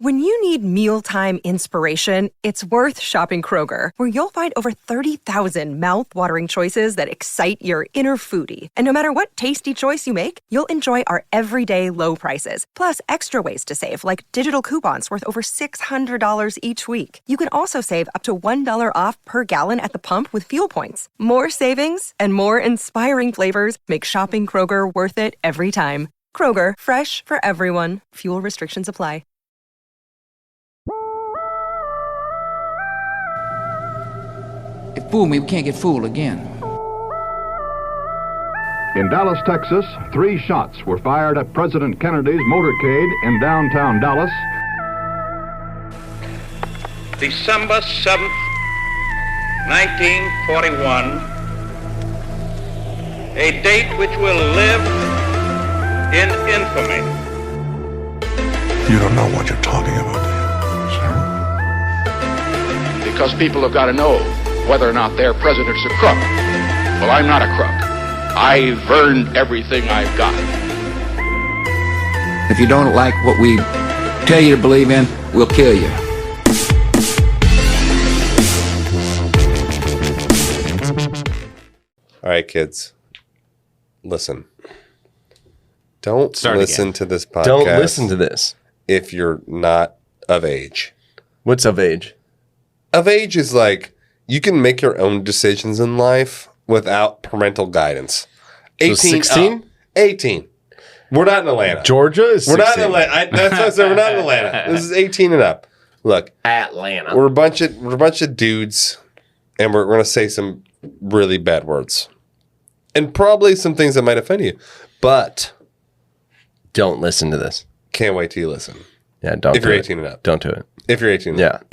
When you need mealtime inspiration, it's worth shopping Kroger, where you'll find over 30,000 mouth-watering choices that excite your inner foodie. And no matter what tasty choice you make, you'll enjoy our everyday low prices, plus extra ways to save, like digital coupons worth over $600 each week. You can also save up to $1 off per gallon at the pump with fuel points. More savings and more inspiring flavors make shopping Kroger worth it every time. Kroger, fresh for everyone. Fuel restrictions apply. It fooled me, we can't get fooled again. In Dallas, Texas, 3 shots were fired at President Kennedy's motorcade in downtown Dallas. December 7th, 1941, a date which will live in infamy. You don't know what you're talking about, do you? Because people have got to know whether or not their president's a crook. Well, I'm not a crook. I've earned everything I've got. If you don't like what we tell you to believe in, we'll kill you. All right, kids. Listen. Don't listen to this podcast. Don't listen to this. If you're not of age. What's of age? Of age is like, you can make your own decisions in life without parental guidance. 18, so 16? 18. We're not in Atlanta. Georgia is 16. We're not in Atlanta. That's what I said. We're not in Atlanta. This is 18 and up. Look. Atlanta. We're a bunch of dudes, and we're going to say some really bad words. And probably some things that might offend you. But don't listen to this. Can't wait till you listen. Yeah, don't if do you're it. 18 and up. Don't do it. If you're 18 and yeah. up.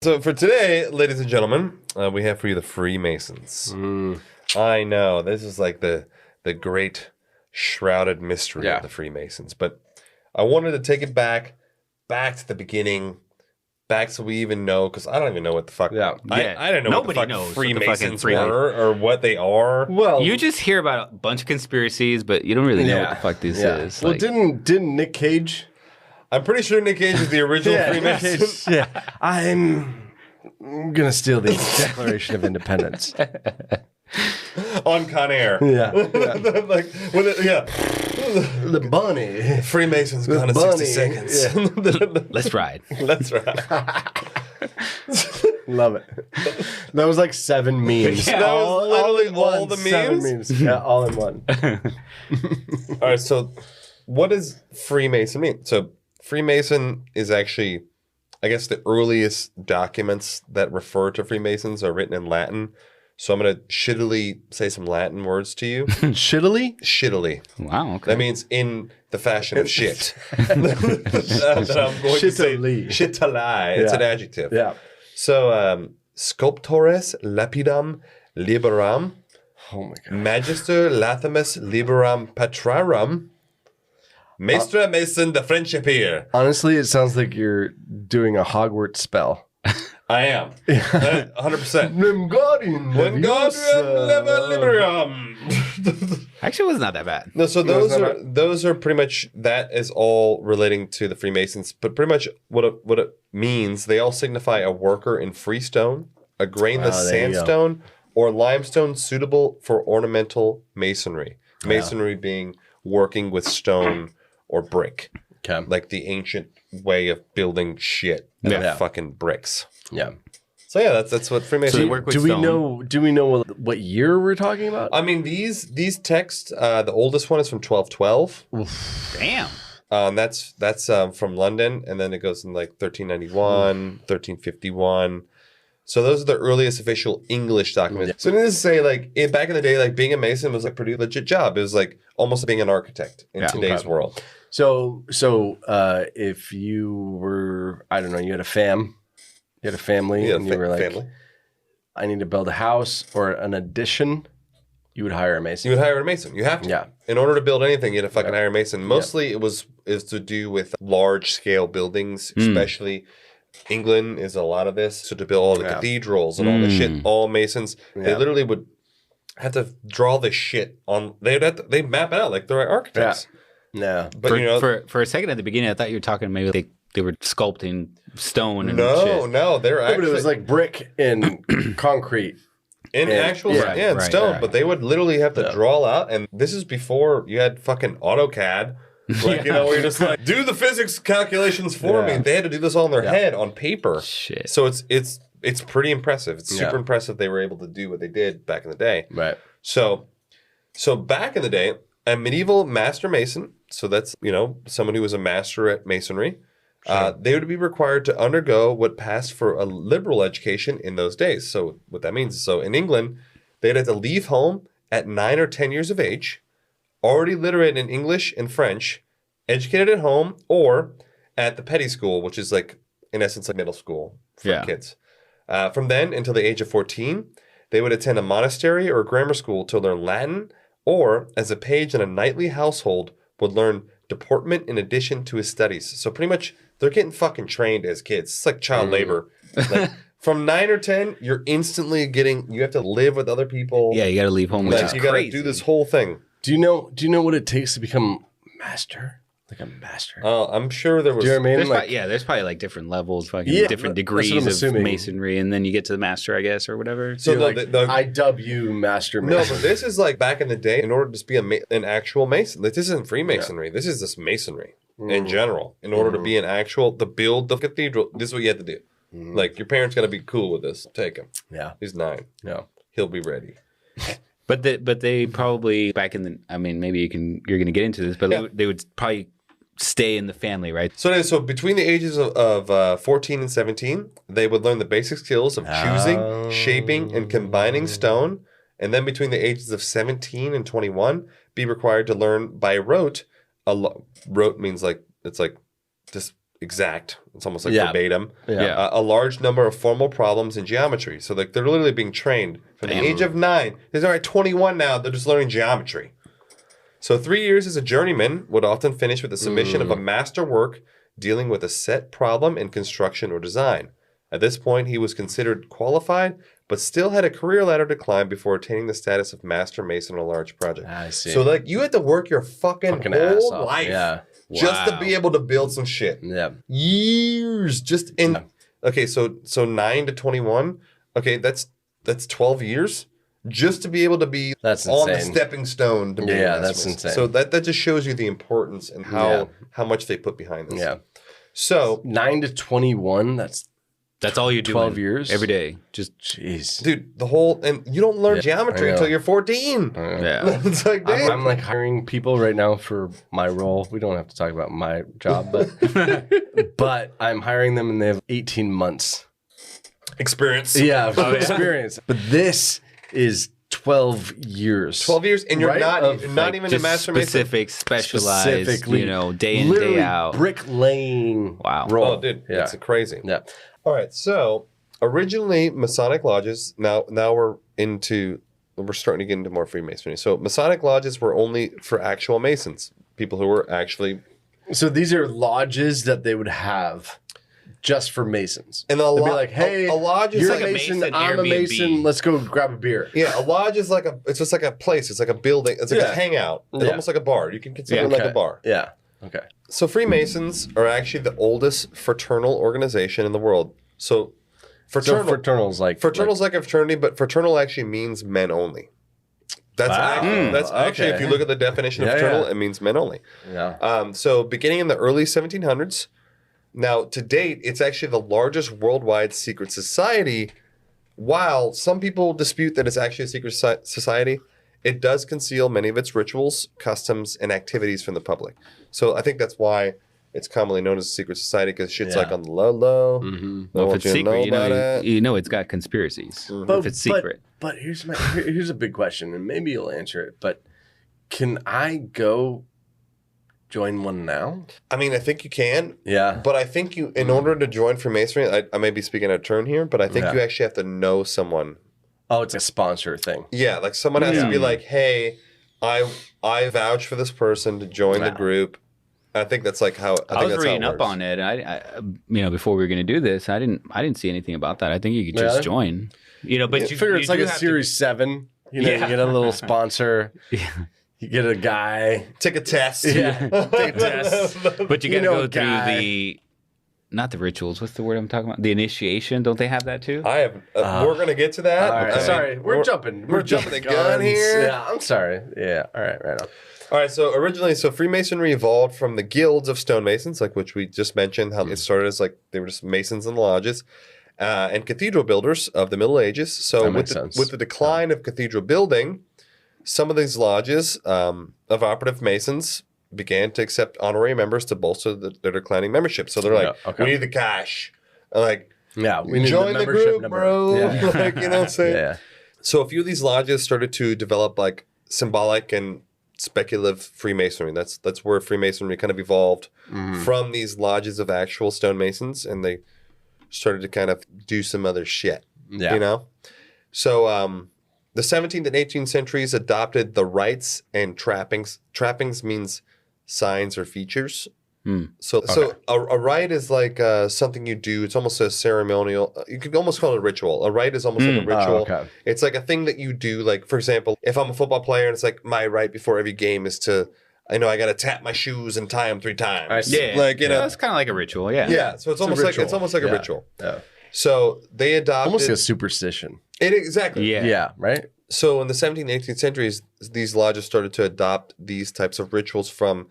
So for today, ladies and gentlemen, we have for you the Freemasons. I know, this is like the great shrouded mystery of the Freemasons. But I wanted to take it back to the beginning, back so we even know, because I don't even know what the fuck. I don't know what the fuck Freemasons were or what they are. Well, you just hear about a bunch of conspiracies, but you don't really know what the fuck this is. Well, didn't Nick Cage? I'm pretty sure Nick Cage is the original Freemason. I'm gonna steal the Declaration of Independence on Con Air. Like when the bunny. Freemasons gone in 60 seconds. Let's ride. Let's ride. Love it. That was like 7 memes. That was literally all the memes. 7 memes. Yeah, all in one. All right. So, what does Freemason mean? So, Freemason is actually, I guess, the earliest documents that refer to Freemasons are written in Latin. So I'm going to shittily say some Latin words to you. Shittily? Shittily. Wow, okay. That means in the fashion of shit. I'm going to say shittali. It's an adjective. Yeah. So, sculptores lapidam liberam. Oh my God. Magister latimus liberam patrarum. Maestra Mason, the friendship here. Honestly, it sounds like you're doing a Hogwarts spell. I am. 100%. Actually, it was not that bad. No, so those are pretty much, that is all relating to the Freemasons. But pretty much what it means, they all signify a worker in freestone, a grainless sandstone, or limestone suitable for ornamental masonry. Masonry being working with stone or brick. Okay. Like the ancient way of building shit out of fucking bricks. Yeah. So yeah, that's what Freemasons work with do stone. we know what year we're talking about? I mean, these texts, the oldest one is from 1212. Damn. That's from London, and then it goes in like 1391, 1351. So those are the earliest official English documents. Yeah. So needless to say, like back in the day, like being a Mason was a pretty legit job. It was like almost being an architect in today's world. So if you were, I don't know, you had a family, and you were like, I need to build a house or an addition, you would hire a Mason. You would hire a Mason. You have to. Yeah. In order to build anything, you had to fucking hire a Mason. Mostly is to do with large scale buildings, especially England is a lot of this. So to build all the cathedrals and all the shit, all Masons, they literally would have to draw the shit on. They'd map it out like they're architects. No. But for a second at the beginning, I thought you were talking maybe they were sculpting stone and no, shit. no, they're actually. But it was like brick and concrete. In actual stone, but they would literally have to draw out, and this is before you had fucking AutoCAD. Like, where you're just like, do the physics calculations for me. They had to do this all in their head on paper. Shit. So it's pretty impressive. It's super impressive they were able to do what they did back in the day. Right. So back in the day, a medieval master mason, so that's, someone who was a master at masonry, they would be required to undergo what passed for a liberal education in those days. So what that means is, so in England, they'd have to leave home at 9 or 10 years of age, already literate in English and French, educated at home or at the petty school, which is like, in essence, like middle school for kids. From then until the age of 14, they would attend a monastery or grammar school to learn Latin, or as a page in a knightly household would learn deportment in addition to his studies. So pretty much they're getting fucking trained as kids. It's like child labor. Like, from 9 or 10, you're instantly you have to live with other people. Yeah, you got to leave home, which is you got to do this whole thing. Do you know what it takes to become master? Like a master. Oh, I'm sure there was. Do you know what I mean? There's probably like different levels, different degrees of masonry, and then you get to the master, I guess, or whatever. So like IW master. No, but this is like back in the day. In order to be an actual mason, this isn't Freemasonry. This is just masonry in general. In order to be to build the cathedral, this is what you have to do. Like, your parents got to be cool with this. Take him. Yeah, he's 9. Yeah, he'll be ready. But they probably back in the. I mean, maybe you're going to get into this, but they would probably stay in the family, right? So between the ages of 14 and 17, they would learn the basic skills of choosing, shaping, and combining stone. And then between the ages of 17 and 21, be required to learn by rote. Rote means like, it's like just exact. It's almost like verbatim. Yeah. A large number of formal problems in geometry. So like they're literally being trained from the age of 9. They're already 21 now. They're just learning geometry. So 3 years as a journeyman would often finish with the submission of a master work dealing with a set problem in construction or design. At this point, he was considered qualified, but still had a career ladder to climb before attaining the status of master mason on a large project. I see. So like you had to work your fucking whole life just to be able to build some shit. Yeah. Years just in. Yeah. Okay, so 9 to 21. Okay, that's 12 years. Just to be able to be on the stepping stone to be that's insane. So that just shows you the importance and how much they put behind this. Yeah. So 9 to 21, that's all you do. 12 years every day. Just jeez, dude. And you don't learn geometry until you're 14. Yeah, it's like I'm like hiring people right now for my role. We don't have to talk about my job, but I'm hiring them and they have 18 months experience. Yeah, experience. But this is 12 years. 12 years, and you're not even a master mason. Specialized, day in, day out. Bricklaying. Wow. Role. Oh, dude, it's crazy. Yeah. All right, so originally Masonic lodges, now we're starting to get into more Freemasonry. So Masonic lodges were only for actual Masons, people who were actually... So these are lodges that they would have just for Masons. And they'd be like, hey, a lodge is you're like a Mason, I'm a Mason, let's go grab a beer. Yeah, a lodge is it's just like a place. It's like a building. It's like a hangout. It's almost like a bar. You can consider it like a bar. Yeah, okay. So Freemasons are actually the oldest fraternal organization in the world. So fraternal's like a fraternity, but fraternal actually means men only. That's actually if you look at the definition of fraternal, it means men only. Yeah. So beginning in the early 1700s, now to date, it's actually the largest worldwide secret society. While some people dispute that it's actually a secret society, it does conceal many of its rituals, customs, and activities from the public. So I think that's why it's commonly known as a secret society, because shit's like on the low. Mm-hmm. Well, if it's secret, it's got conspiracies. Mm-hmm. If it's secret. But here's a big question, and maybe you'll answer it. But can I go join one now? I mean, I think you can. Yeah. But I think in order to join Freemasonry, I may be speaking out of turn here, but I think you actually have to know someone. Oh, it's a sponsor thing. Yeah, like someone has to be like, hey, I vouch for this person to join the group. I think that's like how I was reading up on it. I before we were going to do this, I didn't see anything about that. I think you could just join. But you figure it's like a Series 7. You get a little sponsor. You get a guy. Take a test. Yeah, take a test. But you got to go through not the rituals. What's the word I'm talking about? The initiation. Don't they have that too? I have. We're gonna get to that. All right. Sorry, we're jumping. We're jumping the gun here. Yeah, I'm sorry. Yeah. All right. Right on. All right. So originally, Freemasonry evolved from the guilds of stonemasons, like which we just mentioned. How it started as like they were just masons and lodges, and cathedral builders of the Middle Ages. So with the decline of cathedral building, some of these lodges of operative masons began to accept honorary members to bolster their declining membership. So they're like, we need the cash. Like, we need join the group, number. bro. Yeah. Like, you know what I'm saying? Yeah. So a few of these lodges started to develop like symbolic and speculative Freemasonry. That's where Freemasonry kind of evolved from these lodges of actual stonemasons, and they started to kind of do some other shit. Yeah. You know? So the 17th and 18th centuries adopted the rites and trappings. Trappings means signs or features. So a rite is like something you do. It's almost a ceremonial. You could almost call it a ritual. A rite is almost like a ritual. It's like a thing that you do. Like, for example, if I'm a football player and it's like my rite before every game is to, I got to tap my shoes and tie them 3 times. Yeah. Like, it's kind of like a ritual. Yeah. Yeah. So it's almost like a ritual. Yeah. So they adopted almost like a superstition. Exactly. Yeah. Yeah. Right. So in the 17th and 18th centuries, these lodges started to adopt these types of rituals from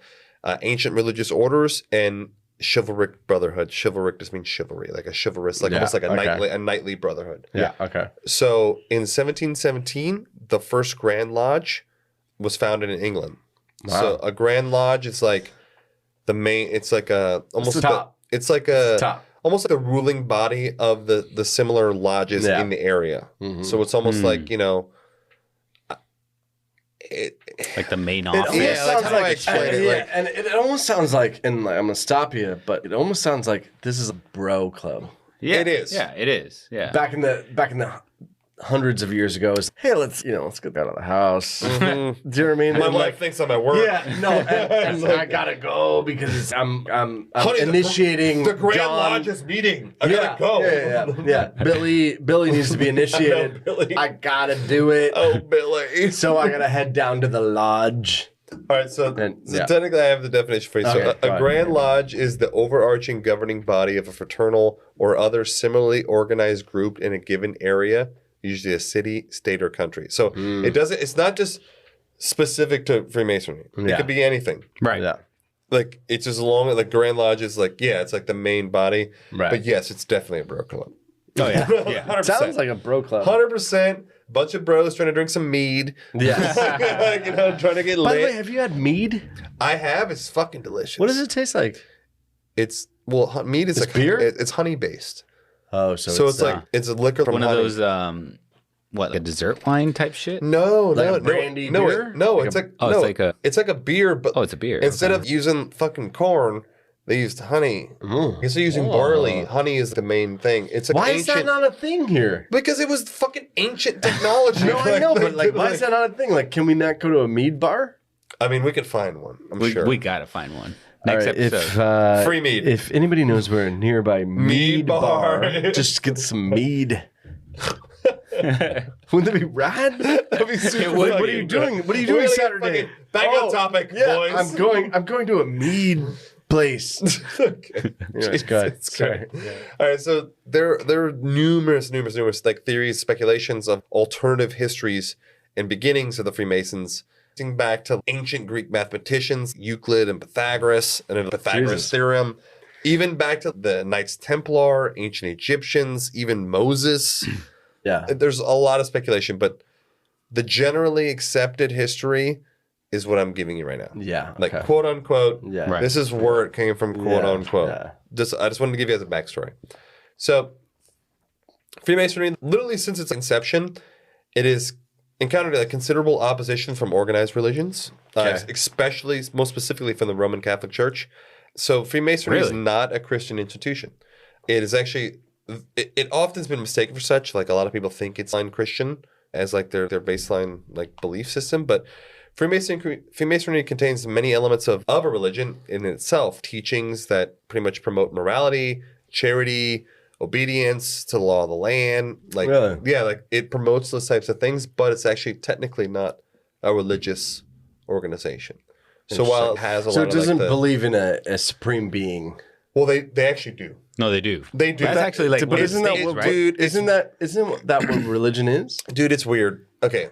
ancient religious orders and chivalric brotherhood. Chivalric just means chivalry, like a chivalrous, like almost like a knightly brotherhood. Yeah. Okay. So in 1717, the first Grand Lodge was founded in England. Wow. So a Grand Lodge is like the main. It's like a almost the top. It's like a top. Almost like the ruling body of the similar lodges in the area. Mm-hmm. So it's almost like like the main office. That's how I explain it. And it almost sounds like, and I'm gonna stop you, but it almost sounds like this is a bro club. Yeah, it is. Yeah, it is. Yeah. Back in the hundreds of years ago, is hey, let's get out of the house. Mm-hmm. Do you know what I mean? My wife thinks I'm at work. Yeah, no, and I gotta go because I'm honey, initiating. The Grand Lodge is meeting. I gotta go. Yeah. Billy needs to be initiated. No, I gotta do it. Oh, Billy. So I gotta head down to the lodge. All right, so technically I have the definition for you. So a Grand Lodge is the overarching governing body of a fraternal or other similarly organized group in a given area, usually a city, state, or country. So it's not just specific to Freemasonry. It could be anything. Right. Yeah. Like, it's just along, like, Grand Lodge is like, it's like the main body. Right. But yes, it's definitely a bro club. Oh, yeah. 100%. Sounds like a bro club. 100%. Bunch of bros trying to drink some mead. Yeah. Trying to get lit. By the way, have you had mead? I have. It's fucking delicious. What does it taste like? Mead is like beer? It's honey based. Oh, so it's like it's a liquor from one honey. of those like a dessert wine type shit? No, brandy beer? It's like a beer, but it's a beer. Instead of using fucking corn, they used honey. Instead of using barley, honey is the main thing. It's like why is that not a thing here? Because it was fucking ancient technology. No, I know, but like, why is that not a thing? Like, can we not go to a mead bar? I mean, we could find one. I'm sure we gotta find one. Next episode. If, free mead. If anybody knows where a nearby mead bar, just get some mead. Wouldn't that be rad? That'd be super. What are you doing? What are you doing Saturday? Back on topic, boys. I'm going to a mead place. Okay. It's good. Sorry. Yeah. All right, so there are numerous like theories, speculations of alternative histories and beginnings of the Freemasons, dating back to ancient Greek mathematicians, Euclid and Pythagoras, and the Pythagoras theorem, even back to the Knights Templar, ancient Egyptians, even Moses. Yeah. There's a lot of speculation, but the generally accepted history is what I'm giving you right now. Yeah. Like, quote unquote, right. This is where it came from, quote unquote. Yeah. I just wanted to give you as a backstory. So, Freemasonry, literally since its inception, it has encountered a considerable opposition from organized religions, especially, most specifically from the Roman Catholic Church. So, Freemasonry is not a Christian institution. It is actually... It often has been mistaken for such. Like, a lot of people think it's Christian as like their baseline like belief system, but Freemasonry contains many elements of a religion in itself, teachings that pretty much promote morality, charity, obedience to the law of the land. Like, like it promotes those types of things, but it's actually technically not a religious organization. So while it has a lot of... So it doesn't like believe in a supreme being. Well, they actually do. No, they do. They do. That's actually like... But isn't that what, right? dude? Isn't that what religion is? Dude, it's weird. Okay.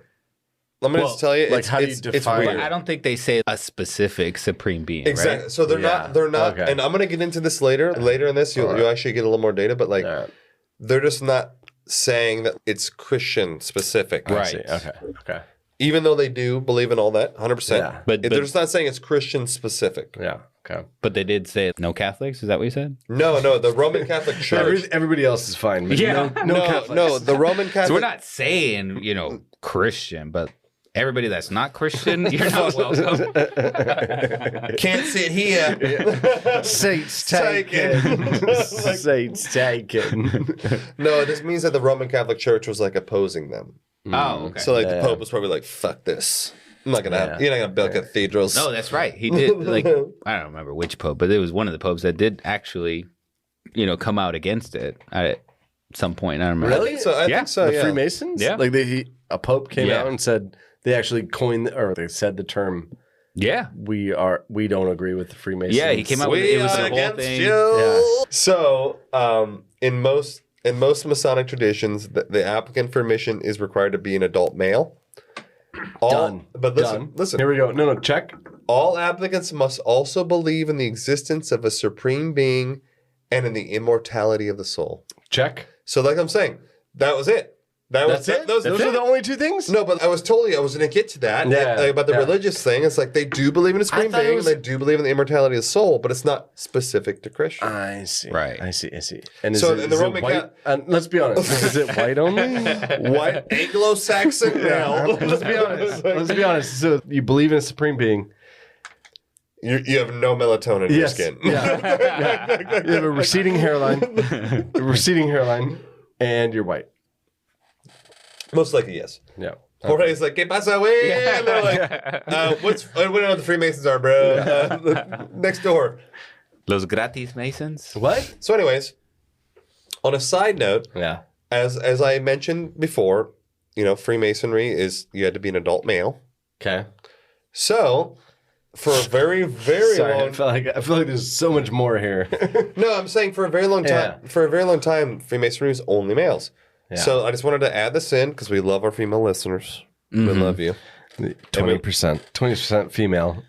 I'm going to tell you. Like, how do you define weird. it? I don't think they say a specific supreme being, Exactly. right? So they're not, Okay. and I'm going to get into this later. Later in this, you'll actually get a little more data, but like, they're just not saying that it's Christian specific. Right. I see. Okay. Even though they do believe in all that, 100%. Yeah. But they're just not saying it's Christian specific. Yeah. Okay. But they did say no Catholics. Is that what you said? No, the Roman Catholic Church. Everybody else is fine. But Yeah. No Catholics. No, the Roman Catholic. So we're not saying, Christian, but everybody that's not Christian, you're not welcome. Can't sit here. Saints taken. Saints taken. No, this means that the Roman Catholic Church was like opposing them. Oh, okay. So like the Pope was probably like, "Fuck this! I'm not gonna have. You're not gonna build cathedrals." No, that's right. He did. Like, I don't remember which pope, but it was one of the popes that did actually, come out against it at some point. I don't remember. Really? So I think so. The Yeah. Freemasons? Yeah. Like a pope came out and said they actually coined or they said the term. Yeah. We don't agree with the Freemasons. Yeah, he came out with it was the whole against thing. you. Yeah. So, in most Masonic traditions, the applicant for admission is required to be an adult male. Done. But listen. Here we go. No, check. All applicants must also believe in the existence of a supreme being and in the immortality of the soul. Check. So, like I'm saying, that was it. That's it? Those are the only two things? No, but I was told I was going to get to that. Yeah, About the religious thing. It's like they do believe in a supreme being and they do believe in the immortality of the soul, but it's not specific to Christian. I see. Right. I see. And So in the Roman white? Let's be honest. Is it white only? White Anglo-Saxon male. Let's be honest. Let's be honest. So you believe in a supreme being. You have no melatonin in your skin. Yeah. You have a receding hairline, and you're white. Most likely, yes. Yeah. Jorge's like, ¿Qué pasa, güey? And they're like, I don't know what the Freemasons are, bro. Next door. Los gratis Masons? What? So anyways, on a side note, Yeah. as I mentioned before, Freemasonry is you had to be an adult male. Okay. So for a very, very Sorry, long I feel like there's so much more here. No, I'm saying for a very long time. Yeah. For a very long time, Freemasonry was only males. Yeah. So I just wanted to add this in because we love our female listeners. We love you. 20% female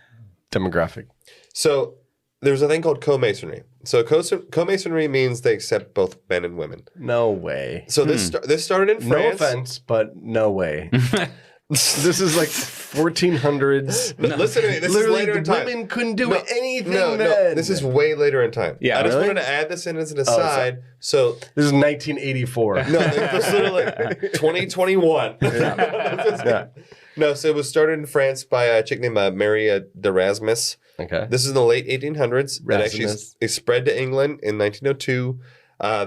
demographic. So there's a thing called co-masonry. So co-masonry means they accept both men and women. No way. So this started in France. No offense, but no way. This is like 1400s. Listen to me. This Literally, is later in the time. women couldn't do anything No, then. this is way later in time. Yeah, I just really? wanted to add this in as an aside. So This is 1984. no, this is literally 2021. Yeah. No, so it was started in France by a chick named Mary d'Erasmus. Okay. This is in the late 1800s. It actually it spread to England in 1902.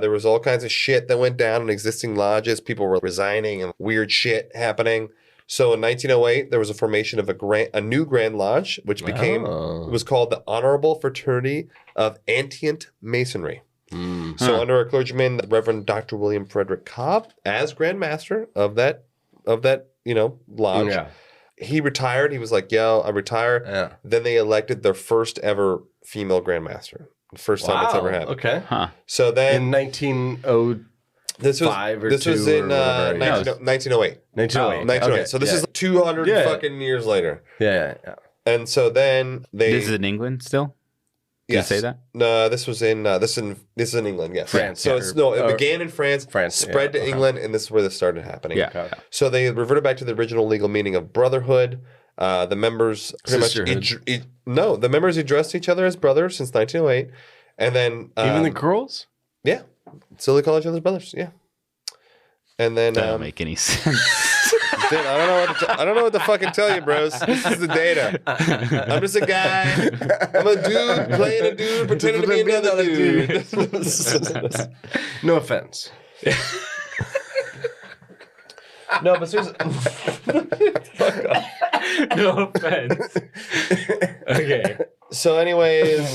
There was all kinds of shit that went down in existing lodges. People were resigning and weird shit happening. So in 1908, there was a formation of a new Grand Lodge, which became it was called the Honorable Fraternity of Antient Masonry. So under a clergyman, the Reverend Dr. William Frederick Cobb, as Grand Master of that lodge. Yeah. He retired. He was like, "Yo, I retire." Yeah. Then they elected their first ever female Grand Master. The first time it's ever happened. Okay. Huh. So then In 1905 this was or this was 2 in or whatever. 1908. 1908. 1908. Okay. So this Yeah. is 200 Yeah. fucking years later. Yeah. And so then they This is in England still? Did you say that? No, this was in this is in England. Yes, France, So yeah. it began in France, spread to England, and this is where this started happening. Yeah. Okay. So they reverted back to the original legal meaning of brotherhood. The members pretty Sisterhood. much the members addressed each other as brothers since 1908, and then Even the girls? yeah, still they call each other brothers. Yeah, and then That don't make any sense. dude, I don't know what to fucking tell you, bros. This is the data. I'm just a guy. I'm a dude playing a dude, pretending to be another dude. No offense. No, but seriously. No offense. Okay. So, anyways,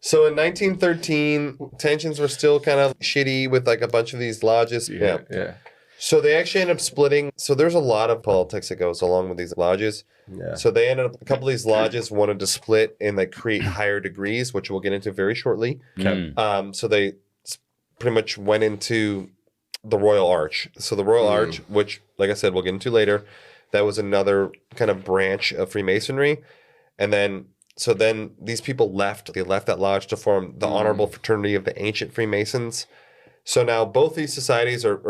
so in 1913, tensions were still kind of shitty with like a bunch of these lodges. Yeah. So they actually end up splitting. So there's a lot of politics that goes along with these lodges. Yeah. So they ended up, a couple of these lodges wanted to split and like create higher degrees, which we'll get into very shortly. So they pretty much went into the Royal Arch. So the Royal Arch, which, like I said, we'll get into later, that was another kind of branch of Freemasonry. And then, so then these people left. They left that lodge to form the Honorable Fraternity of the Ancient Freemasons. So now both these societies are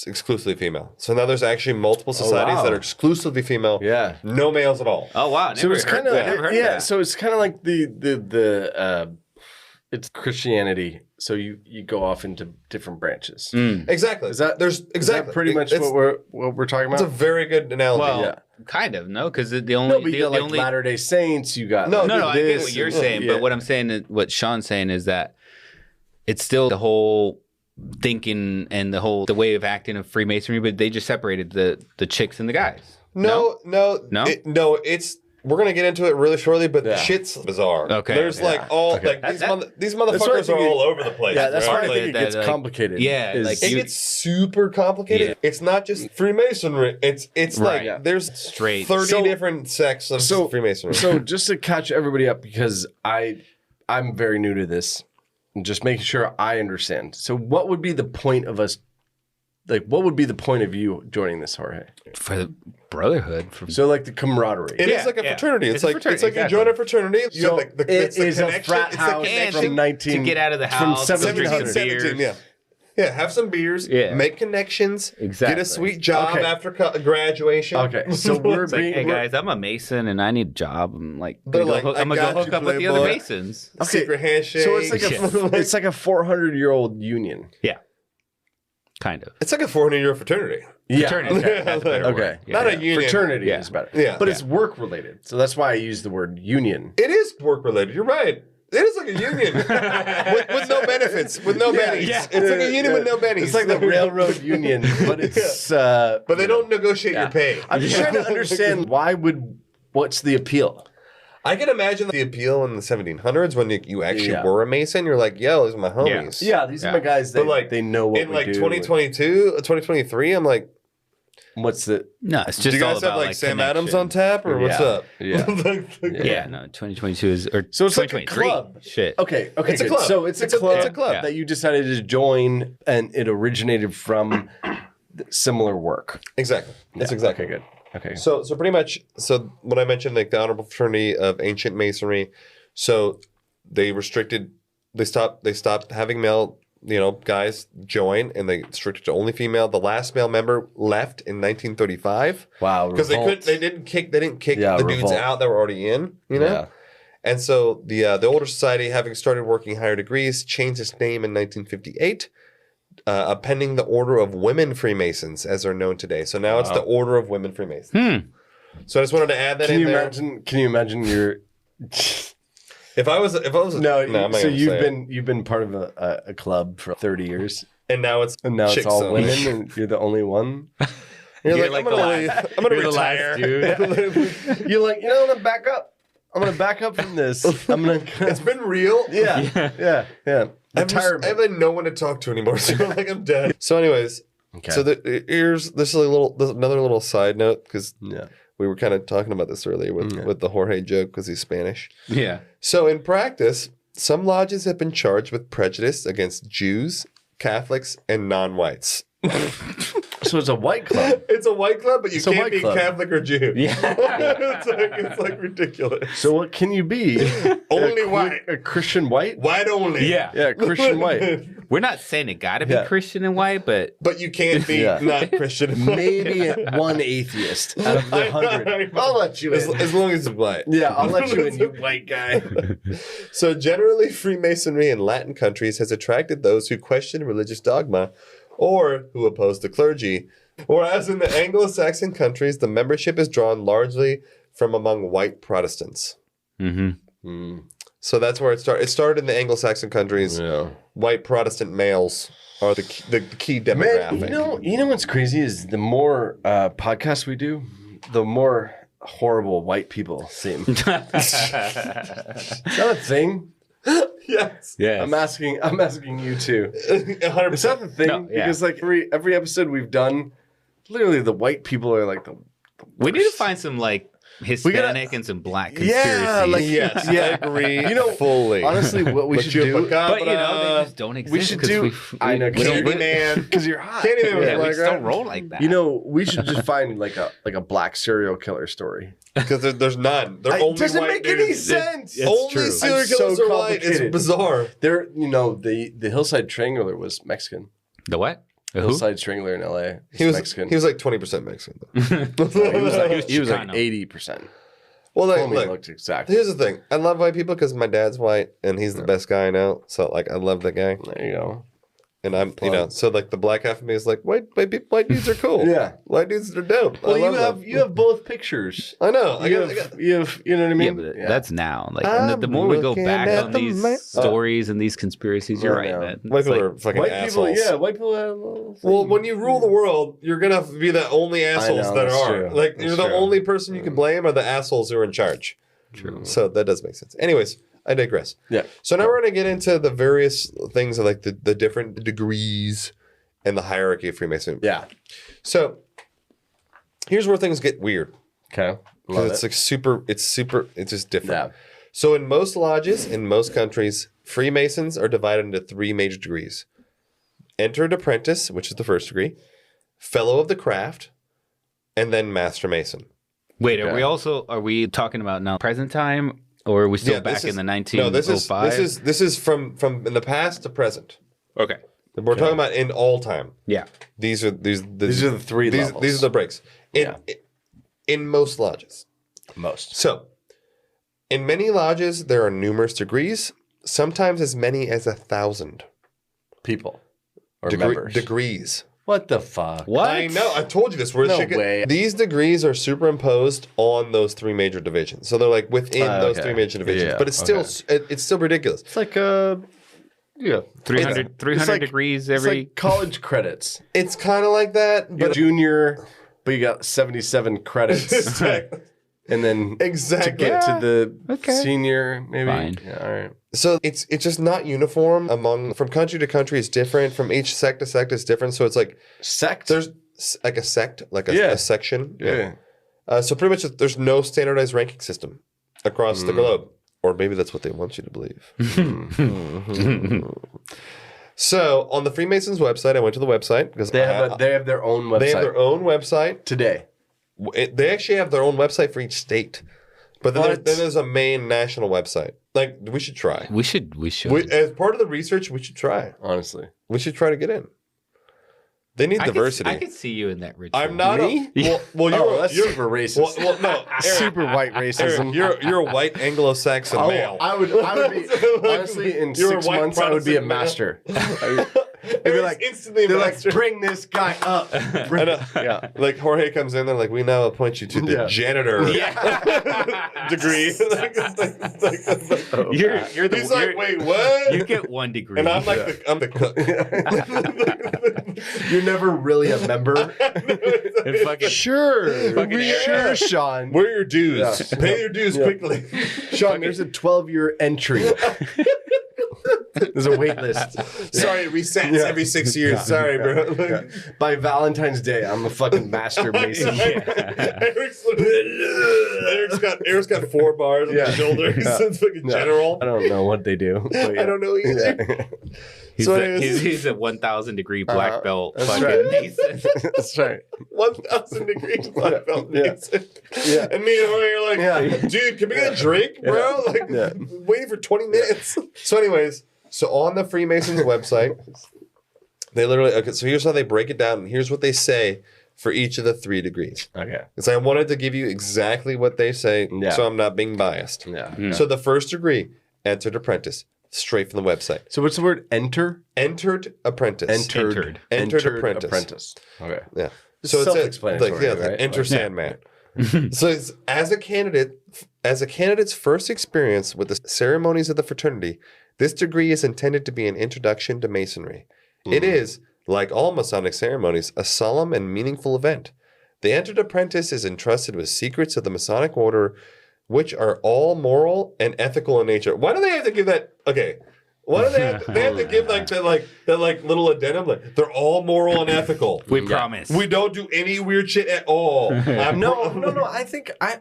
exclusively female. So now there's actually multiple societies that are exclusively female. Yeah. No males at all. Oh wow! So it's kind of So it's kind of like it's Christianity. So you go off into different branches. Exactly. Is that pretty much what we're talking about? It's a very good analogy. Well, kind of because the only you got like Latter-day Saints. You got no. I get what you're saying, but what I'm saying is what Sean's saying is that it's still the whole thinking and the way of acting of Freemasonry, but they just separated the chicks and the guys. No. It's we're gonna get into it really shortly, but the shit's bizarre. Okay, there's like these motherfuckers are all over the place. Yeah, that's why I think it gets complicated. Yeah, it gets super complicated. Yeah. It's not just Freemasonry. It's like there's 30 different sects of Freemasonry. So just to catch everybody up, because I'm very new to this. Just making sure I understand. So what would be the point of us, like what would be the point of you joining this, Jorge? For the brotherhood. So like the camaraderie. It is like a fraternity. It's like you join a fraternity. You have it is a frat house from 19... To get out of the house. From 1717, Yeah, have some beers, make connections, get a sweet job after graduation. Okay, so we're hey guys, I'm a Mason and I need a job. I'm gonna go hook up with the other Masons. Okay. Secret handshake. So it's like a 400-year-old union. Yeah, kind of. It's like a 400-year fraternity. Yeah. Fraternity. That's a better word. Not a union. Fraternity is better. Yeah, but it's work related, so that's why I use the word union. It is work related. You're right. It is like a union with no benefits, with no bennies. Yeah. It's like a union with no bennies. It's like the railroad union, but it's but they don't negotiate your pay. I'm just trying to understand what's the appeal? I can imagine the appeal in the 1700s when you actually were a Mason. You're like, yo, these are my homies. Yeah, these are my guys. They know what we do. In like 2022, 2023, I'm like, what's the... No, it's just do you guys all have about like Sam Adams on tap or what's up? Yeah. No, 2022 is... Or so it's like a club. Shit. Okay. It's a club. So it's a club that you decided to join, and it originated from similar work. Exactly. That's exactly good. Okay. So pretty much, when I mentioned like the Honorable Fraternity of Ancient Masonry, so they stopped having male, guys join, and they restricted to only female. The last male member left in 1935. Wow. Because they didn't kick the dudes out that were already in, Yeah. And so the older society, having started working higher degrees, changed its name in 1958. Appending the Order of Women Freemasons, as they're known today. So now it's the Order of Women Freemasons. So I just wanted to add that in there. Can you imagine your... If I was no, so you've been part of a club for 30 years, and now it's all only. Women, and you're the only one. You're like I'm gonna retire, dude. You're like, I'm gonna back up. I'm gonna back up from this. It's been real. Yeah. I have no one to talk to anymore, so like I'm dead. So, anyways, so this is another little side note, because we were kind of talking about this earlier with the Jorge joke, because he's Spanish. Yeah. So in practice, some lodges have been charged with prejudice against Jews, Catholics, and non-whites. So it's a white club. It's a white club, but you can't be Catholic or Jew. Yeah. it's like ridiculous. So what can you be? Only white. A Christian white? White only. Yeah, Christian white. We're not saying it got to be Christian and white, but you can't be not Christian and white. Maybe one atheist out of the 100. I'll let you in. As long as it's white. Yeah, I'll let you in, you white guy. So generally, Freemasonry in Latin countries has attracted those who question religious dogma or who oppose the clergy. Whereas in the Anglo-Saxon countries, the membership is drawn largely from among white Protestants. Mm-hmm. So that's where it started. It started in the Anglo-Saxon countries. Yeah. White Protestant males are the key demographic. Man, you know what's crazy is the more podcasts we do, the more horrible white people seem. Is that a thing? Yes. I'm asking you too. 100%. Is that the thing? Because like every episode we've done, literally the white people are like the we need to find some like Hispanic and some black conspiracies. Yeah, like Yes, I agree. Fully. Honestly, what we should do, but they just don't exist. We should do. I know, Candyman, because you're hot. Candyman, we just don't roll like that. We should just find like a black serial killer story. Because there's none. They're only doesn't white make any dudes. sense. Only true. serial killers are white. It's bizarre. There, the Hillside Strangler was Mexican. The what? Hillside Strangler in L.A. He was Mexican. He was like 20% Mexican. Though. he was like 80%. Well, like, Homie look, looked exactly. Here's the thing. I love white people because my dad's white and he's the best guy I know. So like, I love that guy. There you go. And I'm, so like the black half of me is like, white dudes are cool. Yeah, white dudes are dope. Well, you have both pictures. I know. You have, you know what I mean? Yeah, but that's now. Like the more we go back on these stories and these conspiracies, you're right, man. White people are fucking assholes. White people have. Well, when you rule the world, you're gonna be the only assholes that are. True. Like you're the only person you can blame are the assholes who are in charge. True. So that does make sense. Anyways, I digress. Yeah. So now we're going to get into the various things of like the different degrees and the hierarchy of Freemasonry. Yeah. So here's where things get weird. Okay. It's like it's just different. Yeah. So in most lodges, in most countries, Freemasons are divided into 3 major degrees. Entered Apprentice, which is the first degree, Fellow of the Craft, and then Master Mason. Wait, are we talking about now present time? Or are we still back in the 1905? No, this is from in the past to present. Okay. We're talking about in all time. Yeah. These are the 3 levels. These are the breaks. In most lodges. Most. So, in many lodges, there are numerous degrees, sometimes as many as 1,000 people or members. Degrees. What the fuck? What? I know. I told you this. No way. These degrees are superimposed on those 3 major divisions. So they're like within those 3 major divisions. Yeah, but it's still ridiculous. It's like 300 like, degrees it's every like college credits. It's kind of like that. But junior, but you got 77 credits. And then to get to the senior, maybe. Fine. Yeah, all right. So it's just not uniform from country to country. It's different. From each sect to sect, it's different. So it's like sect. There's like a sect, like a section. Yeah. So pretty much, there's no standardized ranking system across the globe, or maybe that's what they want you to believe. So on the Freemasons website, I went to the website because they have their own website. They have their own website today. They actually have their own website for each state. But then there's a main national website. Like, we should try. We should. As part of the research, we should try. Honestly. We should try to get in. They need diversity. I could see you in that ritual. I'm not. Me? That's super racist. Well, no, Eric, super white racism. Eric, you're a white Anglo-Saxon male. I would be honestly in 6 months. I would be a master. They'd be like, instantly they're like, bring this guy up. Yeah, like Jorge comes in, they're like, we now appoint you to the janitor degree. You're the. He's like, wait, what? You get 1 degree, and I'm like, I'm the cook. You're never really a member. Sure, Sean. Where are your dues? Yeah. Pay your dues quickly. Sean, there's a 12-year entry. There's a wait list. Sorry, it resets every 6 years. Sorry, bro. By Valentine's Day, I'm a fucking master mason. Eric's got 4 bars on his shoulders. It's fucking general. I don't know what they do. I don't know either. He's a 1,000 degree black belt. That's fucking right. Mason. That's right. 1,000 degrees black belt Mason. Yeah. And me and Jorge are like, dude, can we get a drink, bro? Like, waiting for 20 minutes. So anyways, so on the Freemasons website, they literally, so here's how they break it down. And here's what they say for each of the 3 degrees. Okay. Because I wanted to give you exactly what they say, so I'm not being biased. Yeah. So the first degree, entered apprentice, straight from the website. So what's the word? Enter? Entered apprentice. Entered apprentice. Okay. Yeah. So it's self-explanatory, right? Enter Sandman. So it's, as a candidate's first experience with the ceremonies of the fraternity, this degree is intended to be an introduction to Masonry. It is, like all Masonic ceremonies, a solemn and meaningful event. The entered apprentice is entrusted with secrets of the Masonic order which are all moral and ethical in nature. Why do they have to give that? Okay. Why do they have to give like that little addendum? Like, they're all moral and ethical. We promise. We don't do any weird shit at all. No. I think I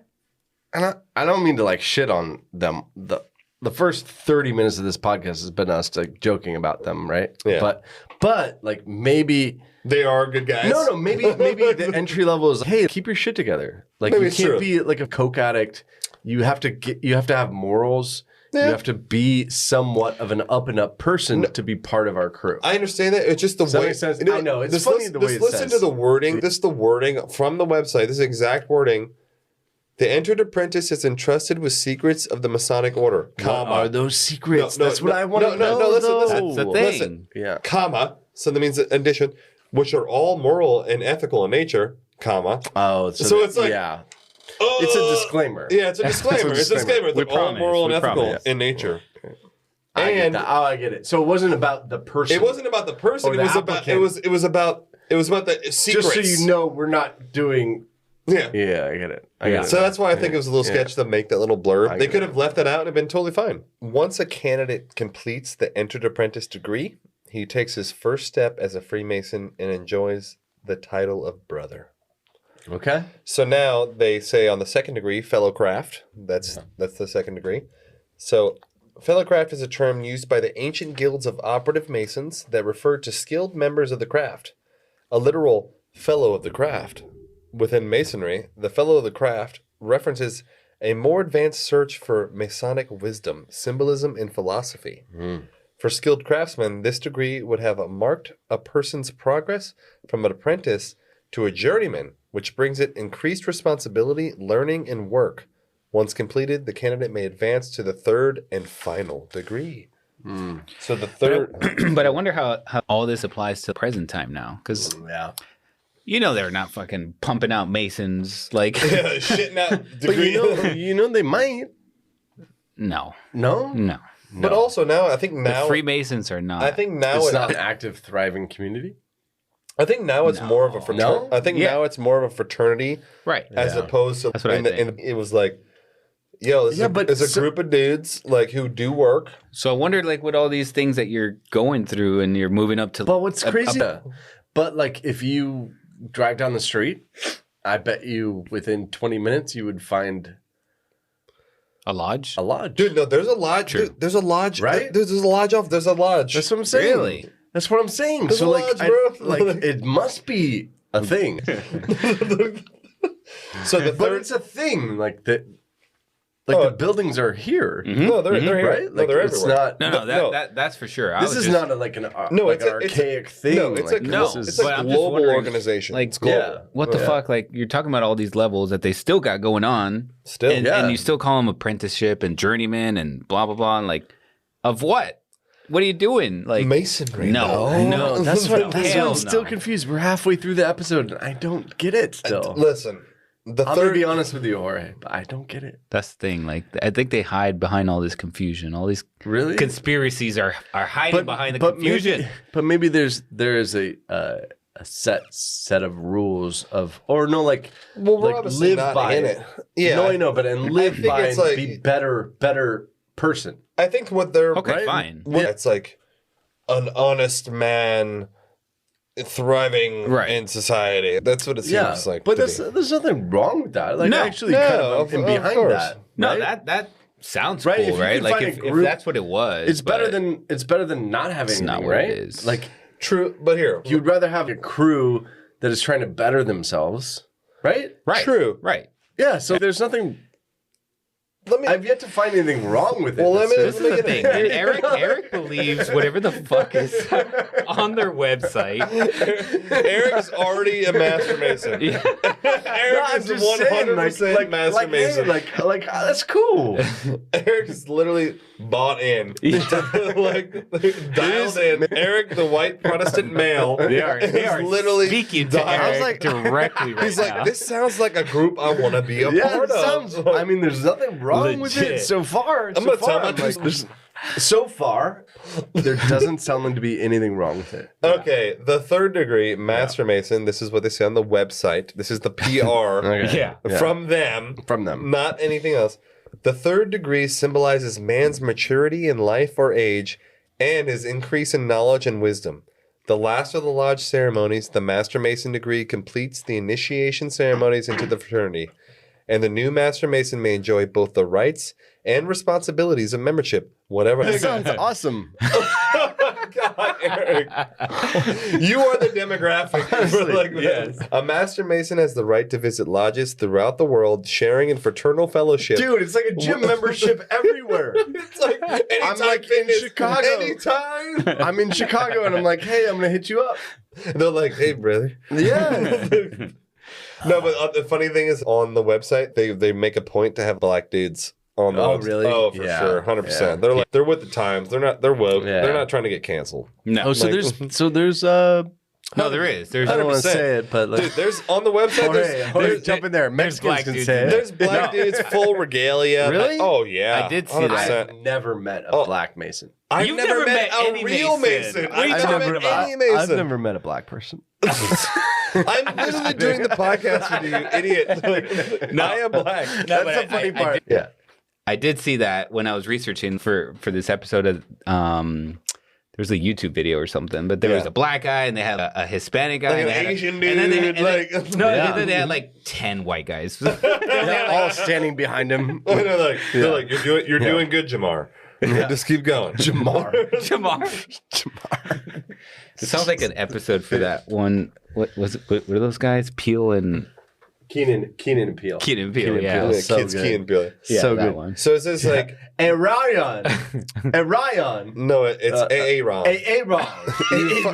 don't mean to like shit on them. The first 30 minutes of this podcast has been us like joking about them, right? Yeah. But like maybe they are good guys. No, maybe the entry level is hey, keep your shit together. Like maybe you can't be like a coke addict. You have to have morals. Yeah. You have to be somewhat of an up and up person to be part of our crew. I understand that. It's just the way. Sense? I know. It's funny the way it listen to the wording. This is the wording from the website. This is exact wording. The entered apprentice is entrusted with secrets of the Masonic order. What are those secrets? That's what I want to know. No, listen. That's the thing. Listen. Yeah. Comma. So that means addition, which are all moral and ethical in nature. Comma. Oh, so it's like it's a disclaimer. Yeah, it's a disclaimer. It's a disclaimer. They're all moral and ethical in nature. I get it. So it wasn't about the person. It wasn't about the person. It was about the secrets. Just so you know, we're not doing. Yeah, I get it. So that's why I think it was a little sketch to make that little blurb. They could have left that out and have been totally fine. Once a candidate completes the entered apprentice degree, he takes his first step as a Freemason and enjoys the title of brother. Okay. So now they say on the second degree, fellow craft. That's the second degree. So fellow craft is a term used by the ancient guilds of operative masons that referred to skilled members of the craft. A literal fellow of the craft. Within masonry, the fellow of the craft references a more advanced search for Masonic wisdom, symbolism, and philosophy. For skilled craftsmen, this degree would have marked a person's progress from an apprentice to a journeyman, which brings it increased responsibility, learning, and work. Once completed, the candidate may advance to the third and final degree. So the third... But I wonder how all this applies to present time now, because... You know they're not fucking pumping out Masons like shitting out degrees. But you know they might. No. But also now, I think the Freemasons are not. I think now it's not an active, thriving community. I think now it's more of a fraternity. I think now it's more of a fraternity, right? As opposed to that's what I think. It was like, yo, it's a group of dudes like who do work. So I wondered, like, with all these things that you're going through and you're moving up to. But what's crazy? But like, if you drive down the street, I bet you within 20 minutes you would find a lodge. Dude, no, there's a lodge. Dude, there's a lodge, right? There's a lodge off. There's a lodge. That's what I'm saying. Really? That's what I'm saying. There's so a lodge, bro. It must be a thing. But it's a thing. Like that. Like the buildings are here. No, they're here. Right? No, they're it's everywhere. Not. That's for sure. This is not an archaic thing. No, it's a global organization. Like, what the fuck? Like, you're talking about all these levels that they still got going on. And you still call them apprenticeship and journeyman and blah, blah, blah. And like, of what? What are you doing? Like masonry? No. That's what I'm still confused. We're halfway through the episode and I don't get it still. Listen. I'm going to be honest with you, Jorge, but I don't get it. That's the thing. Like, I think they hide behind all this confusion. All these conspiracies are hiding behind the confusion. Maybe there is a set of rules live by it. Yeah, no, I know, but live by and like, be better person. I think what they're fine. It's like an honest man. Thriving in society. That's what it seems like. But there's nothing wrong with that. Like, actually, kind of behind that. No, that sounds cool, right? Like, if that's what it was, it's better than not having. It's not anything, what right? it is. Like, true, but here you'd rather have a crew that is trying to better themselves, right? Right. True. Right. Yeah. So there's nothing. I've yet to find anything wrong with it. Well, this is the thing. And Eric believes whatever the fuck is on their website. Eric's already a master mason. Yeah. Eric is 100% master mason. Like that's cool. Eric is literally bought in. Dialed in. Eric, the white Protestant male, they are literally speaking to Eric directly right he's now. Like, this sounds like a group I want to be a part of. I mean, there's nothing wrong with it so far. So far, there doesn't sound like to be anything wrong with it. Okay, the third degree, Master Mason, this is what they say on the website. This is the PR from them. Not anything else. The third degree symbolizes man's maturity in life or age and his increase in knowledge and wisdom. The last of the lodge ceremonies, the Master Mason degree, completes the initiation ceremonies into the fraternity, and the new Master Mason may enjoy both the rights and responsibilities of membership, whatever. That sounds awesome. God, Eric. You are the demographic. Yes. A Master Mason has the right to visit lodges throughout the world, sharing in fraternal fellowship. Dude, it's like a gym membership everywhere. It's like anytime I'm like fitness, in Chicago. Anytime. I'm in Chicago and I'm like, hey, I'm going to hit you up. They're like, hey, brother. Yeah. No, but the funny thing is on the website, they make a point to have black dudes on the website. Really? Oh, for sure. 100%. Yeah. They're like, they're with the times. They're woke. Yeah. They're not trying to get canceled. No. Oh, so there's No, there is. There's I don't want 100%. to say it, but like, Dude, there's on the website. There's jump in there. Mexicans black can dudes say in it. There's black dudes full regalia. Really? Oh yeah. I did see that. I've never met a black Mason. I've You've never never met met a any real Mason. Mason. I've I've never met any Mason. I've never met a black person. I'm literally doing the podcast with you, idiot. No. I am black. No, That's but the funny I part. did- Yeah. I did see that when I was researching for this episode of there's a YouTube video or something, but there was a black guy and they had a Hispanic guy, Like and an they had Asian and then dude, they had like 10 white guys. They're all standing behind him. They're like, you're doing good, Jamar. Just keep going. Jamar. It sounds like an episode for that one. What was it? What are those guys? Peel and Keenan and Peele. Keenan and Peele. Yeah, Yeah, so kids good. Key and Billy. yeah, so that good. one. So is this like And Ryan. And Ryan. no? It's Aaron. Aaron.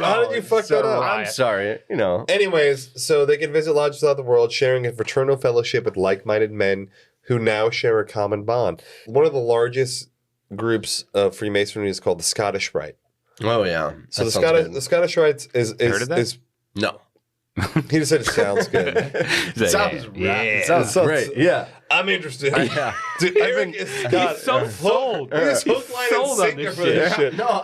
How did you fuck that up? I'm sorry. You know. Anyways, so they can visit lodges throughout the world, sharing a fraternal fellowship with like-minded men who now share a common bond. One of the largest groups of Freemasonry is called the Scottish Rite. Oh yeah. So the Scottish Rite is Heard of that? No. he just said it sounds good. Sounds yeah. It sounds great. Yeah. I'm interested. Yeah. Dude, Eric is so sold. He's hook, line, and sold on sinker this for this shit. No,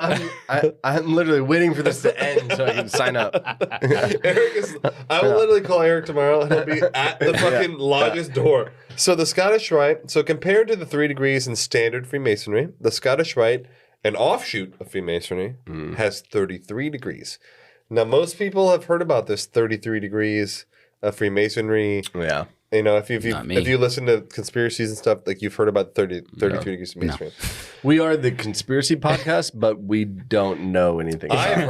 I'm literally waiting for this to end so I can sign up. I will literally call Eric tomorrow and he'll be at the fucking lodge's door. So the Scottish Rite, so compared to the 3 degrees in standard Freemasonry, the Scottish Rite, an offshoot of Freemasonry, has 33 degrees. Now, most people have heard about this 33 degrees of Freemasonry. Yeah. You know, if you listen to conspiracies and stuff, like you've heard about 33 degrees of Freemasonry. We are the conspiracy podcast, but we don't know anything. I have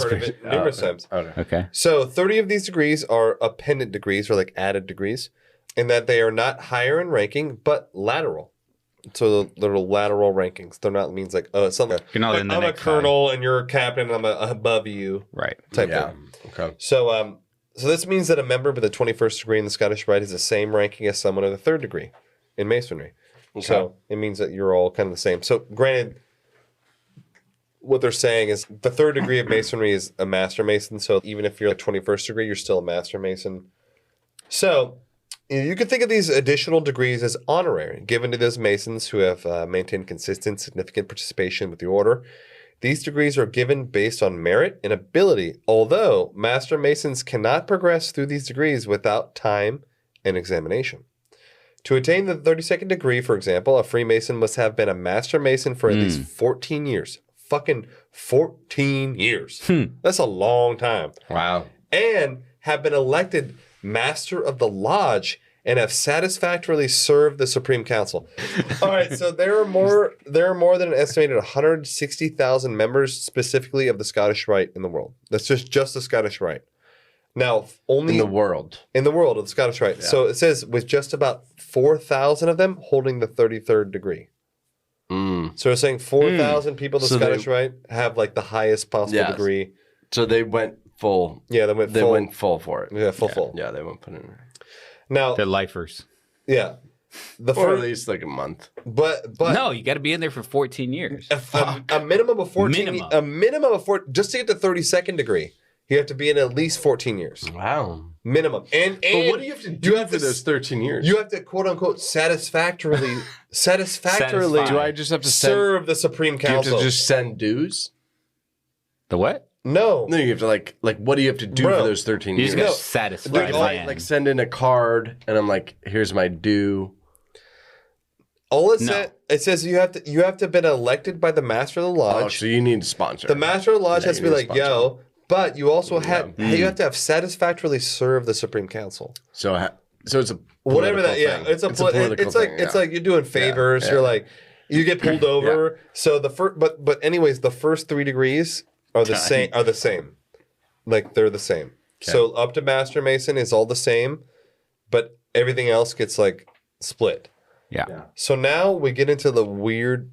heard of it numerous times. Okay. So 30 of these degrees are appendant degrees, or like added degrees, in that they are not higher in ranking, but lateral. So they're lateral rankings. They're not means like, oh, it's something. You're not like, in the I'm a next colonel and you're a captain and I'm above you. Right. Type Yeah. thing. Okay. So this means that a member with a 21st degree in the Scottish Rite is the same ranking as someone of the 3rd degree in Masonry. Okay. So it means that you're all kind of the same. So granted, what they're saying is the 3rd degree of Masonry is a Master Mason. So even if you're a 21st degree, you're still a Master Mason. So you could think of these additional degrees as honorary, given to those Masons who have maintained consistent, significant participation with the order. These degrees are given based on merit and ability, although Master Masons cannot progress through these degrees without time and examination. To attain the 32nd degree, for example, a Freemason must have been a Master Mason for at least 14 years. Fucking 14 years. That's a long time. Wow. And have been elected Master of the Lodge and have satisfactorily served the Supreme Council. All right, so there are more than an estimated 160,000 members specifically of the Scottish Rite in the world. That's just the Scottish Rite. Now, only In the world of the Scottish Rite. Yeah. So it says with just about 4,000 of them holding the 33rd degree. So we're saying 4,000 people of the Scottish Rite have like the highest possible degree. So they went full. Yeah, they went full for it. Yeah, full. Yeah, they won't put it in. Now they're lifers. Yeah. Or at least like a month. But no, you got to be in there for 14 years. A minimum of 14. A minimum of 4 just to get the 32nd degree. You have to be in at least 14 years. Wow. Minimum. And but what do you have to do for those 13 years? You have to quote unquote satisfactorily do I just have to serve the Supreme Council? Do you have to just send dues? The what? No. No, you have to like what do you have to do for those 13 years? You just got to satisfy like send in a card and I'm like, here's my due. All it says you have to have been elected by the master of the lodge. Oh, so you need a sponsor. The master of the lodge has to be like, yo, but you also you have to have satisfactorily served the Supreme Council. So it's a whatever that. thing. Yeah, it's a political thing. It's like you're doing favors. Yeah. You're like you get pulled over. Yeah. So the first, but anyways, the first 3 degrees are the same. Are the same. Like they're the same. Okay. So up to Master Mason is all the same, but everything else gets like split. Yeah. So now we get into the weird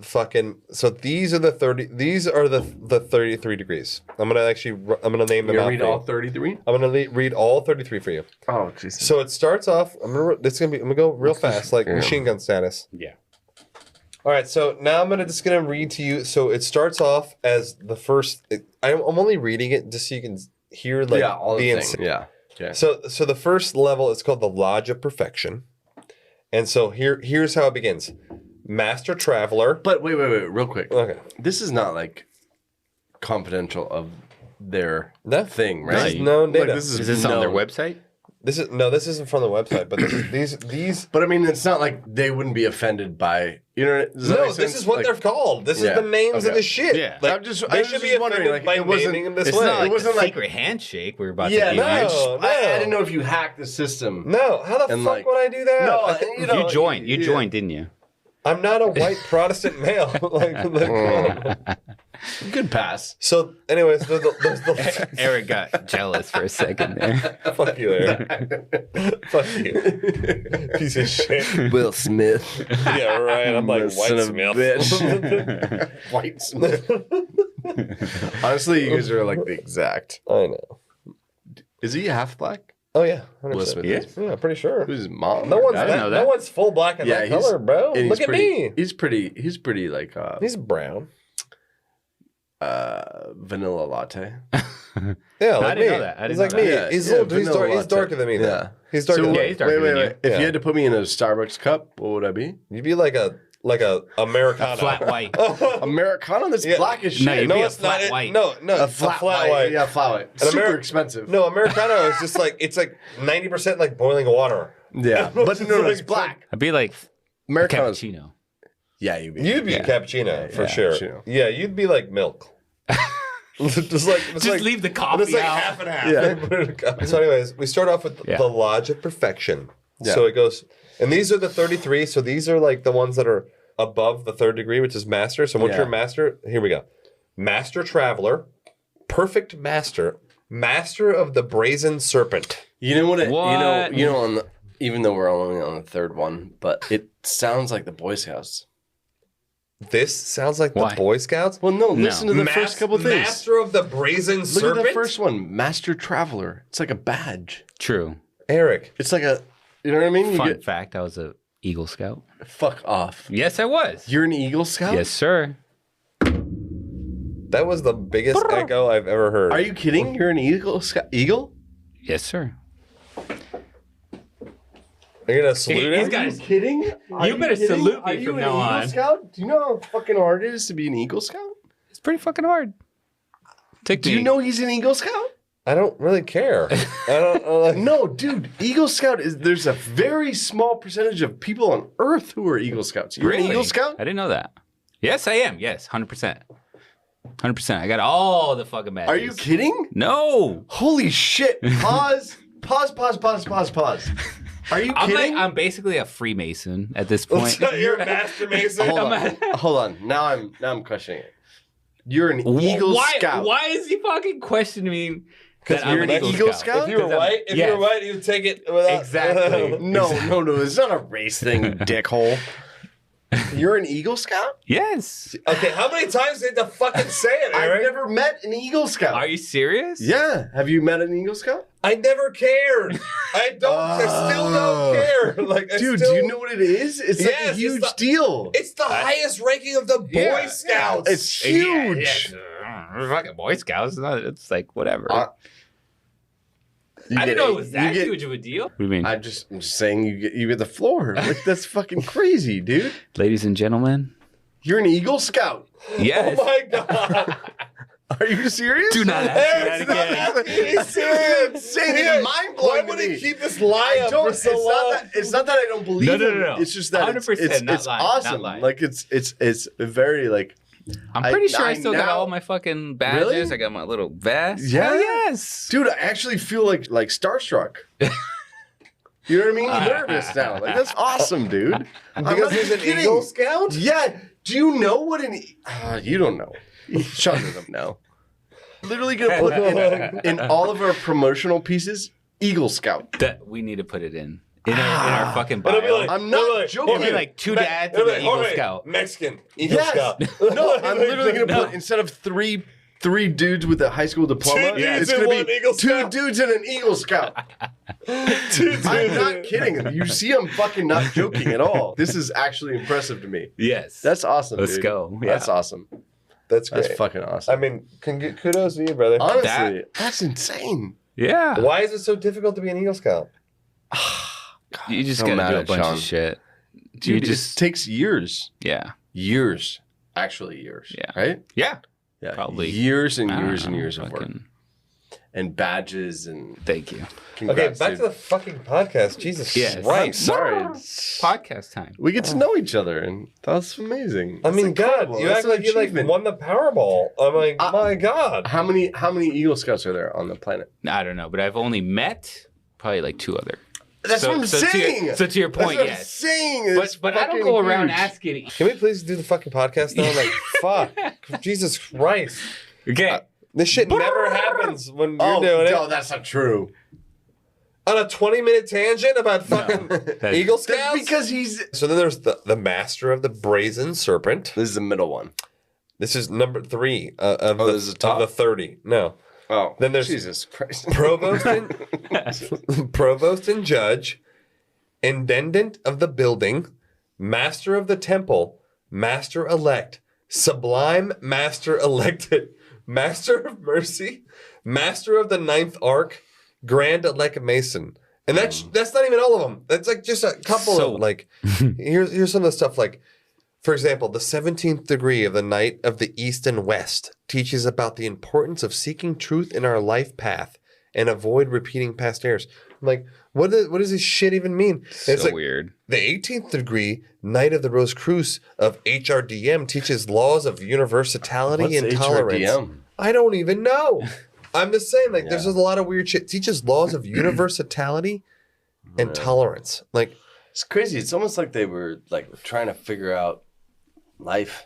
fucking. So these are the 30. These are the 33 degrees. I'm gonna name them. You out. read all 33. I'm gonna read all 33 for you. Oh Jesus. So it starts off. I'm gonna go real fast, like machine gun status. Yeah. All right. So now I'm just gonna read to you. So it starts off as the first. I'm only reading it just so you can hear like all the things. Yeah. Okay. So the first level is called the Lodge of Perfection. And so here's how it begins. Master Traveler. But wait, real quick. Okay. This is not like confidential of their thing, right? This is known data. Like, is this on their website? This isn't from the website, but these. But I mean, it's not like they wouldn't be offended by this is what they're called. This is the names of the shit. Yeah, like, I should be wondering like by naming them this way. Not like it wasn't like secret handshake. We're about to. I didn't know if you hacked the system. No, how the fuck would I do that? No, you joined. You joined, didn't you? I'm not a white Protestant male. Good pass. So, anyways, Eric got jealous for a second there. Fuck you, Eric. Fuck you. Piece of shit. Will Smith. Yeah, right. I'm like, White Smith. Bitch. White Smith. Honestly, you guys are like the exact. I know. Is he half black? Oh, yeah. 100%. Will Smith is? Yeah, pretty sure. Who's his mom? No one's full black and that color, bro. Look at me. He's pretty like... he's brown. Vanilla latte. Yeah, like I didn't know that. He's like me. Yeah, he's darker than me. Yeah, he's darker. So, he's darker than you. If you had to put me in a Starbucks cup, what would I be? You'd be like a Americano. A flat white. Americano that's black as shit. No, you'd be a flat white. No, a flat white. Yeah, flat white. Super expensive. No, Americano is just like it's like 90% like boiling water. Yeah, but no, it's black. I'd be like Americano cappuccino. Yeah, you'd be a cappuccino for sure. Cappuccino. Yeah, you'd be like milk. just leave the coffee it's like out. half and half. Yeah. So anyways, we start off with the Lodge of Perfection. Yeah. So it goes, and these are the 33. So these are like the ones that are above the 3rd degree, which is Master. So once you're a Master, here we go. Master Traveler, Perfect Master, Master of the Brazen Serpent. You know what? You know. Even though we're only on the 3rd one, but it sounds like the Boy Scouts. This sounds like the Boy Scouts? Well, no. Listen to the first couple things. Master of the Brazen Serpent? Look at the first one. Master Traveler. It's like a badge. True. Eric. It's like a, you know what I mean? Fun fact, I was a Eagle Scout. Fuck off. Yes, I was. You're an Eagle Scout? Yes, sir. That was the biggest echo I've ever heard. Are you kidding? You're an Eagle Scout? Eagle? Yes, sir. Are you going to salute him? Are you kidding? You better salute me from now on. Eagle Scout? Do you know how fucking hard it is to be an Eagle Scout? It's pretty fucking hard. Do you know he's an Eagle Scout? I don't really care. I don't. No, dude. Eagle Scout there's a very small percentage of people on Earth who are Eagle Scouts. You're an Eagle Scout? I didn't know that. Yes, I am. Yes, 100%. 100%. I got all the fucking badges. Are you kidding? No. Holy shit. Pause. Pause. Are you kidding? I'm basically a Freemason at this point. You're a Master Mason? Hold on. Now I'm questioning it. You're an Eagle Scout. Why is he fucking questioning me? Because you're an Eagle Scout? If you were white, you would take it without... Exactly. No. It's not a race thing, dickhole. You're an Eagle Scout? Yes. Okay, how many times did they fucking say it, Eric? I've never met an Eagle Scout. Are you serious? Yeah. Have you met an Eagle Scout? I never cared. I still don't care. Like, dude, do you know what it is? It's like a huge deal. It's the highest ranking of the Boy Scouts. It's huge. Yeah. Fucking Boy Scouts. It's like, whatever. I didn't know it was that huge of a deal. What do you mean? I'm just saying you get the floor. Like, that's fucking crazy, dude. Ladies and gentlemen. You're an Eagle Scout. Yes. Oh my God. Are you serious? Do not ask me that again. He's serious. Insane. It's mind-blowing. Why would he keep this lie up for so it's long? It's not that I don't believe him. No. It's just that 100% not it's lying, awesome. not lying. Like it's very like. I'm pretty sure I still got now- all my fucking badges. Really? I got my little vest. Yeah? Hell yes. Dude, I actually feel like starstruck. You know what I mean? I'm nervous now. Like that's awesome, dude. Because he's an Eagle Scout? Yeah. Do you know what an? You don't know. Sean doesn't know. Literally gonna put in all of our promotional pieces, Eagle Scout. That we need to put it in our fucking bio. It'll be like, I'm not joking. It'll be like two dads and an Eagle Scout. Mexican Eagle Yes. Scout. No, I'm literally gonna put instead of three dudes with a high school diploma, Two dudes it's and gonna one be Eagle two Scout. dudes and an Eagle Scout. I'm not kidding. You see, I'm fucking not joking at all. This is actually impressive to me. Yes. That's awesome. Let's dude. go. That's Yeah. awon. That's great. That's fucking awesome. I mean, kudos to you, brother. Honestly, that's insane. Yeah. Why is it so difficult to be an Eagle Scout? You just So gotta mad do a at bunch Sean. of shit. Dude, it takes years. Yeah. Years. Actually, years. Yeah. Right? Yeah. Yeah. Probably. Years and I don't years and know, years of work. fucking- And badges and Thank you. Okay, congrats, back dude. to the fucking podcast. Jesus Yes. Christ. Sorry. Podcast time. We get to know each other, and that's amazing. I That's mean, God, incredible. you That's act an like you like achievement. won the Powerball. I'm like, my God. How many Eagle Scouts are there on the planet? I don't know, but I've only met probably like two other. That's what I'm saying. To your point, That's what yes. I'm saying. It's But I don't fucking go around huge. asking. Can we please do the fucking podcast now? Like, fuck. Jesus Christ. Okay. This shit never happens when you're Oh, doing it. no, that's not true. On a 20-minute tangent about fucking Eagle Scouts? That's because he's. So then there's the master of the brazen serpent. This is the middle one. This is number 3 of, this is the top? of the 30. No. Oh, Then there's Jesus Christ. provost and judge, intendant of the building, master of the temple, master elect, sublime master elected, master of mercy, master of the ninth ark, grand elect mason. And that's not even all of them. That's like just a couple of them. Like here's some of the stuff like, for example, the 17th degree of the Knight of the East and West teaches about the importance of seeking truth in our life path and avoid repeating past errors. I'm like, what does this shit even mean? It's like, Weird. The 18th degree Knight of the Rose Cruz of HRDM teaches laws of universality What's and tolerance. HRDM? I don't even know. I'm just saying, like, there's just a lot of weird shit. It teaches laws of universality and tolerance. Like, It's crazy. It's almost like they were like trying to figure out life.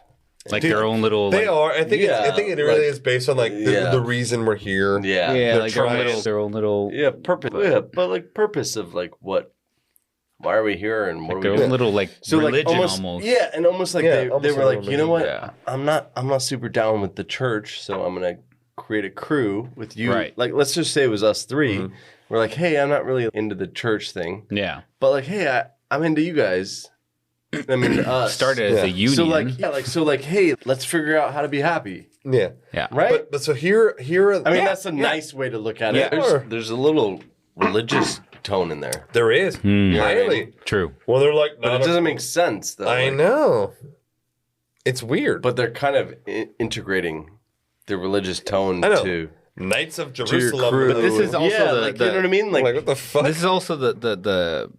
Like their own little. they like, are. I think it really is based on like Yeah. the reason we're here. Yeah. Yeah, They're like trying- their own little. Yeah, purpose. Yeah, but like purpose of like what? Why are we here and what are Their we own doing? little like So religion like almost. Yeah, and almost like Yeah, they almost were like a like, you know what? religion. I'm not super down with the church, so I'm gonna create a crew with you. Right. Like let's just say it was us 3. We're like, hey, I'm not really into the church thing, Yeah. but like, hey, I'm into you guys. I'm into us. Started as a union. So like, hey, let's figure out how to be happy, Yeah. Yeah. right? But so here are I mean, that's a nice way to look at it. Yeah. There's a little religious tone in there, there is highly. True. Well, they're like, but it doesn't make sense. Though. I Like, know. It's weird. but they're kind of integrating the religious tone I know. to Knights of your Jerusalem. crew. But this is also yeah, the- like you know what I mean. Like, what the fuck? This is also the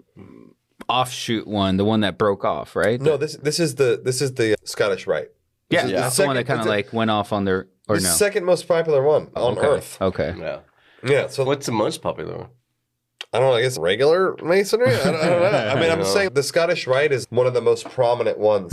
offshoot one, the one that broke off, right? No, this is the Scottish Rite. Yeah, is that's the the one that second- kind of it's a- like went off on their or The no. second most popular one on okay. Earth. Okay. yeah. Yeah. So What's the most popular one? I don't know. I guess regular masonry. I don't know. I mean, I'm saying the Scottish Rite is one of the most prominent ones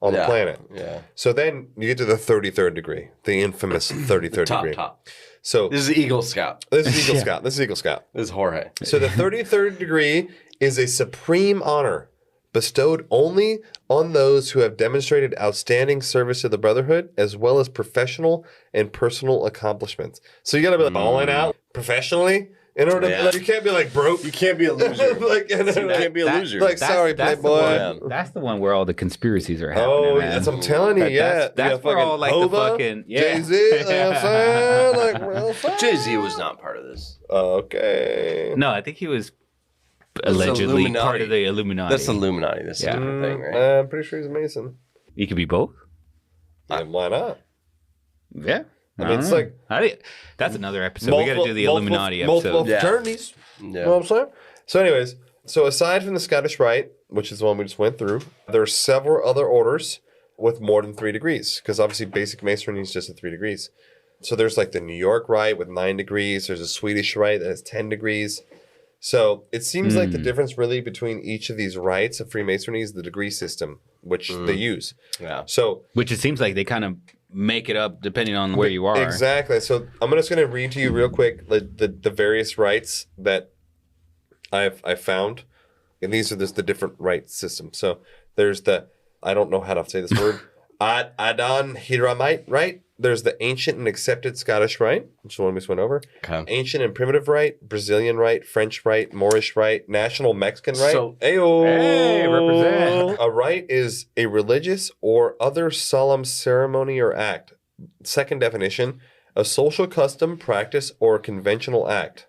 on the Yeah. planet. Yeah. So then you get to the 33rd degree, the infamous 33rd degree. Top. So This is Eagle Scout. this is Eagle Scout. This is Eagle Scout. This is Jorge. So the 33rd degree is a supreme honor bestowed only on those who have demonstrated outstanding service to the Brotherhood, as well as professional and personal accomplishments. So you got to be like balling out professionally in order to. Like, you can't be like broke. You can't be a loser. Like, You can't be a loser. Like, sorry, that's the Playboy. one- That's the one where all the conspiracies are happening. Oh, man. that's what I'm telling you. That's You got where all like fucking the Hova, fucking Jay-Z, you know what I'm saying? Like, real fuck. Jay-Z was not part of this. Okay. No, I think he was allegedly Illuminati. part of the Illuminati. That's Illuminati. That's a Yeah. different thing, right? I'm pretty sure he's a Mason. You could be both. Why not? Yeah. I mean, it's like that's another episode. We got to do the Illuminati episode. Multiple fraternities. Yeah. You know what I'm saying? So, anyways, aside from the Scottish Rite, which is the one we just went through, there are several other orders with more than 3 degrees, because obviously basic masonry is just at 3 degrees. So there's like the New York Rite with 9 degrees. There's a Swedish Rite that has 10 degrees. So it seems like the difference really between each of these rites of Freemasonry is the degree system, which they use. Yeah. So, which it seems like they kind of make it up depending on where you are. Exactly. So I'm just going to read to you real quick the various rites that I've found. And these are just the different rite systems. So there's I don't know how to say this word, Adon Hiramite Rite. There's the ancient and accepted Scottish Rite, which is the one we just went over. Okay. Ancient and primitive Rite, Brazilian Rite, French Rite, Moorish Rite, National Mexican Rite. So, hey, represent. A rite is a religious or other solemn ceremony or act. Second definition, a social custom, practice, or conventional act.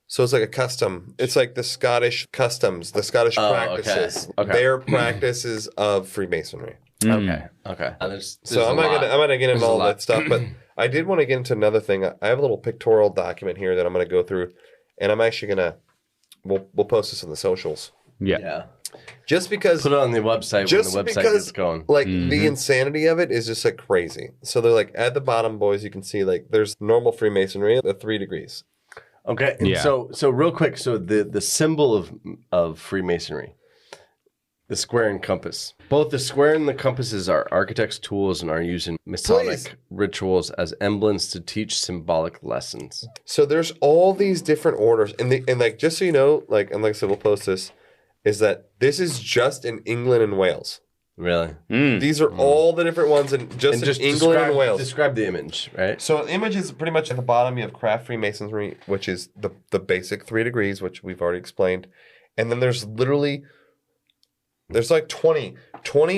So it's like a custom. It's like the Scottish customs, the Scottish practices. Okay. Their practices of Freemasonry. Okay. So I'm not gonna get into all that stuff, but I did want to get into another thing. I have a little pictorial document here that I'm gonna go through, and I'm actually we'll post this on the socials. Yeah. Just because put it on the website when the website gets going. Like the insanity of it is just like crazy. So they're like at the bottom, boys, you can see like there's normal Freemasonry at 3 degrees. Okay. Yeah. So real quick, so the symbol of Freemasonry. The square and compass. Both the square and the compasses are architects' tools and are used in Masonic rituals as emblems to teach symbolic lessons. So there's all these different orders, and like just so you know, like I said, we'll post this. Is that this is just in England and Wales? Really? These are all the different ones in just England and Wales. Describe the image, right? So the image is pretty much at the bottom. You have craft Freemasonry, which is the basic 3 degrees, which we've already explained, and then there's like 20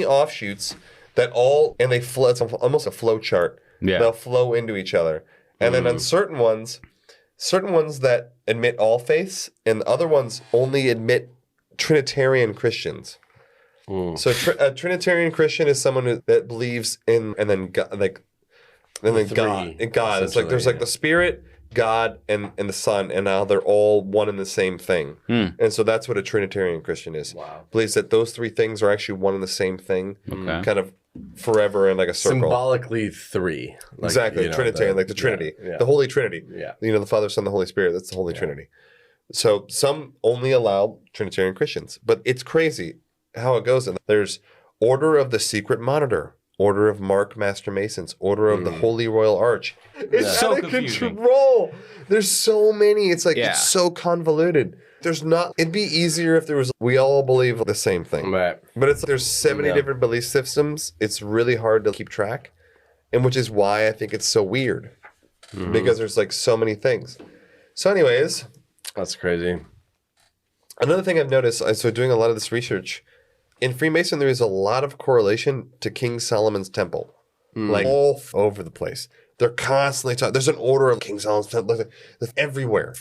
offshoots that and they flow. It's almost a flow chart. Yeah. They'll flow into each other. And then on certain ones that admit all faiths, and the other ones only admit Trinitarian Christians. So a Trinitarian Christian is someone that believes in, and then God, God. It's like there's like the Spirit, God, and the Son, and now they're all one and the same thing. And so that's what a Trinitarian Christian is. Wow. Believes that those 3 things are actually one and the same thing, kind of forever in like a circle. Symbolically 3. Like, exactly, Trinitarian, like the Trinity, the Holy Trinity. Yeah. The Father, Son, the Holy Spirit. That's the Holy Trinity. So some only allow Trinitarian Christians, but it's crazy how it goes. And there's Order of the Secret Monitor, Order of Mark Master Masons, Order of the Holy Royal Arch. It's so out of control. There's so many. It's like it's so convoluted. It'd be easier if we all believe the same thing. Right. But it's there's 70 different belief systems. It's really hard to keep track. And which is why I think it's so weird. Because there's like so many things. So anyways, that's crazy. Another thing I've noticed, so doing a lot of this research, in Freemason, there is a lot of correlation to King Solomon's Temple. Like all over the place. They're constantly talking. There's an order of King Solomon's Temple everywhere,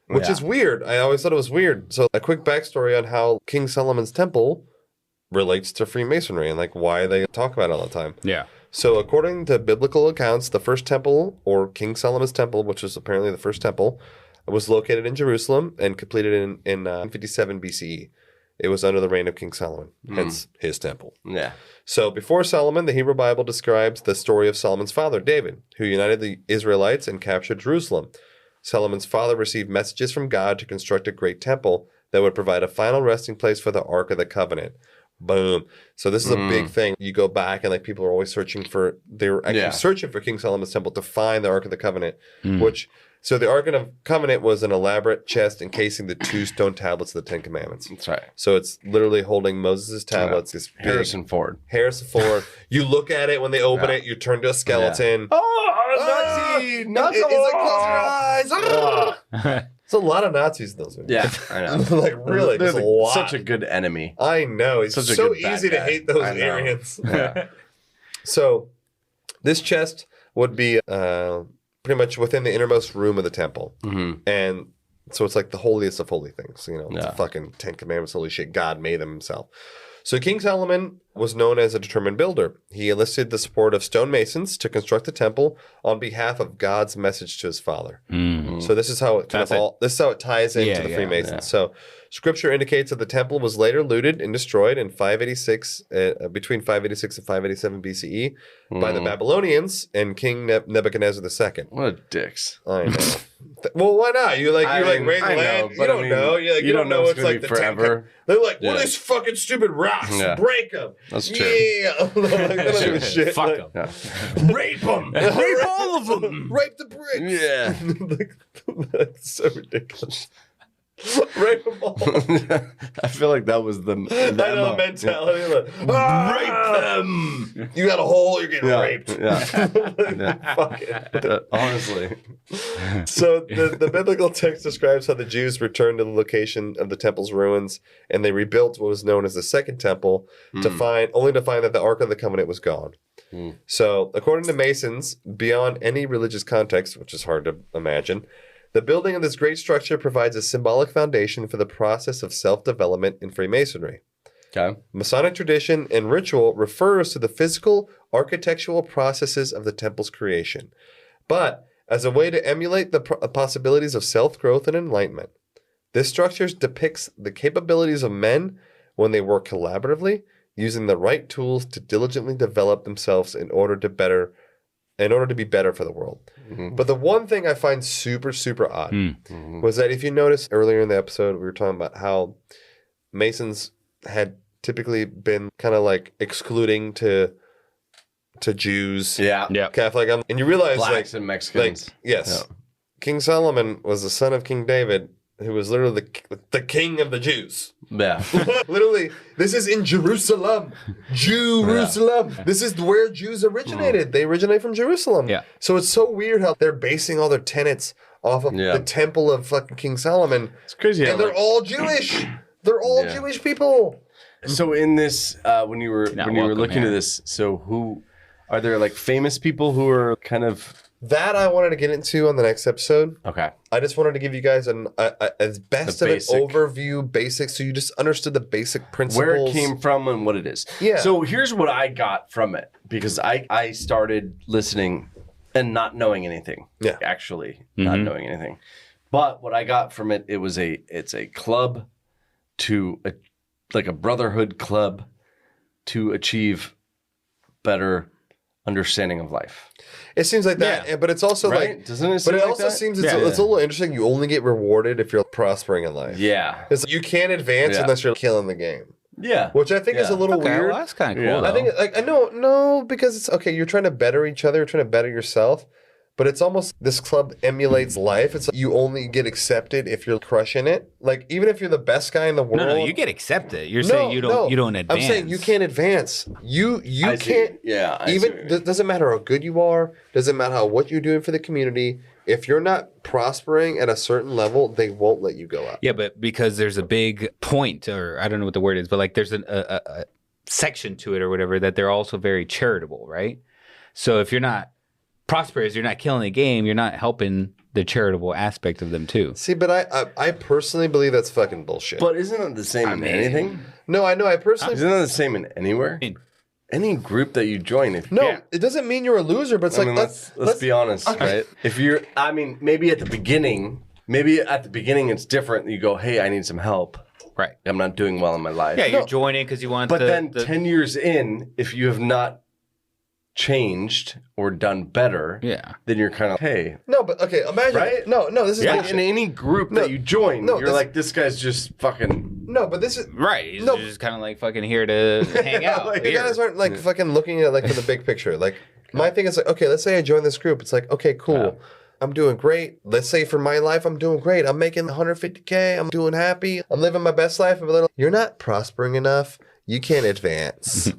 which is weird. I always thought it was weird. So a quick backstory on how King Solomon's Temple relates to Freemasonry and like why they talk about it all the time. Yeah. So according to biblical accounts, the first temple, or King Solomon's Temple, which was apparently the first temple, was located in Jerusalem and completed in 57 BCE. It was under the reign of King Solomon, hence his temple. Yeah. So before Solomon, the Hebrew Bible describes the story of Solomon's father, David, who united the Israelites and captured Jerusalem. Solomon's father received messages from God to construct a great temple that would provide a final resting place for the Ark of the Covenant. Boom. So this is a big thing. You go back and like people are always searching for King Solomon's Temple to find the Ark of the Covenant, So the Ark of the Covenant was an elaborate chest encasing the 2 stone tablets of the 10 Commandments. That's right. So it's literally holding Moses' tablets. This Harrison Ford. You look at it when they open it, you turn to a skeleton. Nazi! Nazi! It's like, close your eyes! It's a lot of Nazis in those movies. Yeah, I know. Like, really, there's a lot. Such a good enemy. I know. It's so easy to hate those Aryans. Yeah. So this chest would be pretty much within the innermost room of the temple. And so it's like the holiest of holy things. The fucking 10 Commandments, holy shit. God made them himself. So King Solomon was known as a determined builder. He enlisted the support of stonemasons to construct the temple on behalf of God's message to his father. So this is how it this is how it ties into the Freemasons. Yeah. So scripture indicates that the temple was later looted and destroyed in 586 between 586 and 587 BCE by the Babylonians and King Nebuchadnezzar II. What dicks. I know. Well, why not? You like raise the land. You don't know. You don't know it's like the forever. They're like, what are these fucking stupid rocks? Yeah. Break them. That's true. Yeah. Like, shit. Fuck them. Yeah. Rape them. Rape all of them. Rape the bricks. Yeah. That's so ridiculous. Rape them all. I feel like that was the mentality. Yeah. Like, rape them. You got a hole, you're getting raped. Yeah. Fuck it. Honestly. So the biblical text describes how the Jews returned to the location of the temple's ruins and they rebuilt what was known as the Second Temple to find that the Ark of the Covenant was gone. So according to Masons, beyond any religious context, which is hard to imagine, the building of this great structure provides a symbolic foundation for the process of self-development in Freemasonry. Okay. Masonic tradition and ritual refers to the physical, architectural processes of the temple's creation, but as a way to emulate the possibilities of self-growth and enlightenment. This structure depicts the capabilities of men when they work collaboratively, using the right tools to diligently develop themselves in order to be better for the world. But the one thing I find super, super odd was that if you notice earlier in the episode, we were talking about how Masons had typically been kind of like excluding to Jews, Catholic, and you realize blacks and Mexicans. Yes, King Solomon was the son of King David, who was literally the king of the Jews. Yeah. Literally, this is in Jerusalem. Jerusalem. Yeah. This is where Jews originated. They originate from Jerusalem. Yeah. So it's so weird how they're basing all their tenets off of the temple of fucking King Solomon. It's crazy. And they're all Jewish. They're all Jewish people. So in this, when you were looking at this, so who are there like famous people who are kind of... That I wanted to get into on the next episode. Okay. I just wanted to give you guys as best of an overview, basic, so you just understood the basic principles. Where it came from and what it is. Yeah. So here's what I got from it, because I started listening and not knowing anything. Yeah. Actually, not knowing anything. But what I got from it, it's a club like a brotherhood club to achieve better understanding of life. It seems like that, but it's also like, doesn't it? But it also seems it's a little interesting. You only get rewarded if you're prospering in life. Yeah, because you can't advance unless you're killing the game. Yeah, which I think is a little weird. Well, that's kind of cool. I think I know because it's okay. You're trying to better each other. You're trying to better yourself. But it's almost, this club emulates life. It's like you only get accepted if you're crushing it. Like, even if you're the best guy in the world. No, you get accepted. You're saying you don't advance. I'm saying you can't advance. You can't. Doesn't matter how good you are. Doesn't matter what you're doing for the community. If you're not prospering at a certain level, they won't let you go up. Yeah, but because there's a big point, or I don't know what the word is, but like there's a section to it or whatever, that they're also very charitable, right? So if you're not prosperous, you're not killing the game, you're not helping the charitable aspect of them too. See, but I personally believe that's fucking bullshit. But isn't it the same in anything? No, I know. I personally... Isn't it the same in anywhere? Any group that you join. It doesn't mean you're a loser, but it's let's be honest, right? If you're... maybe at the beginning it's different. You go, hey, I need some help. Right. I'm not doing well in my life. Yeah, you're joining because you want But then 10 years in, if you have not changed or done better, then you're kind of, hey. No, but okay, imagine. Right? No, this is bullshit. In any group that you join, you're like, this guy's just fucking... No, but this is... Right, he's just kind of like fucking here to hang out. Like, you guys aren't like fucking looking at like for the big picture. Like, my thing is like, okay, let's say I join this group. It's like, okay, cool. Yeah. I'm doing great. Let's say for my life, I'm doing great. I'm making $150K. I'm doing happy. I'm living my best life. You're not prospering enough. You can't advance.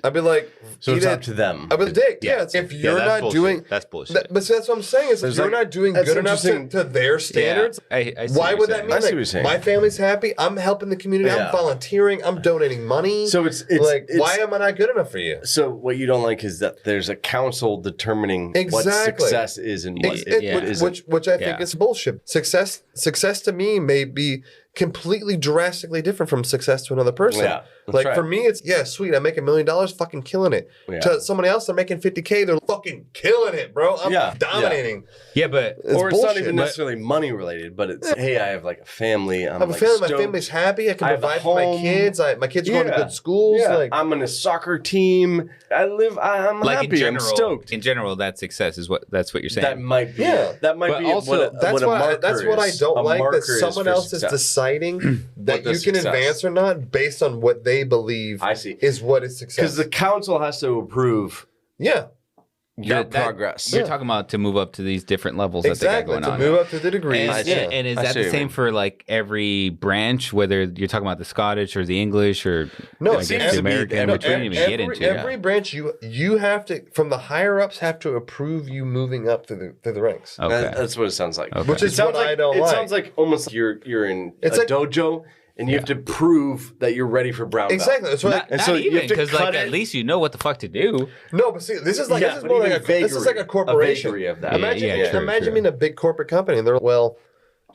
I'd be like, so it's up to them. I'd be like, dick. Yeah, if you're not bullshit. doing, that's bullshit. But that's what I'm saying is, if you're not doing good enough to their standards, I see why would that mean? I see what you're saying. My family's happy. I'm helping the community. I'm volunteering. I'm donating money. So it's like, why am I not good enough for you? So what you don't like is that there's a council determining what success is and what it isn't. Which I think is bullshit. Success to me may be completely drastically different from success to another person. Yeah, like right. for me, it's sweet. I make $1 million, fucking killing it. Yeah. To somebody else, they're making $50K, they're fucking killing it, bro. I'm dominating. Yeah, but It's bullshit, not even necessarily money related, but it's hey, I have like a family. I have a family. My family's happy. I can provide for my kids. My kids are going to good schools. Yeah. Like I'm in a soccer team. I'm like happy. in general, I'm stoked. In general, that success is what you're saying. That might be. Yeah. That might But be. also, that's what I don't like, that someone else is deciding deciding that you can success. advance or not based on what they believe is what is success. Because the council has to approve your progress. You're talking about to move up to these different levels that they got going on. To move up to the degrees. And is that the same for like every branch, whether you're talking about the Scottish or the English or the American, which we didn't even get into. Every branch you have to, from the higher ups, have to approve you moving up through the ranks. Okay. That's what it sounds like. Okay. Which is what I don't like. It sounds like almost like you're in a dojo. And you have to prove that you're ready for brown belt. Exactly. That's right. Not even, because like at least you know what the fuck to do. No, but see, this is like a corporation. Of that. Imagine being a big corporate company, and they're like, well,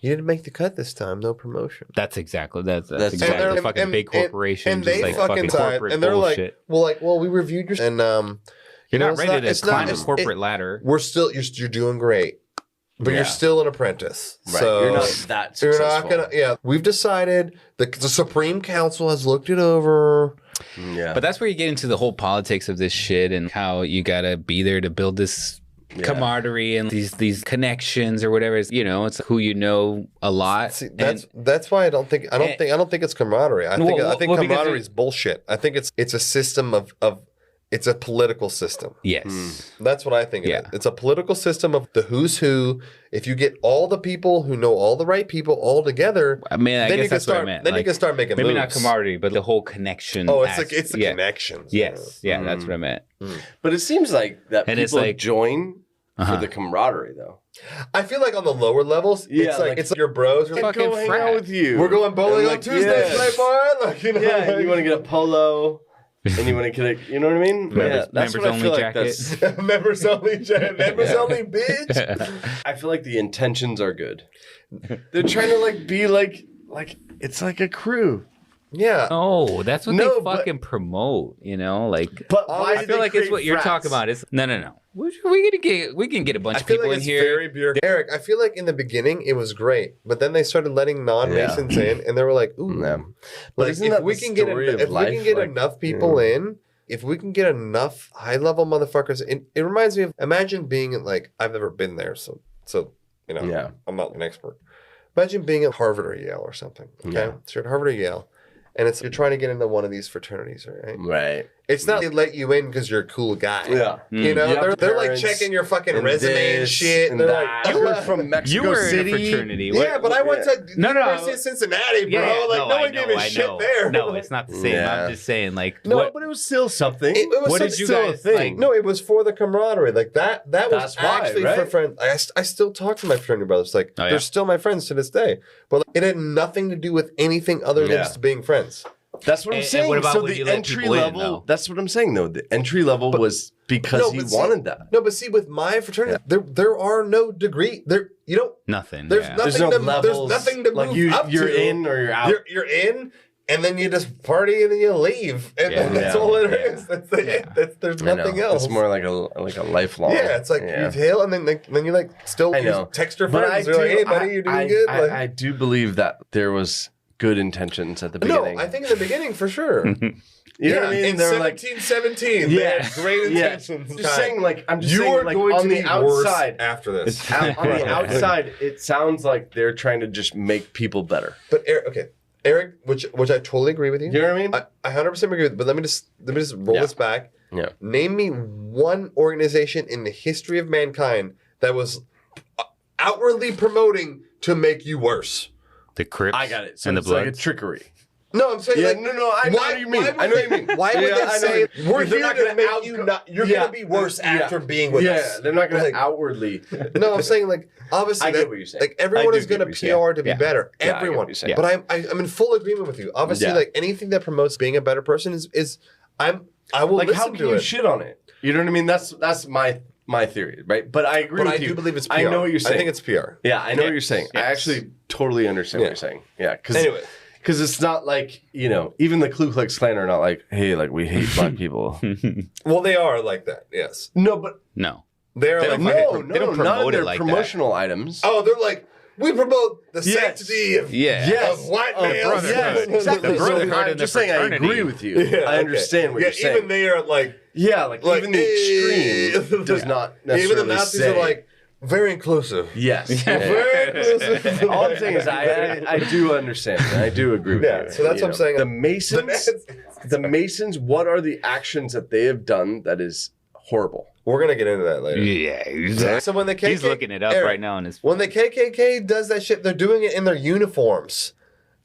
you didn't make the cut this time, no promotion. That's exactly the fucking big corporation. And they fucking corporate and they're bullshit. well, we reviewed your and you're not ready to climb the corporate ladder. You're doing great. But you're still an apprentice. Right. So you're not that successful. You're not gonna, we've decided, the Supreme Council has looked it over. Yeah. But that's where you get into the whole politics of this shit and how you gotta be there to build this camaraderie and these connections or whatever. It's, it's who you know a lot. See, that's why I don't think it's camaraderie. I think camaraderie is bullshit. I think it's a system of it's a political system. Yes. That's what I think it is. It's a political system of the who's who. If you get all the people who know all the right people all together, I guess that's what I meant. Then you can start making moves. Maybe not camaraderie, but the whole connection. Oh, it's the connections. Yes. Yeah, that's what I meant. But it seems like that people join for the camaraderie, though. I feel like on the lower levels, it's like your bros. You're fucking hang out with you. We're going bowling on Tuesday tonight, boy. And you want to get a polo. And you want to get a, you know what I mean? Members only jacket. Members only jacket. Members only, bitch. I feel like the intentions are good. They're trying to be like it's like a crew. Yeah. Oh, that's what they fucking promote, But why I feel like it's what you're talking about. It's no. We can get a bunch of people in here. Very bureaucratic. Eric, I feel like in the beginning it was great, but then they started letting non-Masons in, and they were like, "Ooh, But if we can get enough people in, if we can get enough high-level motherfuckers, it reminds me of imagine being I've never been there, so I'm not an expert. Imagine being at Harvard or Yale or something. Okay, so you're at Harvard or Yale. And you're trying to get into one of these fraternities, right? Right. It's not they let you in because you're a cool guy. Yeah. They're like checking your fucking resume and shit. And they're like, you were from Mexico City. In a fraternity. Yeah, but I went to University of Cincinnati, bro. No one gave a shit there. No, it's not the same. Yeah. I'm just saying, but it was still something. What did you guys think? No, it was for the camaraderie. That was actually for friends. I still talk to my fraternity brothers. They're still my friends to this day. But it had nothing to do with anything other than just being friends. That's what I'm saying. What about so when the you let entry people in, level. though? That's what I'm saying, though. The entry level was because he wanted that. No, but see, with my fraternity, there are no degree. Nothing. There's nothing. There's nothing to move up you're to. in or you're out. You're in, and then you just party, and then you leave, and then that's all it is. That's it. There's nothing else. It's more like a lifelong. Yeah, it's like you tail, and then you still text your friends. You're like, hey, buddy, you doing good? I do believe that there was good intentions at the beginning. No, I think in the beginning for sure. You know what I mean? In 1717, they had great intentions. Just saying, I'm just saying, on the outside after this. On the outside, it sounds like they're trying to just make people better. But Eric, which I totally agree with you. You know what I mean? I 100% agree with you. But let me just roll this back. Yeah. Name me one organization in the history of mankind that was outwardly promoting to make you worse. The Crips. I got it. So and it's the like a Bloods. trickery. No, I'm saying I know what you mean. I know what you mean. Why would they say we're They're here not to gonna make you not? You're gonna be worse after being with us. Yeah, they're not going to outwardly. No, I'm saying obviously I get what you're saying. Everyone is going to PR to be better. Yeah, I get what everyone. you're saying. But I'm in full agreement with you. Obviously, anything that promotes being a better person is I will listen how to can you it. shit on it? You know what I mean? That's my my theory, right? But I agree with you. I do believe it's PR. I know what you're saying. I think it's PR. Yeah, I know what you're saying. I actually totally understand what you're saying. Yeah, because it's not like, even the Ku Klux Klan are not like, hey, like we hate black people. Well, they are like that. Yes. No, but they're they like don't promote not in their like promotional items. Oh, they're like, we promote the sanctity of white males. Yes, exactly. The brotherhood I'm and the just saying I fraternity. agree with you. I understand what you're saying. Even they are like even the extreme does not necessarily even the Nazis are like, very inclusive. Yes. Very inclusive. All I'm saying is I do understand. And I do agree with you. So that's what I'm saying. The Masons, what are the actions that they have done that is horrible? We're going to get into that later. Yeah, exactly. So when the KKK... He's looking it up right now. When the KKK does that shit, they're doing it in their uniforms.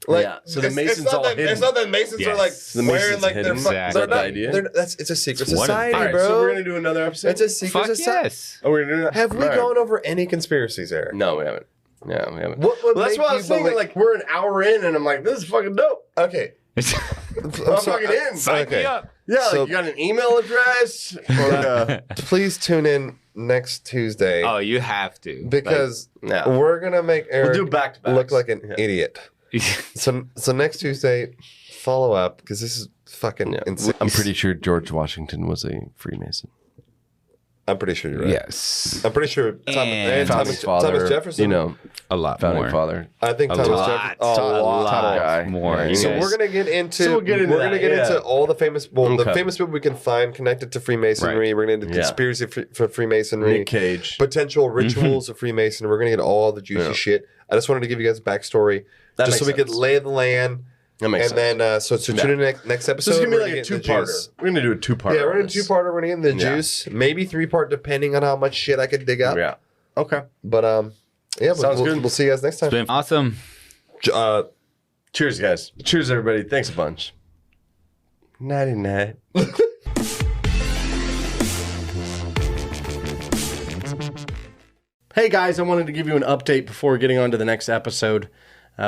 Like, so the Masons all hidden. It's not that Masons are like wearing like hidden. They're not, it's a secret society, bro. So we're going to do another episode? It's a secret society. Yes. Oh, we're going to do that? Have we gone over any conspiracies, Eric? No, we haven't. Yeah, we haven't. What that's why I was saying, like, we're an hour in, and I'm like, this is fucking dope. Okay. I'm fucking in. Sign me up. Yeah, so, like, you got an email address? Or, please tune in next Tuesday. Oh, you have to. Because we're going to make Eric look like an idiot. So next Tuesday, follow up, because this is fucking insane. I'm pretty sure George Washington was a Freemason. I'm pretty sure you're right. Yes. I'm pretty sure Thomas Jefferson. A lot founding more. father. I think Thomas Jefferson. A lot guy. More. So we're gonna get into. Into all the famous. Well, the famous people we can find connected to Freemasonry. Right. We're gonna get into conspiracy for Freemasonry. Nick Cage. Potential rituals of Freemasonry. We're gonna get all the juicy shit. I just wanted to give you guys a backstory, just so we could lay the land. That makes sense. And then, so tune in next episode. So it's going to be like a two-parter. We're going to do a two-parter. Yeah, we're going to do a two-parter. We're going to get into the juice. Maybe three-part, depending on how much shit I could dig up. Yeah. Okay. But, yeah, sounds good. We'll see you guys next time. It's been awesome. Cheers, guys. Cheers, everybody. Thanks a bunch. Nighty-night. Hey, guys. I wanted to give you an update before getting on to the next episode.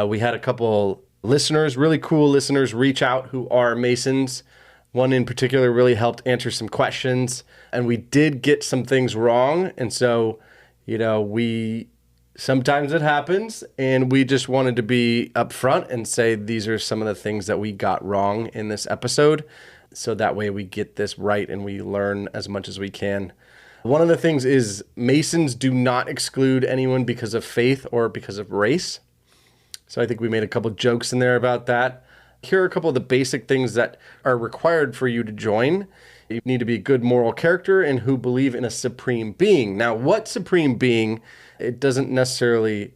We had a couple listeners, really cool listeners, reach out who are Masons. One in particular really helped answer some questions, and we did get some things wrong. And so, sometimes it happens, and we just wanted to be upfront and say these are some of the things that we got wrong in this episode. So that way we get this right and we learn as much as we can. One of the things is Masons do not exclude anyone because of faith or because of race. So I think we made a couple jokes in there about that. Here are a couple of the basic things that are required for you to join. You need to be a good moral character and who believe in a supreme being. Now, what supreme being, it doesn't necessarily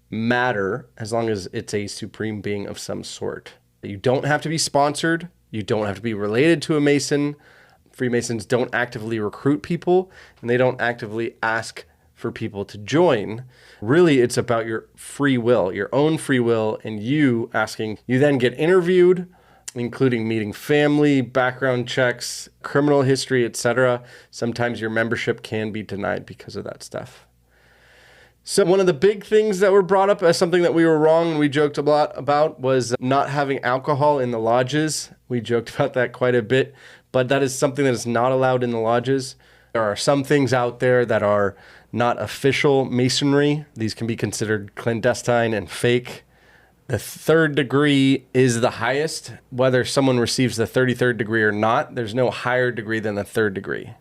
matter as long as it's a supreme being of some sort. You don't have to be sponsored. You don't have to be related to a Mason. Freemasons don't actively recruit people, and they don't actively ask for people to join. Really, it's about your free will, your own free will, and you asking. You then get interviewed, including meeting family, background checks, criminal history, etc. Sometimes your membership can be denied because of that stuff. So one of the big things that were brought up as something that we were wrong and we joked a lot about was not having alcohol in the lodges. We joked about that quite a bit, but that is something that is not allowed in the lodges. There are some things out there that are not official Masonry. These can be considered clandestine and fake. The third degree is the highest. Whether someone receives the 33rd degree or not, there's no higher degree than the third degree.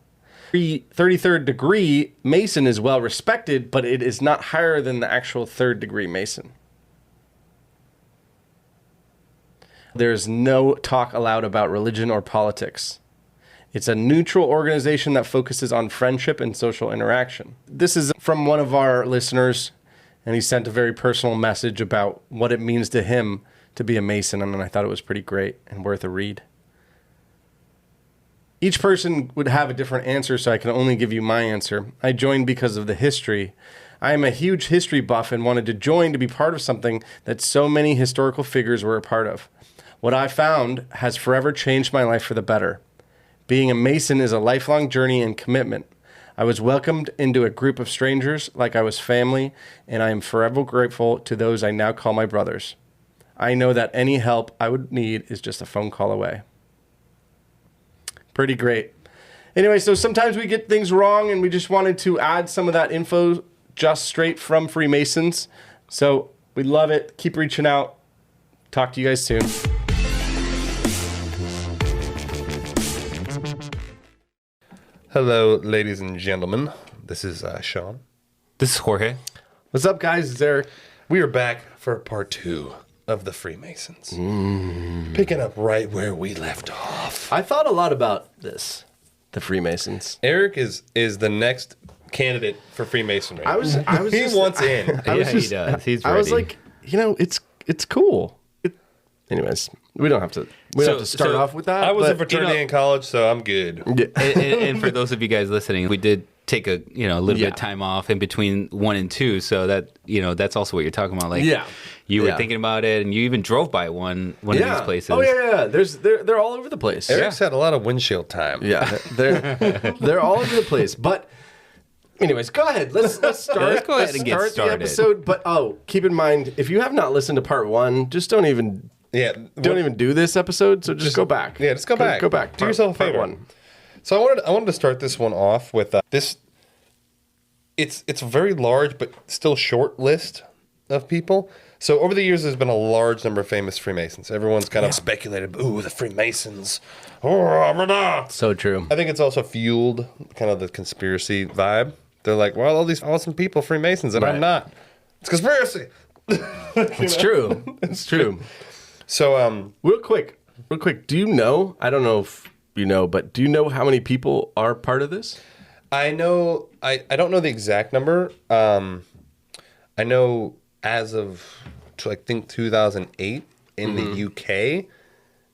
The 33rd degree Mason is well respected, but it is not higher than the actual third degree Mason. There's no talk allowed about religion or politics. It's a neutral organization that focuses on friendship and social interaction. This is from one of our listeners, and he sent a very personal message about what it means to him to be a Mason, and I thought it was pretty great and worth a read. Each person would have a different answer, so I can only give you my answer. I joined because of the history. I am a huge history buff and wanted to join to be part of something that so many historical figures were a part of. What I found has forever changed my life for the better. Being a Mason is a lifelong journey and commitment. I was welcomed into a group of strangers like I was family, and I am forever grateful to those I now call my brothers. I know that any help I would need is just a phone call away. Pretty great. Anyway, so sometimes we get things wrong, and we just wanted to add some of that info just straight from Freemasons. So we love it. Keep reaching out. Talk to you guys soon. Hello, ladies and gentlemen. This is Sean. This is Jorge. What's up, guys? It's Eric. We are back for part 2 of the Freemasons. Picking up right where we left off. I thought a lot about this, the Freemasons. Eric is the next candidate for Freemasonry. I was he just, wants in. I was just, he does. He's I was ready. like, it's cool. Anyways, we don't have to. We don't have to start off with that. I was but, in fraternity in college, so I'm good. and for those of you guys listening, we did take a little bit of time off in between 1 and 2, so that that's also what you're talking about. Like, you were thinking about it, and you even drove by one of these places. Oh yeah. They're all over the place. Eric's had a lot of windshield time. Yeah, they're all over the place. But anyways, go ahead. Let's start. Let's go ahead and get started. The episode. But keep in mind, if you have not listened to part 1, just don't even do this episode. So just go back. Yeah, just go back. Go back. Do yourself a favor. Part 1. So I wanted to start this one off with this. It's a very large but still short list of people. So over the years, there's been a large number of famous Freemasons. Everyone's kind of speculated, ooh, the Freemasons. So true. I think it's also fueled kind of the conspiracy vibe. They're like, well, all these awesome people, Freemasons, and I'm not. It's conspiracy. It's true. It's true. So, real quick, do you know, I don't know if you know, but do you know how many people are part of this? I know, I don't know the exact number. I know as of, I think, 2008 in the UK,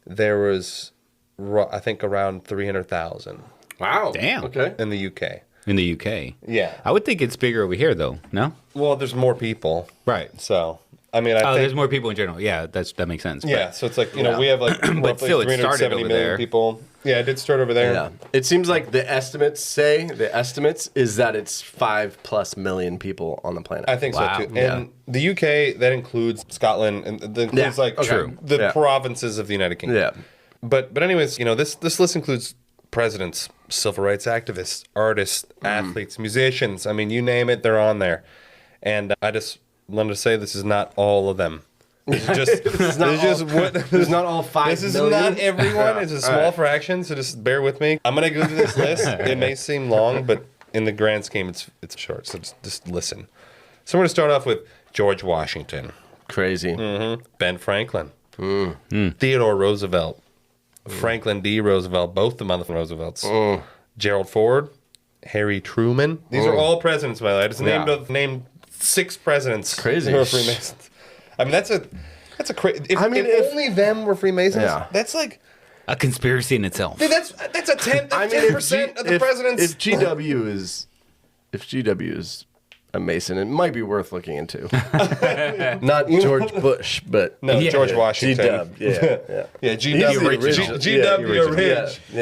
there was, I think, around 300,000. Wow. Damn. Okay. In the UK. In the UK. Yeah. I would think it's bigger over here, though. No? Well, there's more people. Right. So, I mean, I think... there's more people in general. Yeah, that makes sense. Yeah, so it's like, we have like roughly still, it started 370 over million there. people. Yeah, it did start over there. Yeah. It seems like the estimates is that it's 5+ million people on the planet. I think so too. And the UK, that includes Scotland, and that includes the provinces of the United Kingdom. Yeah. But anyways, this list includes presidents, civil rights activists, artists, athletes, musicians. I mean, you name it, they're on there. And I just wanted to say this is not all of them. This is not all 5 This is million. not everyone. It's a small fraction, so just bear with me. I'm gonna go through this list. It may seem long, but in the grand scheme, it's short. So just listen. So we're gonna start off with George Washington, Crazy. Ben Franklin, Theodore Roosevelt, Franklin D. Roosevelt, both the mother Roosevelts, Gerald Ford, Harry Truman. These are all presidents, by the way. I just named 6 presidents. Crazy. Who are Freemasons. I mean, that's a crazy. If only them were Freemasons, that's like a conspiracy in itself. Dude, that's a 10% of the presidents. If GW is a Mason, it might be worth looking into. Not George Bush, but George Washington. Yeah, GW. Yeah,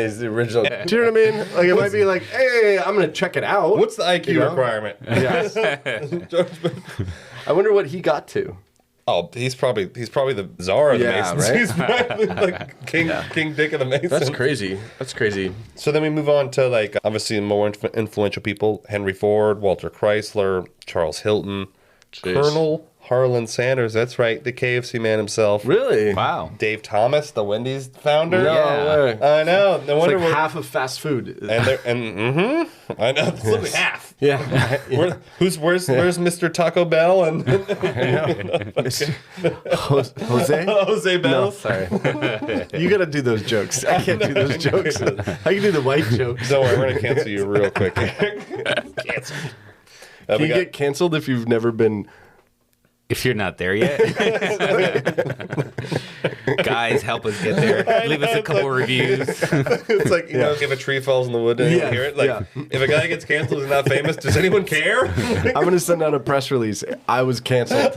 he's the original. Do you know what I mean? Like, it might be like, hey, I'm gonna check it out. What's the IQ requirement? Yes. I wonder what he got to. Oh, he's probably the czar of the Masons. Right? He's probably like King Dick of the Masons. That's crazy. So then we move on to like obviously more influential people: Henry Ford, Walter Chrysler, Charles Hilton, Colonel Harlan Sanders. That's right, the KFC man himself. Really? Wow. Dave Thomas, the Wendy's founder. No way. I know. No wonder like half of fast food. I know. It's literally half. Yeah. Where's Mr. Taco Bell and Jose Bell? No, sorry. You got to do those jokes. I can't do those jokes. I can do the white jokes. Don't worry, we're gonna cancel you real quick. Canceled. Can you get canceled if you've never been? If you're not there yet, guys, help us get there. Leave us a couple reviews. It's like, if a tree falls in the wood and you don't hear it. Like, if a guy gets canceled and not famous, does anyone care? I'm going to send out a press release. I was canceled.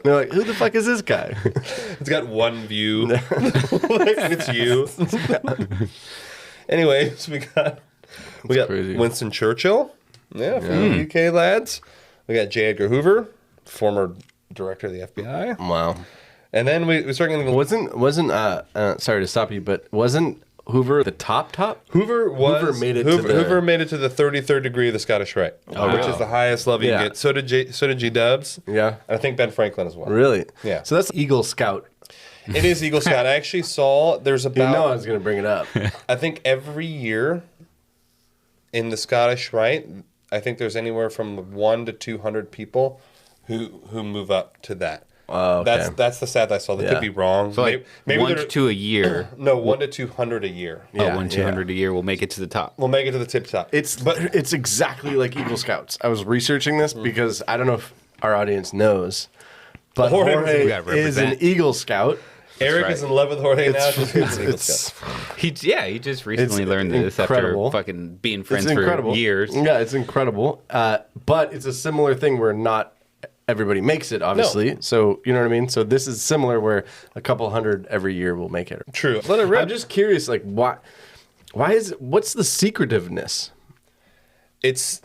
They're like, who the fuck is this guy? It's got 1 view. It's you. Anyways, we got crazy. Winston Churchill. From the UK lads. We got J. Edgar Hoover, former director of the FBI. Wow. And then we start getting... Wasn't sorry to stop you, but wasn't Hoover the top? Hoover made it Hoover made it to the 33rd degree of the Scottish Rite, which is the highest level you can get. So did G Dubs. Yeah. And I think Ben Franklin as well. Really? Yeah. So that's Eagle Scout. It is Eagle Scout. I actually saw there's about... You know I was going to bring it up. I think every year in the Scottish Rite, I think there's anywhere from 1 to 200 people who move up to that. Oh, okay. That's the stat I saw. They could be wrong. So like maybe 1 to 2 a year. No, 1 to 200 a year. Yeah, 1 to 200 a year will make it to the top. We'll make it to the tip top. It's exactly like Eagle Scouts. I was researching this because I don't know if our audience knows, but Jorge is an Eagle Scout. Eric is in love with Jorge now. He just recently learned this after fucking being friends for years. Yeah, it's incredible. But it's a similar thing where not everybody makes it, obviously. No. So, you know what I mean? So this is similar where a couple hundred every year will make it. True. Let it rip. I'm just curious, like, what's the secretiveness? It's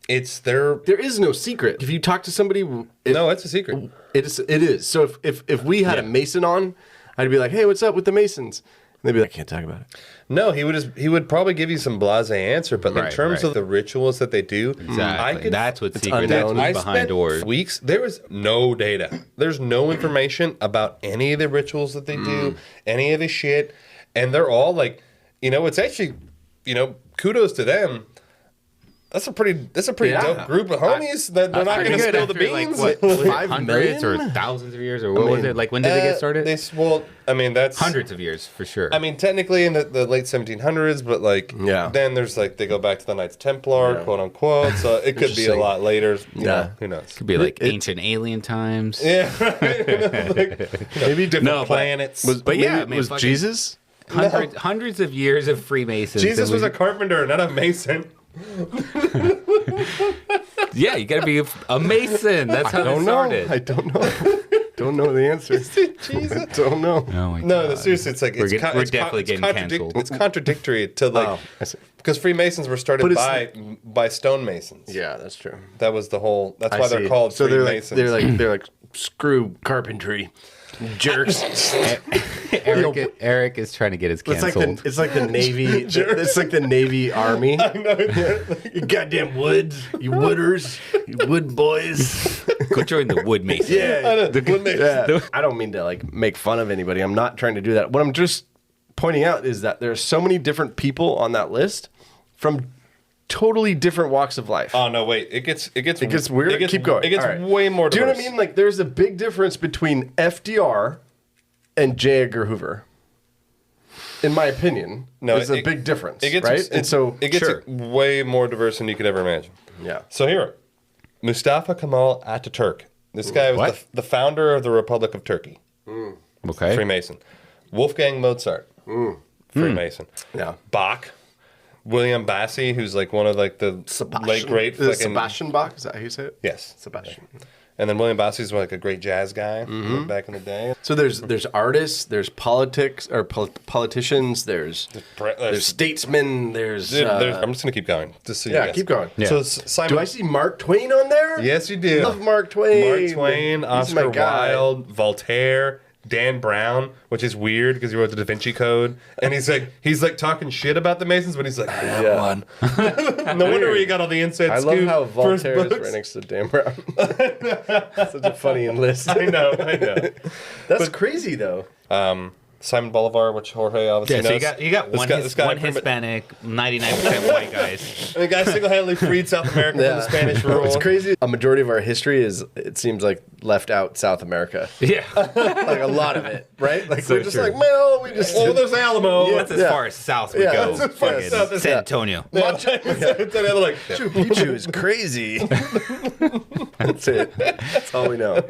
there is no secret. If you talk to somebody... No, it's a secret. It is. So if we had a Mason on, I'd be like, hey, what's up with the Masons? And they'd be like, I can't talk about it. No, he would probably give you some blasé answer, but in terms of the rituals that they do, exactly. That's what's secret. That's what's behind doors. Weeks, there was no data. There's no information about any of the rituals that they do, any of the shit, and they're all like, it's actually, kudos to them. That's a pretty dope group of homies that they're not going to spill the beans. Like, what, 500 or thousands of years, or what was it? Like, when did they get started? That's hundreds of years for sure. I mean, technically in the late 1700s, but then there's they go back to the Knights Templar, quote unquote. So it could be a lot later. You know, who knows? Could be like ancient alien times. Yeah, maybe different planets. Was Jesus? Hundreds of years of Freemasons. Jesus was a carpenter, not a mason. Yeah, you gotta be a Mason. That's how they started. I don't know. Don't know the answer. Jesus. Don't know. Oh no, seriously, it's like we're definitely getting canceled. It's contradictory to because Freemasons were started by stonemasons. Yeah, that's true. That was the whole. That's why they're called Freemasons. They're like screw carpentry. Jerks. Eric is trying to get us canceled. It's like the Navy. It's like the Navy Army. I know. You goddamn woods. You wooders. You wood boys. Go join the wood masons. Yeah. The wood masons. Yeah. I don't mean to make fun of anybody. I'm not trying to do that. What I'm just pointing out is that there are so many different people on that list from totally different walks of life. Oh no, wait! It gets weird. Keep going. It gets way more diverse. Do you know what I mean? Like, there's a big difference between FDR and J. Edgar Hoover. In my opinion, there's a big difference. It gets way more diverse than you could ever imagine. Yeah. So here, Mustafa Kemal Ataturk. This guy was the founder of the Republic of Turkey. Okay. Freemason. Wolfgang Mozart. Freemason. Yeah. Bach. William Bassey, who's one of the late great Sebastian Bach, is that how you say it? Yes, Sebastian. And then William Bassey's a great jazz guy back in the day. So there's artists, there's politicians, there's statesmen, there's I'm just gonna keep going. Keep going. Yeah. So Simon, do I see Mark Twain on there? Yes, you do. Love Mark Twain. Mark Twain, Oscar Wilde, Voltaire. Dan Brown, which is weird because he wrote the Da Vinci Code, and he's talking shit about the Masons, but he's like, one. No wonder where you got all the inside scoop. I love how Voltaire is right next to Dan Brown. Such a funny enlist. I know. That's crazy though. Simon Bolivar, which Jorge obviously knows. So you got one Hispanic, 99% white guys. And the guy single-handedly freed South America from the Spanish rule. It's crazy. A majority of our history it seems like left out South America. Yeah. A lot of it, right? We're just there's Alamo. Yeah, that's as far as south we go. That's as far as south as San Antonio. Machu Picchu is crazy. That's it. That's all we know.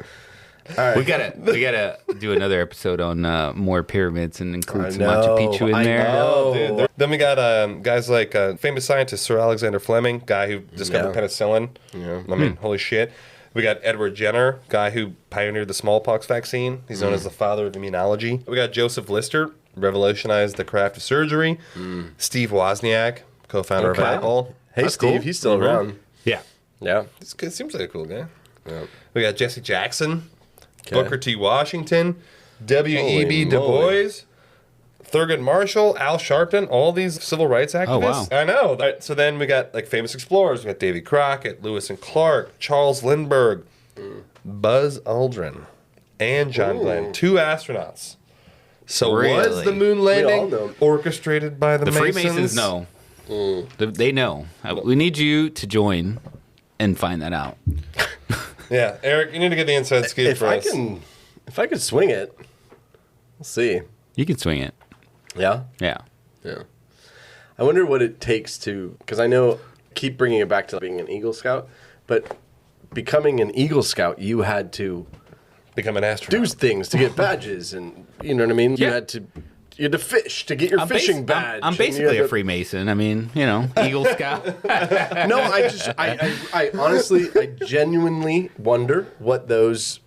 All right. We gotta do another episode on more pyramids and include some Machu Picchu in there. Dude. Then we got guys like famous scientist Sir Alexander Fleming, guy who discovered penicillin. Yeah. I mean, holy shit. We got Edward Jenner, guy who pioneered the smallpox vaccine. He's known as the father of immunology. We got Joseph Lister, revolutionized the craft of surgery. Steve Wozniak, co-founder of Apple. Hey, that's Steve, cool. He's still around. Yeah. It seems like a cool guy. Yeah. We got Jesse Jackson. Booker T. Washington, W.E.B. Du Bois, Thurgood Marshall, Al Sharpton, all these civil rights activists. Oh, wow. I know. So then we got like famous explorers. We got Davy Crockett, Lewis and Clark, Charles Lindbergh, Buzz Aldrin, and John Glenn. 2 astronauts. So was the moon landing orchestrated by the Masons? Freemasons know. They know. We need you to join and find that out. Yeah, Eric, you need to get the inside scoop for us. If I could swing it, we'll see. You can swing it. Yeah? Yeah. Yeah. I wonder what it takes to, because I know, keep bringing it back to being an Eagle Scout, but becoming an Eagle Scout, you had to become an astronaut. Do things to get badges, and you know what I mean? Yeah. You had to fish to get your fishing badge. I'm basically a Freemason. I mean, Eagle Scout. No, I honestly, I genuinely wonder what those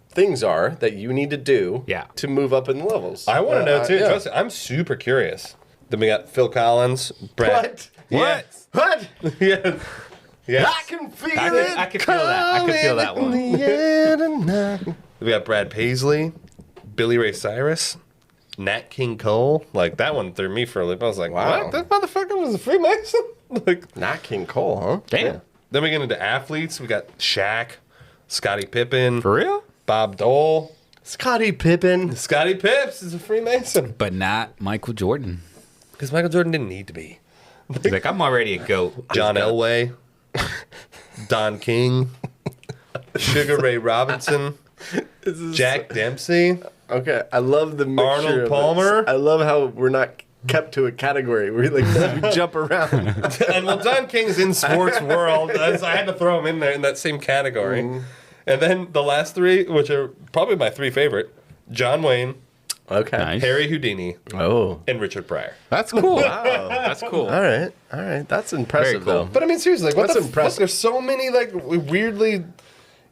things are that you need to do to move up in the levels. I want to know too. Trust me, I'm super curious. Then we got Phil Collins, Brad. What? Yeah. Yes. I can feel it. I can feel that. I can feel that one. We got Brad Paisley, Billy Ray Cyrus, Nat King Cole. Like, that one threw me for a loop. I was like, wow. What? That motherfucker was a Freemason? Like, Nat King Cole, huh? Damn. Yeah. Then we get into athletes. We got Shaq, Scottie Pippen. For real? Bob Dole. Scottie Pippen. Scottie Pips is a Freemason. But not Michael Jordan. Because Michael Jordan didn't need to be. He's like, I'm already a GOAT. John Elway. Don King. Sugar Ray Robinson. Jack Dempsey. Okay, I love the mixture Arnold of Palmer. I love how we're not kept to a category. We jump around. And well, Don King's in sports world. I had to throw him in there in that same category. And then the last 3, which are probably my 3 favorite: John Wayne, okay, nice. Harry Houdini, and Richard Pryor. That's cool. Wow, that's cool. All right, that's impressive cool. though. But I mean, seriously, like, That's impressive. There's so many like weirdly.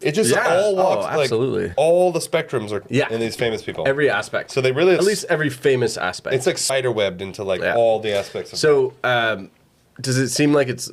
It just all walks. absolutely. Like, all the spectrums are in these famous people. Every aspect. So they really at least every famous aspect. It's like spiderwebbed into like all the aspects. Of so, does it seem like it's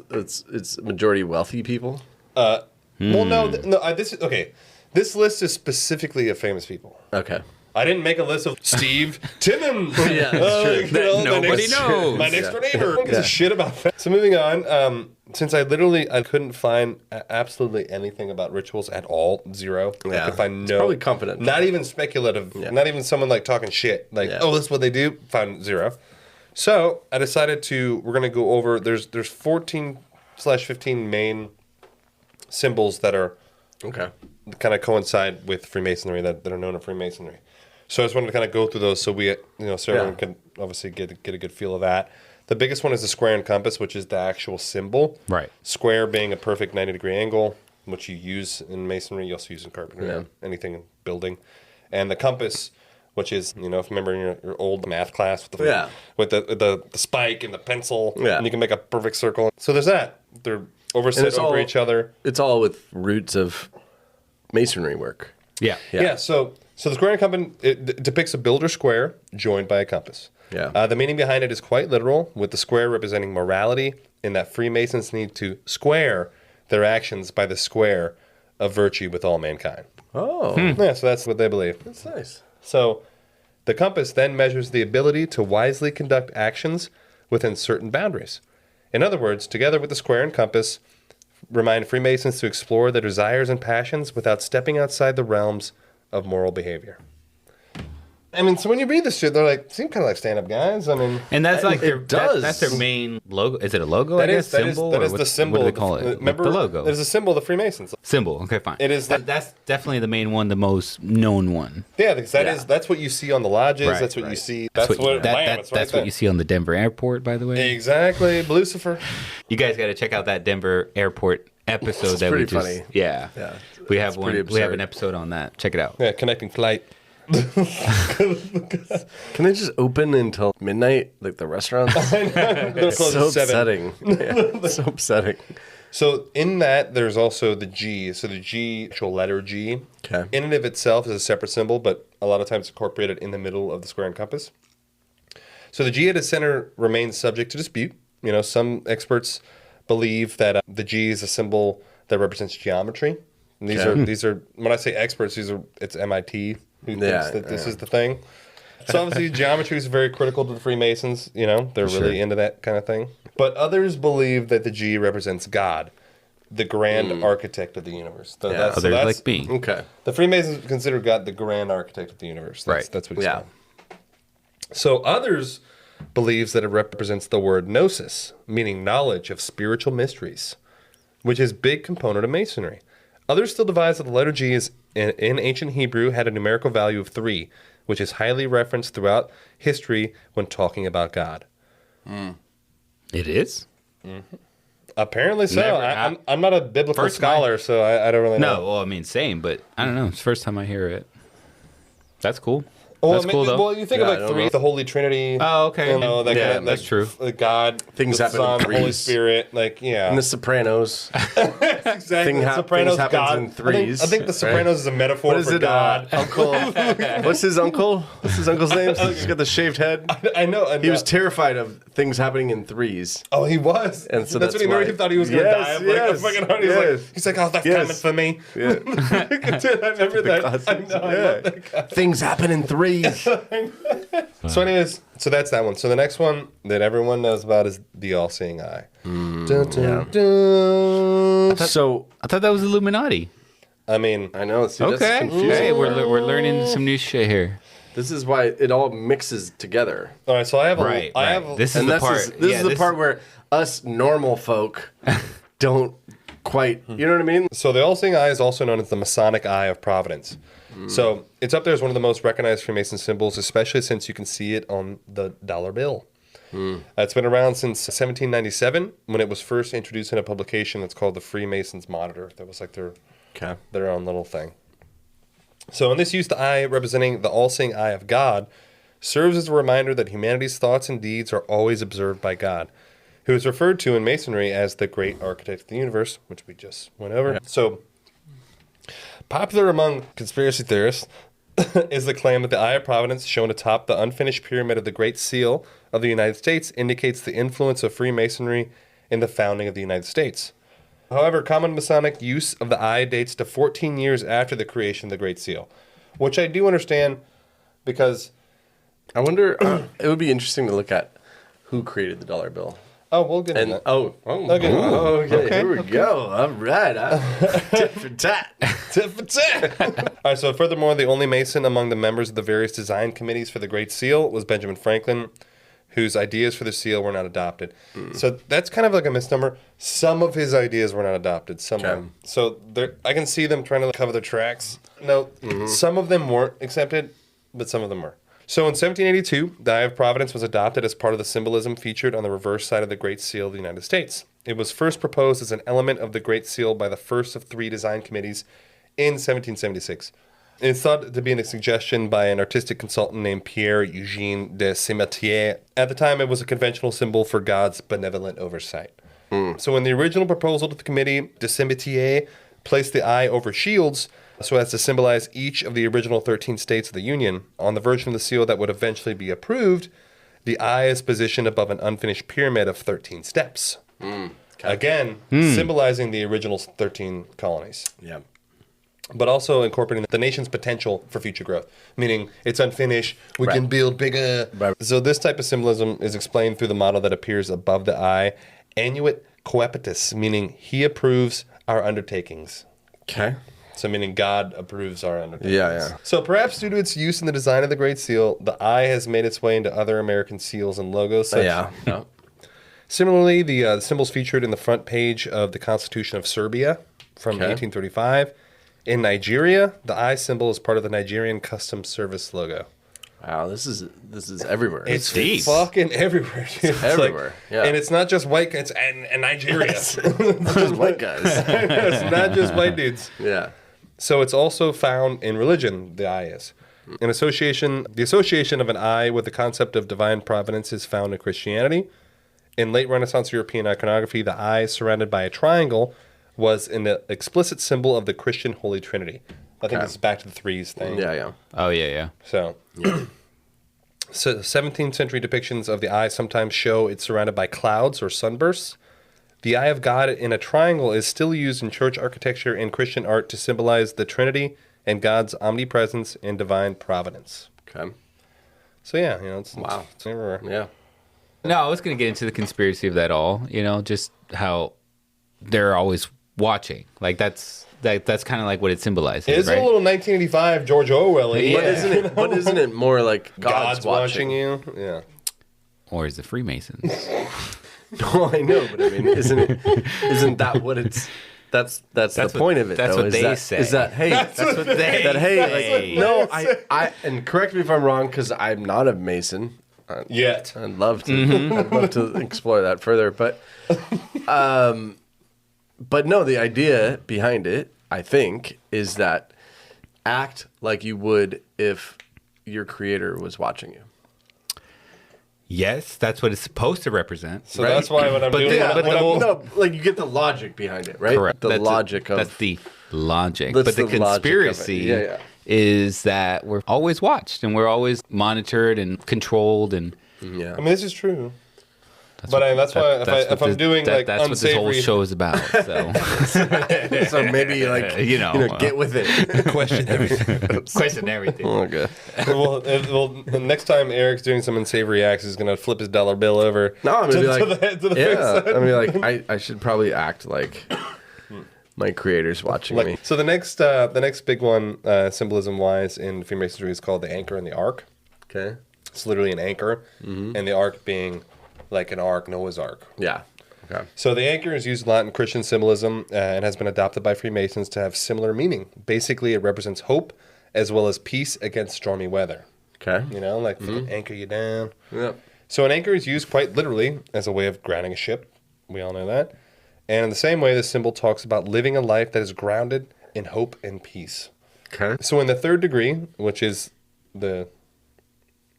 majority wealthy people? Well, no. This is okay. This list is specifically of famous people. Okay. I didn't make a list of Steve Timmons. Yeah, that's true. Nobody knows. My next door neighbor. Who gives a shit about that? So moving on, since I couldn't find absolutely anything about rituals at all, 0. Yeah. I could find It's probably confident. Not even speculative. Yeah. Not even someone like talking shit. Like, oh, this is what they do. Found 0. So I decided we're going to go over, there's 14/15 main symbols that are kind of coincide with Freemasonry that are known in Freemasonry. So I just wanted to kind of go through those so everyone can obviously get a good feel of that. The biggest one is the square and compass, which is the actual symbol. Right. Square being a perfect 90-degree angle, which you use in masonry. You also use in carpentry, anything in building. And the compass, which is, if you remember in your old math class with the spike and the pencil, and you can make a perfect circle. So there's that. They're sit over each other. It's all with roots of masonry work. Yeah. So the square and compass, it depicts a builder square joined by a compass. Yeah. The meaning behind it is quite literal, with the square representing morality, in that Freemasons need to square their actions by the square of virtue with all mankind. Oh. Yeah, so that's what they believe. That's nice. So the compass then measures the ability to wisely conduct actions within certain boundaries. In other words, together with the square and compass, remind Freemasons to explore their desires and passions without stepping outside the realms of moral behavior. I mean, so when you read this shit, they're like, seem kind of like stand-up guys. I mean, and that's like that's their main logo. Is it a logo? That is the symbol. What do they call it? Remember the logo. There's a symbol of the Freemasons. Symbol. Okay, fine. It is. That's definitely the main one, the most known one. Yeah, because that's what you see on the lodges. Right, that's what you see. That's what you see on the Denver airport, by the way. Exactly, Lucifer. You guys got to check out that Denver airport episode. It's pretty funny. Yeah. We have one. We have an episode on that. Check it out. Yeah, connecting flight. Can they just open until midnight, like the restaurants? It's so upsetting. Yeah, so upsetting. So in that, there's also the G. So the G, actual letter G, in and of itself is a separate symbol, but a lot of times incorporated in the middle of the square and compass. So the G at its center remains subject to dispute. Some experts believe that the G is a symbol that represents geometry. And these are when I say experts, it's MIT who thinks that this is the thing. So obviously geometry is very critical to the Freemasons. You know, they're really into that kind of thing. But others believe that the G represents God, the grand architect of the universe. Others like me. Okay. The Freemasons consider God the grand architect of the universe. That's what he's called. So others believes that it represents the word gnosis, meaning knowledge of spiritual mysteries, which is a big component of Masonry. Others still devise that the letter G is in ancient Hebrew had a numerical value of 3, which is highly referenced throughout history when talking about God. It is? Mm-hmm. Apparently so. I'm not a biblical scholar, so I don't really know. No, well, I mean, same, but I don't know. It's the first time I hear it. That's cool. Well, that's cool, though. Well, you think of like 3, the Holy Trinity. Oh, okay. You know, that kind of, that's true. God, things the happen Son, in 3s. Holy Spirit, like, And The Sopranos. Exactly. The Sopranos, things God. in 3s. I think The Sopranos is a metaphor What is for it, God. Uncle. What's his uncle? What's his uncle's name? He's got the shaved head. I know. He was terrified of things happening in 3s. Oh, he was. And so that's what he made him thought he was going to die of. Like, a fucking heart. He's like, oh, that's coming for me. Yeah. Dude, I remember that. I know. I love that guy. Things happen in 3s. So anyways, so that's that one. So the next one that everyone knows about is the all-seeing eye. Dun, dun, dun. I thought that was Illuminati. I mean, I know. See, Okay. That's confusing. Hey, we're learning some new shit here. This is why it all mixes together. all right, so I have a... Right. I have This is the part. This is the part where us normal folk don't quite... You know what I mean? So the all-seeing eye is also known as the Masonic Eye of Providence. So it's up there as one of the most recognized Freemason symbols, especially since you can see it on the dollar bill. It's been around since 1797 when it was first introduced in a publication that's called the Freemasons Monitor. That was like their own little thing. So in this use, the eye representing the all-seeing eye of God serves as a reminder that humanity's thoughts and deeds are always observed by God, who is referred to in Masonry as the great architect of the universe, which we just went over. So popular among conspiracy theorists is the claim that the Eye of Providence shown atop the unfinished pyramid of the Great Seal of the United States indicates the influence of Freemasonry in the founding of the United States. However, common Masonic use of the eye dates to 14 years after the creation of the Great Seal, which I do understand because... I wonder, it would be interesting to look at who created the dollar bill. Oh, we'll get into that. Okay, here we go. All right. Tit for tat. Tit for tat. All right, so furthermore, the only Mason among the members of the various design committees for the Great Seal was Benjamin Franklin, whose ideas for the seal were not adopted. So that's kind of like a misnomer. Some of his ideas were not adopted. Some of them. So I can see them trying to cover their tracks. No, some of them weren't accepted, but some of them were. So in 1782, the Eye of Providence was adopted as part of the symbolism featured on the reverse side of the Great Seal of the United States. It was first proposed as an element of the Great Seal by the first of 3 design committees in 1776. It's thought to be a suggestion by an artistic consultant named Pierre Eugène de Saint-Métier. At the time, it was a conventional symbol for God's benevolent oversight. So in the original proposal to the committee, de Saint-Métier placed the eye over shields so as to symbolize each of the original 13 states of the Union. On the version of the seal that would eventually be approved, the eye is positioned above an unfinished pyramid of 13 steps. Again, symbolizing the original 13 colonies. Yeah. But also incorporating the nation's potential for future growth, meaning it's unfinished, we can build bigger. So this type of symbolism is explained through the model that appears above the eye, annuit coepitus, meaning he approves our undertakings. Okay. So meaning God approves our undertakings. Yeah. So perhaps due to its use in the design of the Great Seal, the eye has made its way into other American seals and logos. Similarly, the symbols featured in the front page of the Constitution of Serbia from 1835. In Nigeria, the eye symbol is part of the Nigerian Customs Service logo. Wow, this is everywhere. It's deep. Fucking everywhere. It's everywhere. And it's not just white guys, and Nigeria. It's not just white guys. It's not just white dudes. Yeah. So it's also found in religion, the eye is. The association of an eye with the concept of divine providence is found in Christianity. In late Renaissance European iconography, the eye surrounded by a triangle was an explicit symbol of the Christian Holy Trinity. I think this is back to the 3s thing. Yeah. Oh, yeah. So 17th century depictions of the eye sometimes show it surrounded by clouds or sunbursts. The eye of God in a triangle is still used in church architecture and Christian art to symbolize the Trinity and God's omnipresence and divine providence. Okay. So yeah, it's everywhere. Yeah. No, I was going to get into the conspiracy of that all. Just how they're always watching. Like that's kind of like what it symbolizes. It's right? a little 1985 George Orwell. Yeah. But isn't it more like God's watching you? Yeah. Or is the Freemasons? No, I know, but I mean, isn't that what it's? That's the point of it. That's though, what they say. Is that hey? That's what they say. No, I and correct me if I'm wrong because I'm not a Mason. Yet. I'd love to. I'd love to explore that further, but no, the idea behind it, I think, is that act like you would if your creator was watching you. Yes, that's what it's supposed to represent. So that's why when I'm doing it, like you get the logic behind it, right? Correct. That's the logic. But the conspiracy is that we're always watched and we're always monitored and controlled and. Yeah. I mean, this is true. That's why if I'm doing like that's unsavory... what this whole show is about. So, so maybe like get with it, question everything. Question everything. Okay. well, next time Eric's doing some unsavory acts, he's gonna flip his dollar bill over. No, I'm gonna be like, to the face side. I'm gonna be like, I should probably act like my creator's watching me. So the next big one, symbolism wise in Freemasonry is called the anchor and the ark. Okay. It's literally an anchor, and the ark being like an ark, Noah's Ark. Yeah. Okay. So the anchor is used a lot in Christian symbolism and has been adopted by Freemasons to have similar meaning. Basically, it represents hope as well as peace against stormy weather. Okay. Anchor you down. Yeah. So an anchor is used quite literally as a way of grounding a ship. We all know that. And in the same way, the symbol talks about living a life that is grounded in hope and peace. Okay. So in the third degree, which is the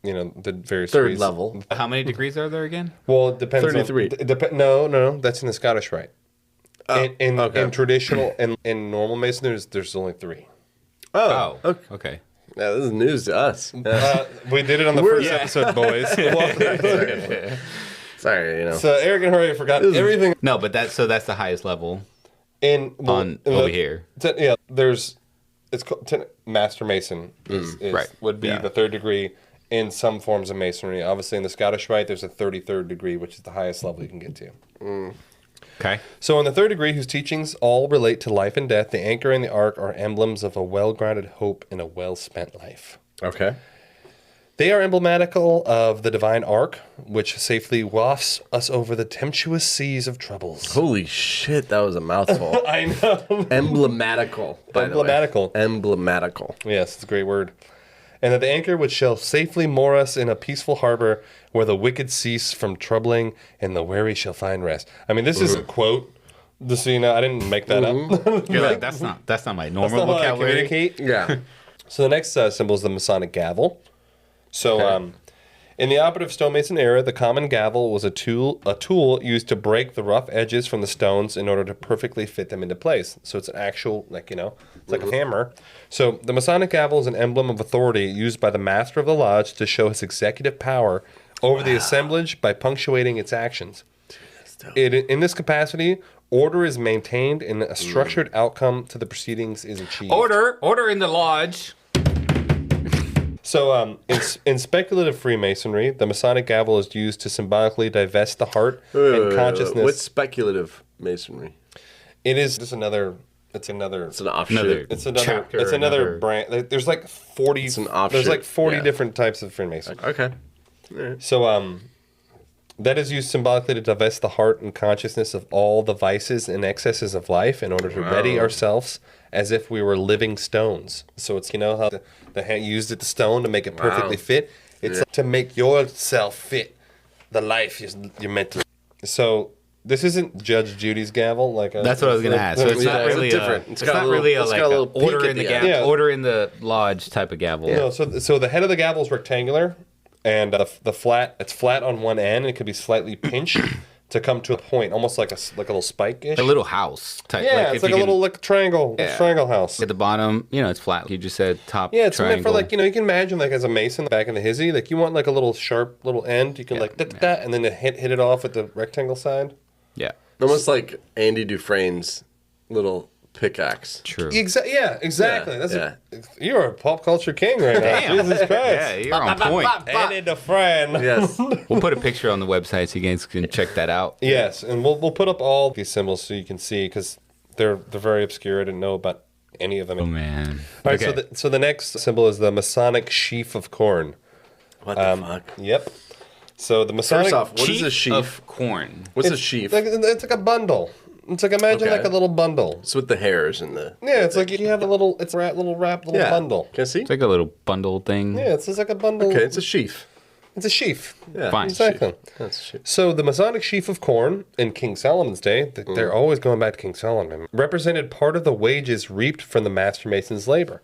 various third degrees. level. How many degrees are there again? Well, it depends. 33. No, that's in the Scottish Rite. Okay. In traditional and in normal Mason, there's only 3. Oh, okay. Yeah, this is news to us. We did it on the first episode, boys. Sorry, So Eric and Jorge forgot everything. No, but that's the highest level over here. It's called Master Mason would be the third degree in some forms of Masonry. Obviously, in the Scottish Rite, there's a 33rd degree, which is the highest level you can get to. Okay. So in the third degree, whose teachings all relate to life and death, the anchor and the ark are emblems of a well-grounded hope in a well-spent life. Okay. They are emblematical of the divine ark, which safely wafts us over the tempestuous seas of troubles. Holy shit, that was a mouthful. I know. Emblematical. Emblematical. Yes, it's a great word. And that the anchor which shall safely moor us in a peaceful harbor where the wicked cease from troubling and the weary shall find rest. I mean, this is a quote. Just so you know, I didn't make that up. You're like, that's not my normal vocabulary. Communicate. Yeah. So the next symbol is the Masonic gavel. So in the operative stonemason era, the common gavel was a tool used to break the rough edges from the stones in order to perfectly fit them into place. So it's an actual, it's like a hammer. So the Masonic gavel is an emblem of authority used by the master of the lodge to show his executive power over the assemblage by punctuating its actions. In this capacity, order is maintained and a structured outcome to the proceedings is achieved. Order in the lodge. So, in speculative Freemasonry, the Masonic gavel is used to symbolically divest the heart and consciousness. What's speculative Masonry? It is just another. It's an offshoot. It's another brand. There's like 40. It's an offshoot. There's like 40 different types of Freemasonry. Okay. Right. So, that is used symbolically to divest the heart and consciousness of all the vices and excesses of life in order to ready ourselves as if we were living stones. So it's, how the hand used it, the stone, to make it perfectly fit. It's to make yourself fit the life you're meant to. So this isn't Judge Judy's gavel. That's what I was going to ask. So it's not really different. It's not really a order in the gavel, order in the lodge type of gavel. No, so the head of the gavel is rectangular, and it's flat on one end, and it could be slightly pinched to come to a point, almost like a little spike-ish. A little house type. Yeah, it's like a little triangle house. At the bottom, it's flat. You just said top. Yeah, it's triangle. meant for you can imagine as a mason back in the hizzy, you want a little sharp little end. You can and then hit it off at the rectangle side. Yeah, almost like Andy Dufresne's little pickaxe. True. Exactly. Yeah. You're a pop culture king right now. Damn. Jesus Christ. Yeah, you're on point. And a friend. Yes. We'll put a picture on the website so you guys can check that out. Yes, and we'll put up all these symbols so you can see because they're very obscure. I didn't know about any of them. Oh man. All right, so the next symbol is the Masonic sheaf of corn. What the fuck? Yep. So the Masonic First off, what is a sheaf? Of corn. What's a sheaf? It's like a bundle. It's like imagine like a little bundle. It's with the hairs and the. Yeah, it's like you have a little. It's a little bundle. Can I see? It's like a little bundle thing. Yeah, it's just like a bundle. Okay, it's a sheaf. It's a sheaf. Yeah, Fine. Exactly. That's a sheaf. So the Masonic sheaf of corn in King Solomon's day, they're always going back to King Solomon, represented part of the wages reaped from the master mason's labor.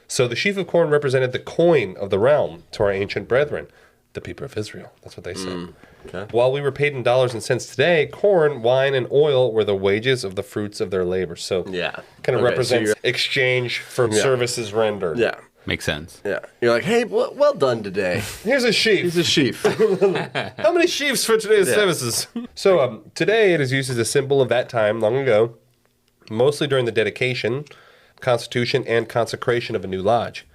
So the sheaf of corn represented the coin of the realm to our ancient brethren, the people of Israel. That's what they said. Okay. While we were paid in dollars and cents today, corn, wine, and oil were the wages of the fruits of their labor. So kind of represents exchange for services rendered. Yeah. Makes sense. Yeah. You're like, hey, well done today. Here's a sheaf. Here's a sheaf. How many sheaves for today's services? So today it is used as a symbol of that time long ago, mostly during the dedication, constitution, and consecration of a new lodge,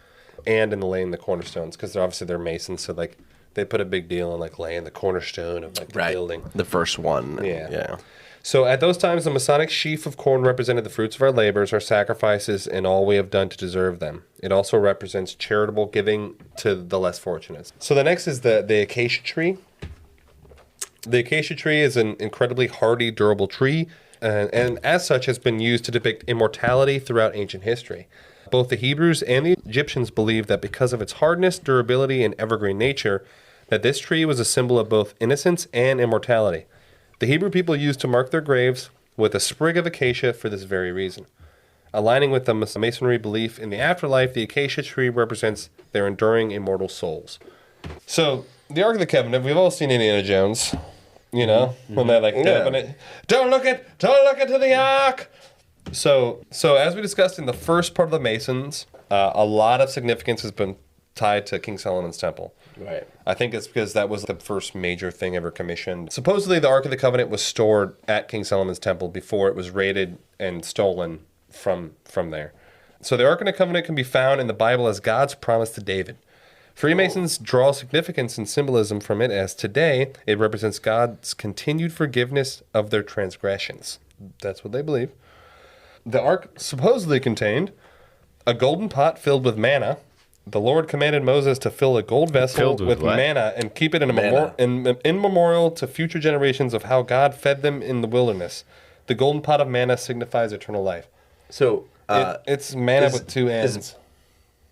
and in the laying the cornerstones, because obviously they're masons, so like they put a big deal on like laying the cornerstone of like the building. The first one. Yeah. So at those times, the Masonic sheaf of corn represented the fruits of our labors, our sacrifices, and all we have done to deserve them. It also represents charitable giving to the less fortunate. So the next is the acacia tree. The acacia tree is an incredibly hardy, durable tree, and as such has been used to depict immortality throughout ancient history. Both the Hebrews and the Egyptians believed that because of its hardness, durability, and evergreen nature, that this tree was a symbol of both innocence and immortality. The Hebrew people used to mark their graves with a sprig of acacia for this very reason. Aligning with the Masonry belief in the afterlife, the acacia tree represents their enduring immortal souls. So, the Ark of the Covenant, we've all seen Indiana Jones, you know, when they're like, open it, don't look into the Ark! So as we discussed in the first part of the Masons, a lot of significance has been tied to King Solomon's temple. Right. I think it's because that was the first major thing ever commissioned. Supposedly, the Ark of the Covenant was stored at King Solomon's temple before it was raided and stolen from there. So the Ark of the Covenant can be found in the Bible as God's promise to David. Freemasons draw significance and symbolism from it as today it represents God's continued forgiveness of their transgressions. That's what they believe. The Ark supposedly contained a golden pot filled with manna. The Lord commanded Moses to fill a gold vessel with manna and keep it in memorial to future generations of how God fed them in the wilderness. The golden pot of manna signifies eternal life. So it's manna with two ends.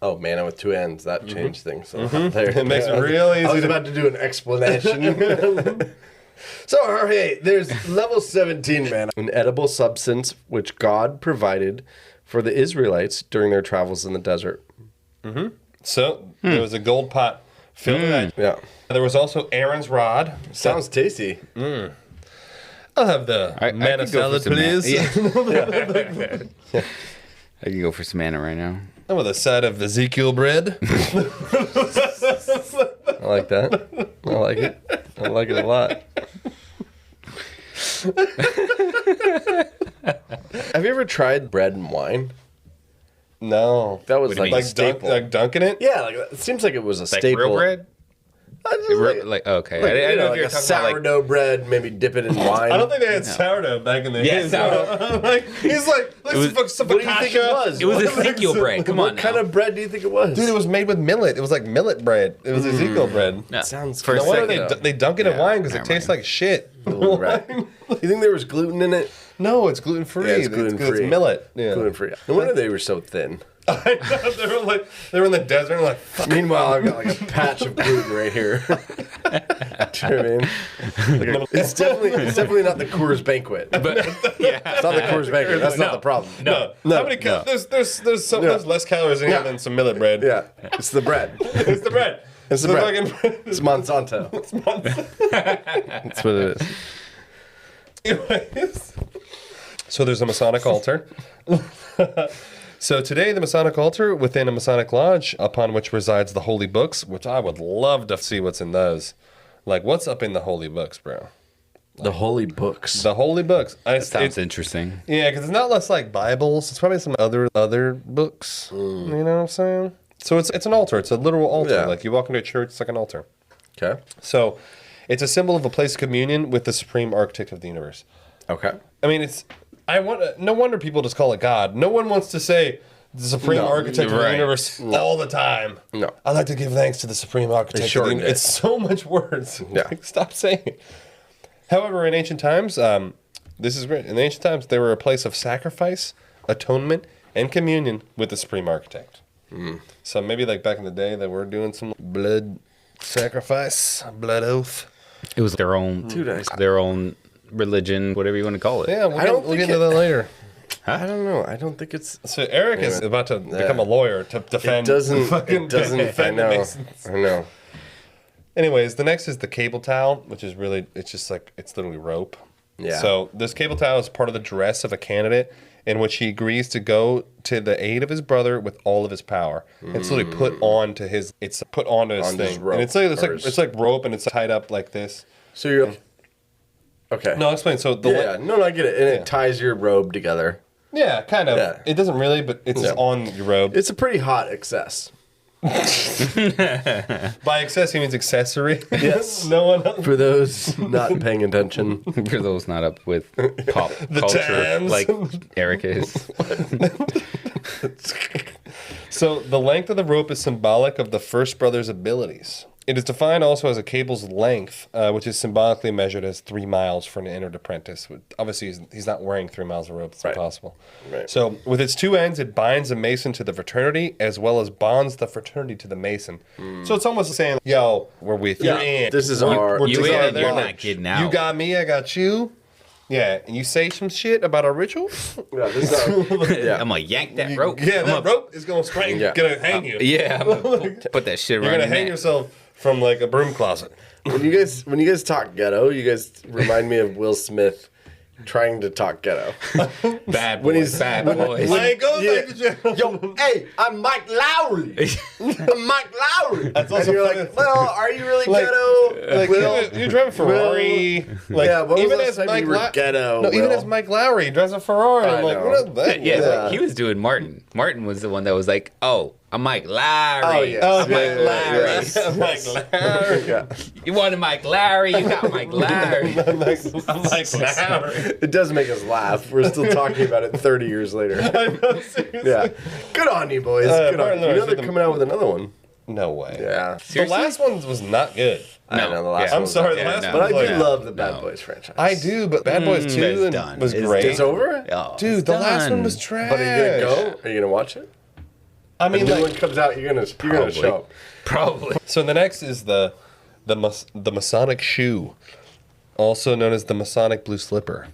Manna with two ends. That changed things. It makes it real easy. I was about to do an explanation. So, hey, there's level 17 manna, an edible substance which God provided for the Israelites during their travels in the desert. So there was a gold pot filled with that. Yeah. There was also Aaron's rod. Sounds tasty. I'll have the manna salad, please. I can go for some manna right now. And with a side of Ezekiel bread. I like that. I like it. I like it a lot. Have you ever tried bread and wine? No. That was like a staple. Like dunking it? Yeah, like it seems like it was a Like staple. real bread? Okay. Like, I I didn't know if like you were a talking about like sourdough bread, maybe dip it in wine. I don't think they had sourdough back in the day. sourdough. He's like, What do you think it was? it was Ezekiel bread. Come on, What kind of bread do you think it was? Dude, it was made with millet. It was like millet bread. It was Ezekiel bread. No. Sounds For a No wonder second. they dunk it in wine because it never tastes mind. like shit. right. You think there was gluten in it? No, it's gluten free. Yeah, it's gluten-free. It's millet. Yeah. Gluten free. No wonder they were so thin. I know, they were in the desert and like, fuck. Meanwhile, I've got like a patch of gluten right here. Do you know what I mean? It's definitely not the Coors Banquet. It's not the Coors Banquet. That's not the problem. No. How many there's less calories in here than some millet bread. Yeah, it's the bread. It's the bread. It's the bread. Fucking It's Monsanto. That's what it is. Anyways. So there's a Masonic altar. So today, the Masonic altar within a Masonic lodge, upon which resides the holy books, which I would love to see what's in those. Like, what's up in the holy books, bro? The holy books. The holy books. That sounds interesting. Yeah, because it's not less like Bibles. It's probably some other books. You know what I'm saying? So it's an altar. It's a literal altar. Yeah. Like you walk into a church, it's like an altar. Okay. So it's a symbol of a place of communion with the supreme architect of the universe. Okay. I mean, no wonder people just call it God. No one wants to say the supreme architect of the universe all the time. No. I'd like to give thanks to the supreme architect of the universe. It's so much words. Yeah. Like, stop saying it. However, in ancient times, this is great. In the ancient times, they were a place of sacrifice, atonement, and communion with the supreme architect. So maybe like back in the day, they were doing some blood sacrifice, blood oath. It was their own, their own religion, whatever you want to call it. Yeah, we'll get into that later. I don't know. I don't think it's. So Eric is about to become a lawyer to defend. It doesn't. Defend I know. Masons. I know. Anyways, the next is the cable towel, which is really, it's just like, it's literally rope. Yeah. So this cable towel is part of the dress of a candidate in which he agrees to go to the aid of his brother with all of his power. It's literally put onto his thing. Rope, and it's like rope and it's tied up like this. So you're. Okay. No, I'll explain. So no, I get it. And it ties your robe together. Yeah, kind of. Yeah. It doesn't really, but it's just on your robe. It's a pretty hot excess. By excess, he means accessory. Yes. No one else. For those not paying attention. For those not up with pop The culture, times. like Eric is. So the length of the rope is symbolic of the first brother's abilities. It is defined also as a cable's length, which is symbolically measured as 3 miles for an entered apprentice. Obviously, he's not wearing 3 miles of rope. It's impossible. Right. So with its 2 ends, it binds a mason to the fraternity as well as bonds the fraternity to the mason. So it's almost saying, yo, we're with you. Yeah, this is our... You in, you're not getting out. You got me, I got you. Yeah, and you say some shit about our rituals? Yeah, this is I'm gonna yank that rope. Yeah, that rope is gonna gonna hang you. Yeah, I'm gonna put that shit around. You're gonna your hang neck. yourself from like a broom closet. When you guys talk ghetto, you guys remind me of Will Smith trying to talk ghetto. Bad boys. When he's bad boys. I ain't going back to jail. Yo, hey, I'm Mike Lowry. I'm Mike Lowry. That's and also you're funny. like, well, are you really Like- ghetto? Like you're driving a Ferrari. Like yeah, when was even the as last time you were ghetto? No, even Will? as Mike Lowry he drives a Ferrari. I'm like, know. what is that? Yeah, he was doing Martin. Martin was the one that was like, "Oh, I'm Mike Lowry. Oh, yeah. Oh, I'm Mike yeah, Lowry. Mike Lowry. Yeah. You wanted Mike Lowry. You got Mike Lowry." I'm Mike Lowry. It does make us laugh. We're still talking about it 30 years later. I know, seriously. Yeah. Good on you, boys. Good on Martin you. You know Lawrence they're coming out with another one. No way. Yeah. The last one was not good. I know the last I'm one. sorry, the Yeah, last no. one But I was do like, love the Bad Boys franchise. I do, but Bad Boys 2 it's done. was It's great. It's over? Oh, Dude, it's the last done. one was trash. But are you going to go? Are you going to watch it? I When mean, the new like, one comes out, you're gonna show up. Probably. so the next is the Masonic shoe, also known as the Masonic blue slipper.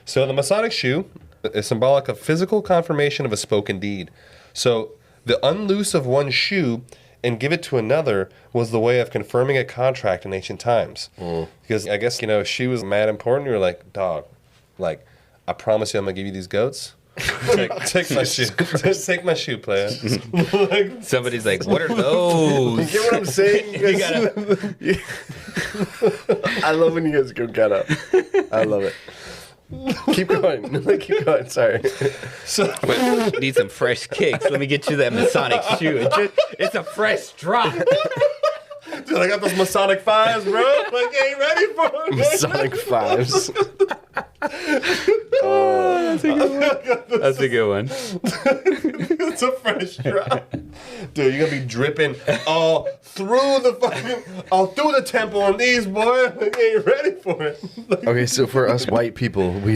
So the Masonic shoe is symbolic of physical confirmation of a spoken deed. So the unloose of one shoe and give it to another was the way of confirming a contract in ancient times. Because I guess, if she was mad important, you were like, dog, like, I promise you I'm going to give you these goats. Take my shoe. Take my shoe, player. Somebody's like, "What are those?" You get what I'm saying? You guys, I love when you guys go get up. I love it. Keep going. Keep going. Sorry. So Wait, need some fresh kicks. Let me get you that Masonic shoe. It's a fresh drop. dude, I got those Masonic 5s, bro. Like, you ain't ready for it. Masonic 5s. That's a good one. It's a fresh drop. Dude, you're gonna be dripping all through the temple on these, boy. Like, you ain't ready for it. Okay, so for us white people, I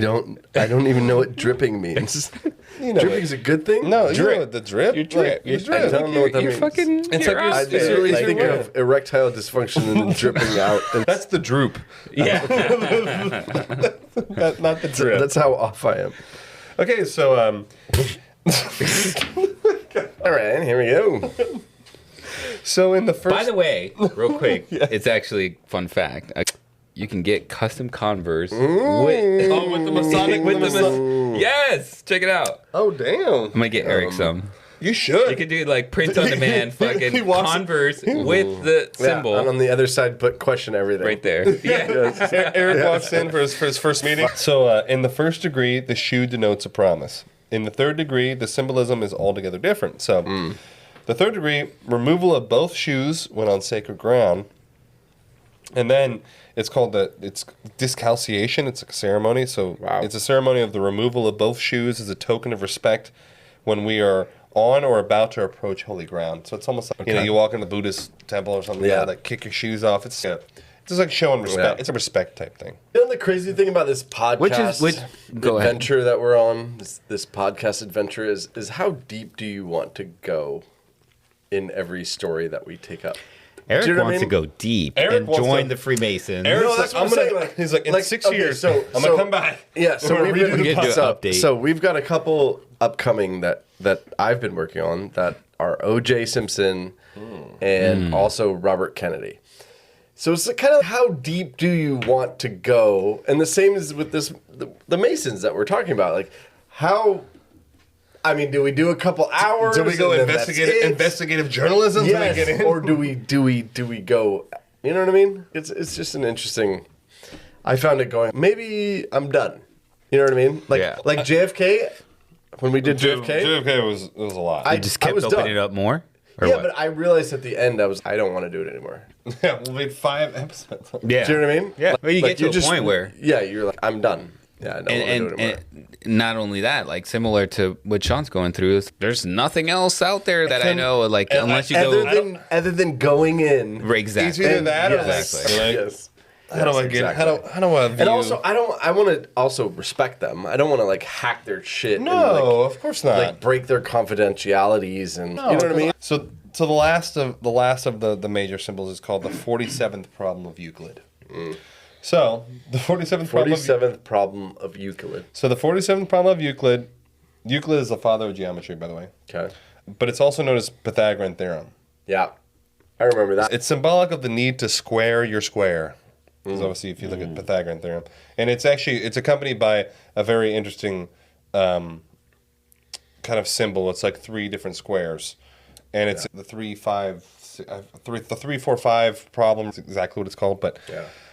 don't even know what dripping means. Dripping is a good thing? No, you know what the drip. You drip. You drip. I don't know what that means. It's like I just really think of erectile dysfunction and then dripping out. And that's the droop. Yeah. Not the drip. that's how off I am. Okay, so All right, here we go. so in the first. By the way, real quick, it's actually fun fact. You can get custom Converse with with the Masonic, Yes, check it out. Oh, damn. I'm gonna get Eric some. You should. You could do like print on demand, fucking Converse with the symbol. And on the other side, put question everything. Right there. Yeah. Eric walks in for his first meeting. So in the first degree, the shoe denotes a promise. In the third degree, the symbolism is altogether different. So the third degree, removal of both shoes when on sacred ground. And then it's called it's discalciation. It's a ceremony. So it's a ceremony of the removal of both shoes as a token of respect when we are on or about to approach holy ground. So it's almost like, you walk in the Buddhist temple or something, like kick your shoes off. It's just like showing respect. It's a respect type thing. You know the crazy thing about this podcast adventure that we're on, this podcast adventure is how deep do you want to go in every story that we take up? Eric wants to go deep and join the Freemasons. Eric's he's like, in 6 years, I'm going to come back. Yeah, so we're redo the update. So we've got a couple upcoming that I've been working on that are O.J. Simpson and also Robert Kennedy. So it's kind of how deep do you want to go? And the same is with the Masons that we're talking about. Like how... I mean, do we do a couple hours? Do we go investigative journalism? Yes. Or do we go? You know what I mean? It's just an interesting. I found it going. Maybe I'm done. You know what I mean? Like JFK. When we did JFK was a lot. You just kept opening it up more. But I realized at the end I don't want to do it anymore. Yeah, we made 5 episodes. Yeah. Do you know what I mean? Yeah. Well, you get to a point where you're like, I'm done. Yeah, I don't want to do it anymore. And not only that, like similar to what Sean's going through, there's nothing else out there that I know. Like unless you go other than going in, exactly. It's either that or yes. How do I get? How do I view? And also, I want to also respect them. I don't want to like hack their shit. No, of course not. Like break their confidentialities and you know what I mean. So the last of the major symbols is called the 47th problem of Euclid. So the 47th problem of Euclid. So the 47th problem of Euclid. Euclid is the father of geometry, by the way. Okay. But it's also known as Pythagorean theorem. Yeah, I remember that. It's symbolic of the need to square your square. Because obviously, if you look at Pythagorean theorem, and it's accompanied by a very interesting kind of symbol. It's like 3 different squares, and it's the 3, 5, 3, 4, 5 problem is exactly what it's called. But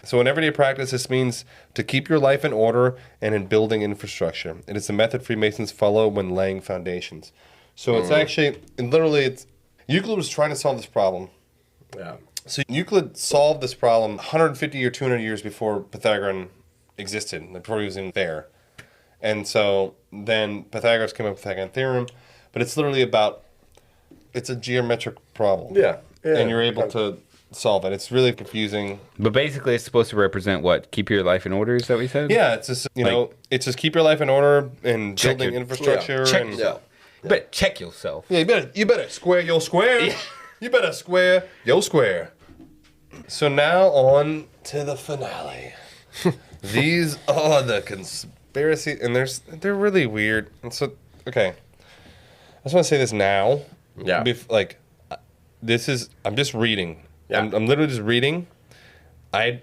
so in everyday practice, this means to keep your life in order and in building infrastructure. It is the method Freemasons follow when laying foundations. So it's actually, and literally, Euclid was trying to solve this problem. Yeah. So Euclid solved this problem 150 or 200 years before Pythagorean existed, before he was even there. And so then Pythagoras came up with Pythagorean theorem, but it's literally it's a geometric problem. Yeah. And you're able to solve it. It's really confusing. But basically, it's supposed to represent what? Keep your life in order, is that what you said? Yeah, it's just, it's just keep your life in order and building infrastructure. Check yourself. But check yourself. Yeah, you better square your square. Yeah. You better square your square. So now on to the finale. These are the conspiracy, and they're really weird. And so, okay, I just want to say this now. Yeah. I'm just reading. Yeah. I'm literally just reading.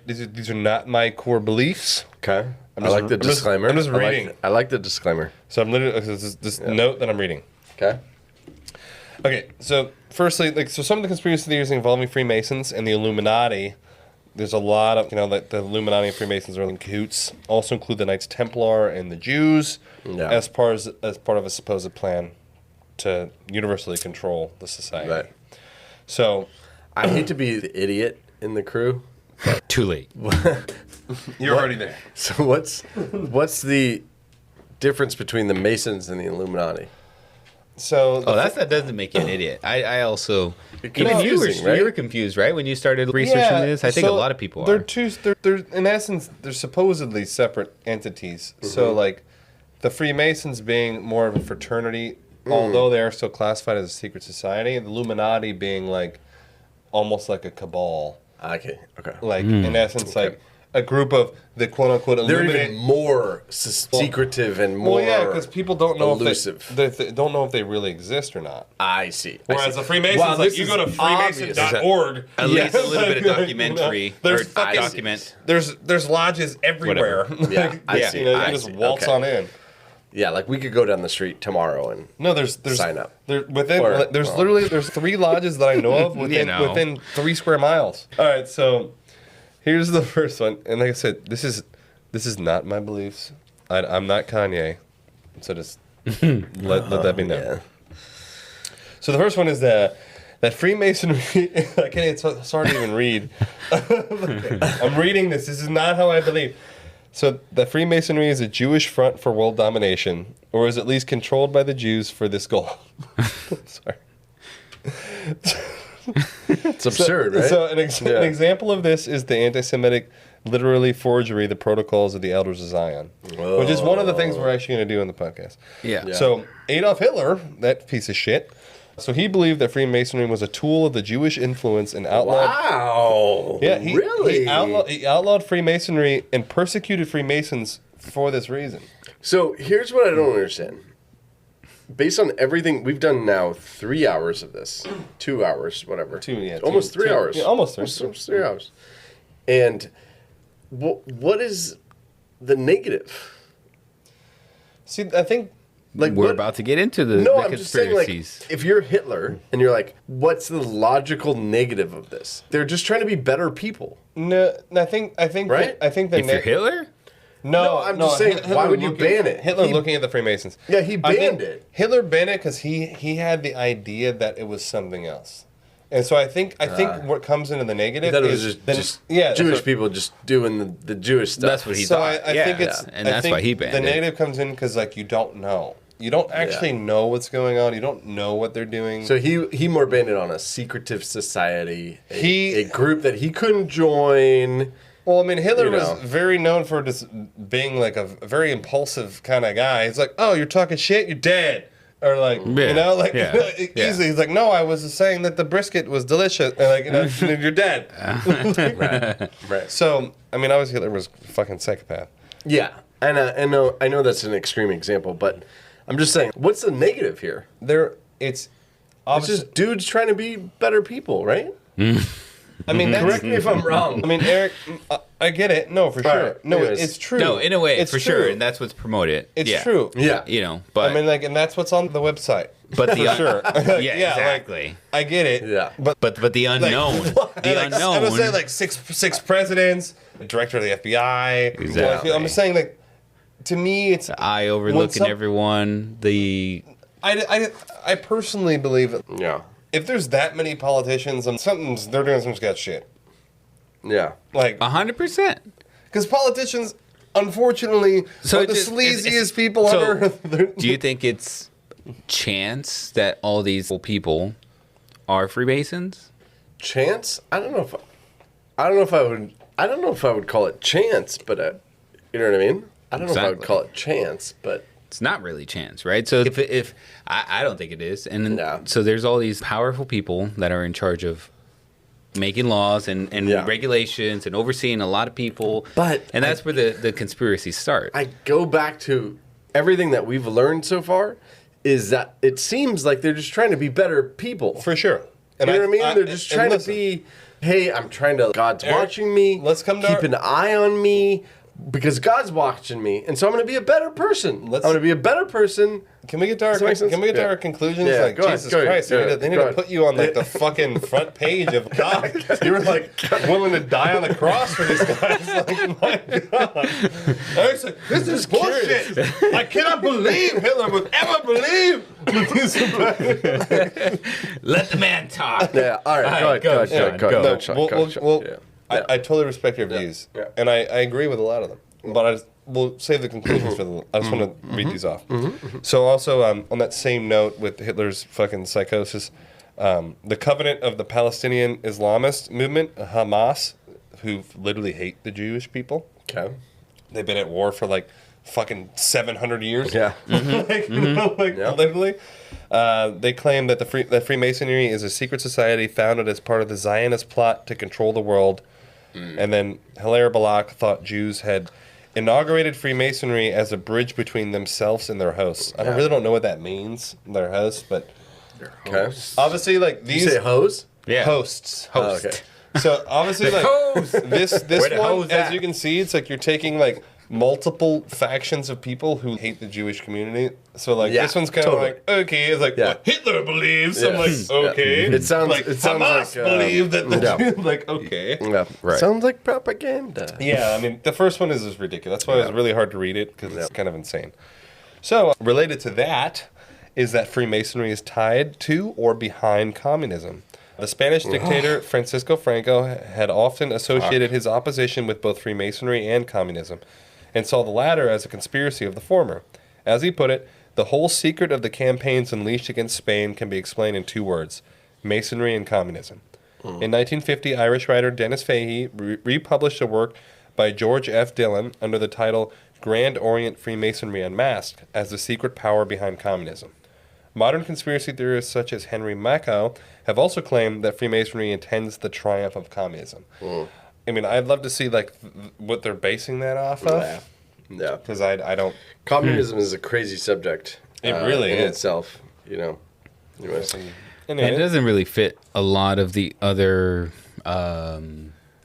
These are not my core beliefs. Okay. I like the disclaimer. I'm just reading. I like the disclaimer. So I'm literally this note that I'm reading. Okay. Okay, so firstly, some of the conspiracy theories involving Freemasons and the Illuminati, there's a lot of, the Illuminati and Freemasons are in cahoots. Also include the Knights Templar and the Jews as part of a supposed plan to universally control the society. Right. So, I hate to be the idiot in the crew. Too late. You're already there. So what's the difference between the Masons and the Illuminati? So that doesn't make you an idiot. I also confusing, right? You were confused, right, when you started researching this. I think a lot of people are. They're in essence they're supposedly separate entities. Mm-hmm. So the Freemasons being more of a fraternity, although they are still classified as a secret society. The Illuminati being almost like a cabal. Okay. In essence, a group of the quote-unquote illuminated. They're even more secretive and more because people don't know elusive. if they don't know if they really exist or not. I see. Whereas the Freemasons, you go to freemason.org. At least a little bit of documentary. There's lodges everywhere. Yeah, I see. You just waltz on in. Yeah, like we could go down the street tomorrow and there's sign up. There's literally 3 lodges that I know of within 3 square miles. All right, so here's the first one, and like I said, this is not my beliefs. I'm not Kanye, so just let that be known. Yeah. So the first one is that Freemasonry. I can't. It's hard to even read. I'm reading this. This is not how I believe. So that Freemasonry is a Jewish front for world domination, or is at least controlled by the Jews for this goal. Sorry. It's absurd, right? So an example of this is the anti-Semitic literally forgery, the Protocols of the Elders of Zion, which is one of the things we're actually going to do in the podcast. Yeah. So Adolf Hitler, that piece of shit, so he believed that Freemasonry was a tool of the Jewish influence and outlawed... Wow! Yeah, really? He outlawed Freemasonry and persecuted Freemasons for this reason. So here's what I don't understand. Based on everything, we've done now 3 hours of this. 2 hours, whatever. Almost 3 hours. Yeah, almost 3. Almost 3 hours. And what is the negative? See, I think... Like we're about to get into the I'm conspiracies. just saying, like, if you're Hitler and you're like, what's the logical negative of this? They're just trying to be better people. No, I think right? I think if you're Hitler? No, I'm just saying, why would you ban it? Hitler looking at the Freemasons. Yeah, he banned it. Hitler banned it because he had the idea that it was something else. And so I think what comes into the negative is just Jewish people just doing the Jewish stuff. That's what he thought. I think it's and that's why he banned it. The negative comes in because like you don't know. You don't actually know what's going on. You don't know what they're doing. So he more banned it on a secretive society, a group that he couldn't join. Well, I mean, Hitler was very known for just being like a very impulsive kind of guy. He's like, "Oh, you're talking shit, you're dead," or like, easily. He's like, "No, I was just saying that the brisket was delicious," and like, you're dead. Right. So, I mean, obviously Hitler was a fucking psychopath. Yeah, and I know that's an extreme example, but I'm just saying, what's the negative here? It's just dudes trying to be better people, right? I mean, correct me if I'm wrong. I mean, Eric, I get it. No, for sure. Right. No, it's true. No, in a way, it's for true. sure, and that's what's promoted. It's true. Yeah, but I mean, like, and that's what's on the website. But the sure. exactly. Like, I get it. Yeah, but the unknown, the unknown. I would say like six presidents, the director of the FBI. Exactly. I'm just saying, like, to me, it's the eye overlooking everyone. I personally believe that. Yeah. If there's that many politicians, they're doing some sketch shit. Yeah. Like 100%. Because politicians, unfortunately, are the sleaziest people ever. Do you think it's chance that all these people are Freemasons? Chance? I don't know if I would call it chance, but you know what I mean? I don't know if I would call it chance, but it's not really chance, right? So if I don't think it is, and so there's all these powerful people that are in charge of making laws and regulations and overseeing a lot of people, and that's where the conspiracies start. I go back to everything that we've learned so far is that it seems like they're just trying to be better people. For sure. You know what I mean? They're just trying to be, hey, I'm trying to, God's watching me. Let's come to keep an eye on me. Because God's watching me, and so I'm going to be a better person. I'm going to be a better person. Can we get to our conclusions? Yeah, like, Jesus Christ, they need to put you on like the fucking front page of God. You were like willing to die on the cross for these guys. Like, my God. Eric's like, this is bullshit. I cannot believe Hitler would ever believe. Let the man talk. Yeah, all right, go ahead. I totally respect your views, and I agree with a lot of them. But we'll save the conclusions for I just want to read these off. So also, on that same note with Hitler's fucking psychosis, the Covenant of the Palestinian Islamist movement, Hamas, who literally hate the Jewish people. Okay. They've been at war for like fucking 700 years. Yeah. Literally. They claim that that Freemasonry is a secret society founded as part of the Zionist plot to control the world. And then Hilaire Balak thought Jews had inaugurated Freemasonry as a bridge between themselves and their hosts. I really don't know what that means, their hosts, but obviously, like these. You say hoes? Yeah. Hosts. Oh, okay. So obviously, like this one, as you can see, it's like you're taking like multiple factions of people who hate the Jewish community. So like this one's kind of like okay, it's like what Hitler believes. I'm like okay, it sounds like Hamas like believe that the Jews, like okay, sounds like propaganda. Yeah, I mean the first one is just ridiculous. That's why it was really hard to read it because it's kind of insane. So related to that is that Freemasonry is tied to or behind communism. The Spanish dictator Francisco Franco had often associated his opposition with both Freemasonry and communism, and saw the latter as a conspiracy of the former. As he put it, the whole secret of the campaigns unleashed against Spain can be explained in 2 words: Masonry and communism. In 1950, Irish writer Dennis Fahey republished a work by George F. Dillon under the title Grand Orient Freemasonry Unmasked as the secret power behind communism. Modern conspiracy theorists such as Henry Makow have also claimed that Freemasonry intends the triumph of communism. I mean, I'd love to see like what they're basing that off of. Yeah, because I don't. Communism is a crazy subject. It really in is itself. You know. And it doesn't really fit a lot of the other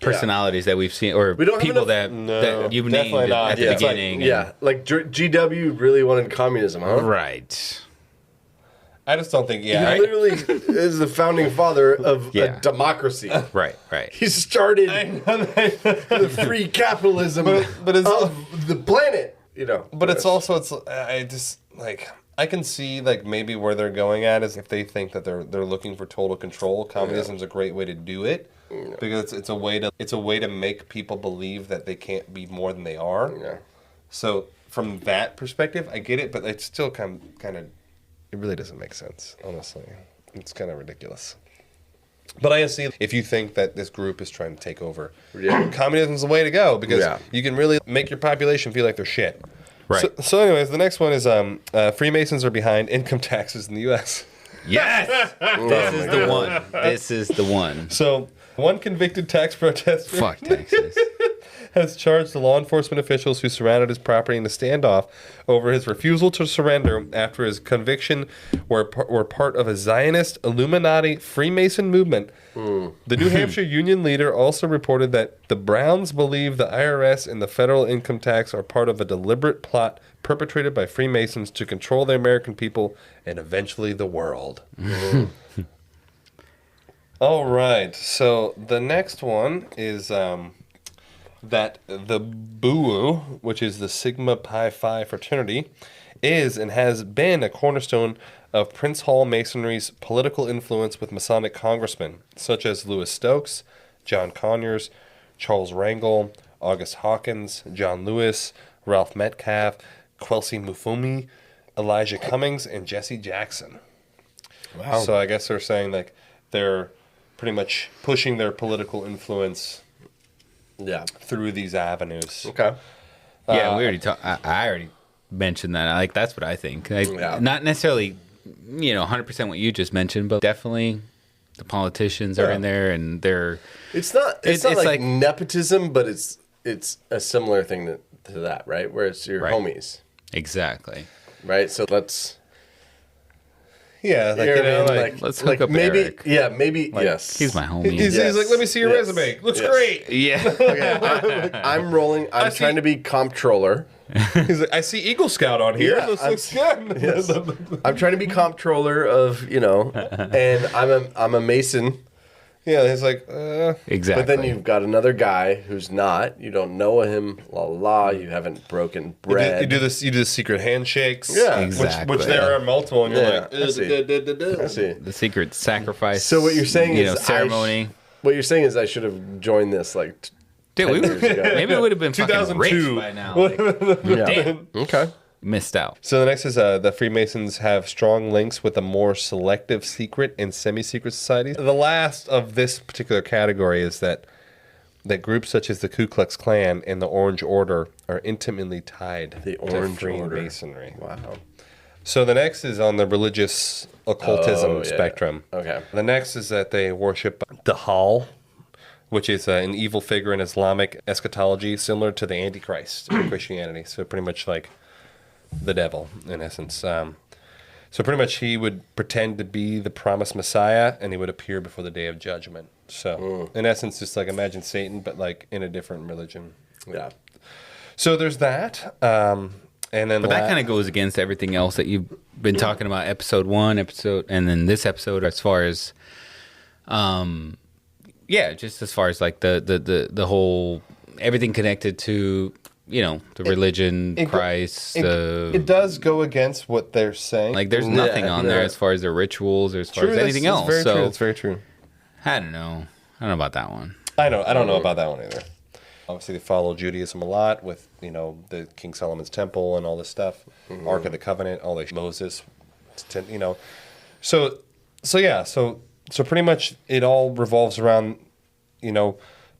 personalities that we've seen, or people that you've named at the beginning. Like GW really wanted communism, huh? Right. I just don't think. He literally is the founding father of a democracy. Right. He started the free capitalism but it's of the planet. You know. But it's also I just like. I can see like maybe where they're going at is if they think that they're looking for total control. Communism's a great way to do it because it's a way to make people believe that they can't be more than they are. Yeah. So from that perspective, I get it, but it's still kind of it really doesn't make sense. Honestly, it's kind of ridiculous. But I see if you think that this group is trying to take over, communism's the way to go because you can really make your population feel like they're shit. Right. So anyways, the next one is Freemasons are behind income taxes in the U.S. Yes! This is the one. This is the one. So one convicted tax protester Fuck Texas. has charged the law enforcement officials who surrounded his property in a standoff over his refusal to surrender after his conviction were part of a Zionist Illuminati Freemason movement. The New Hampshire union leader also reported that the Browns believe the IRS and the federal income tax are part of a deliberate plot perpetrated by Freemasons to control the American people and eventually the world. All right, so the next one is that the BUU, which is the Sigma Pi Phi fraternity, is and has been a cornerstone of Prince Hall Masonry's political influence with Masonic congressmen, such as Louis Stokes, John Conyers, Charles Rangel, August Hawkins, John Lewis, Ralph Metcalf, Kelsey Mufumi, Elijah Cummings, and Jesse Jackson. Wow. So I guess they're saying like they're pretty much pushing their political influence through these avenues. Okay. Yeah, we already talked. I already mentioned that. Like that's what I think. Not necessarily, 100% what you just mentioned, but definitely the politicians are in there, and they're. It's not like nepotism, but it's a similar thing to that, right? Where it's your homies. Exactly. Right. So let's. Yeah, let's hook up maybe. Eric. Yeah, maybe. Yes, he's my homie. He's like, let me see your resume. Looks great. Yeah. Okay, I'm rolling. I'm trying to be comptroller. He's like, I see Eagle Scout on here. This looks good. Yes. I'm trying to be comptroller of, and I'm a Mason. Yeah, he's like, exactly. But then you've got another guy who's not. You don't know him. You haven't broken bread. You do the secret handshakes. Yeah, exactly. Which there are multiple, and you're like, I see. The secret sacrifice. So what you're saying is ceremony. What you're saying is I should have joined this Dude, maybe it would have been 2002 fucking rich by now. Damn. Okay. Missed out. So the next is the Freemasons have strong links with the more selective secret and semi-secret societies. The last of this particular category is that groups such as the Ku Klux Klan and the Orange Order are intimately tied to Freemasonry. Wow. So the next is on the religious occultism spectrum. Okay. The next is that they worship the Hal, which is an evil figure in Islamic eschatology similar to the Antichrist in Christianity. So pretty much like the devil, in essence. So pretty much he would pretend to be the promised Messiah, and he would appear before the day of judgment. So in essence, just like imagine Satan, but like in a different religion. Yeah. So there's that. And then But that kind of goes against everything else that you've been talking about, episode 1, and then this episode, as far as, just as far as like the whole everything connected to the religion, Christ. It does go against what they're saying. Like there's nothing on there as far as the rituals or as far as anything else. Very so true. It's very true. I don't know about that one. I don't know about that one either. Obviously, they follow Judaism a lot with, the King Solomon's temple and all this stuff, Ark of the Covenant, all the Moses, So pretty much it all revolves around,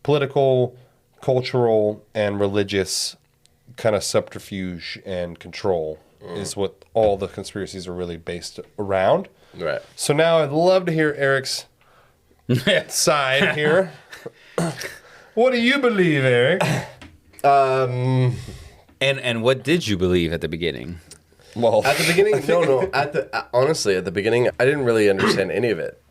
political, cultural, and religious kind of subterfuge and control is what all the conspiracies are really based around. Right. So now I'd love to hear Eric's side here. What do you believe, Eric? And what did you believe at the beginning? Well, at the beginning, no. Honestly, at the beginning, I didn't really understand any of it.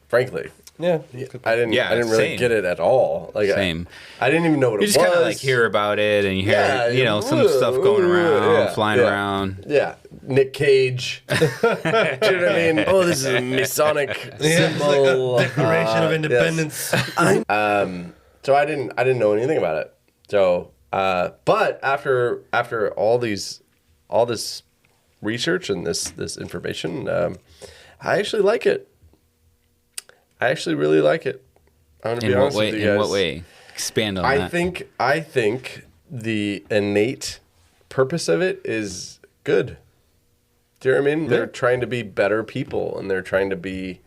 Frankly, yeah, I didn't really get it at all. Like, same. I didn't even know what it was. You just kind of like hear about it, and you hear some stuff going around, flying around. Yeah, Nick Cage. Do you know what I mean? Oh, this is a Masonic symbol, like Declaration of Independence. Yes. So I didn't know anything about it. So, but after all this research and this information, I actually like it. I actually really like it. I'm gonna be honest with you guys. In what way? Expand on that. I think the innate purpose of it is good. Do you know what I mean? They're trying to be better people, and they're trying to be,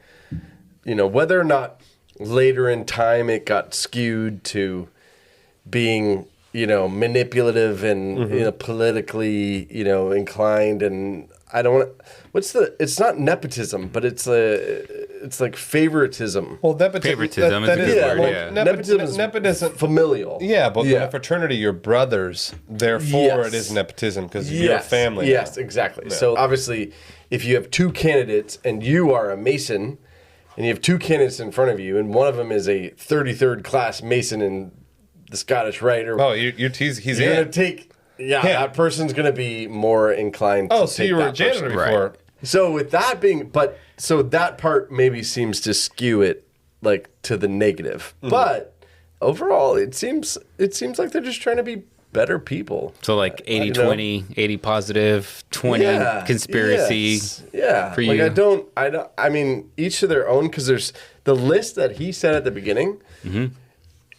whether or not later in time it got skewed to being, manipulative and politically, inclined, and I don't want. It's not nepotism, but it's like favoritism. Well, favoritism is a good word. Yeah. Nepotism familial. Yeah, but in a fraternity, you're brothers. Therefore, it is nepotism because you're a family. Yes, exactly. Yeah. So obviously, if you have two candidates and you are a Mason, and you have two candidates in front of you, and one of them is a 33rd class Mason in the Scottish Rite, or he's you're gonna take. Yeah, that person's going to be more inclined to so you were a janitor before. Right. So with that being, so that part maybe seems to skew it like to the negative. Mm. But overall, it seems like they're just trying to be better people. So like 80-20, 80 positive, 20 conspiracy. Yes, yeah. For you. Like I mean, each to their own, because there's the list that he said at the beginning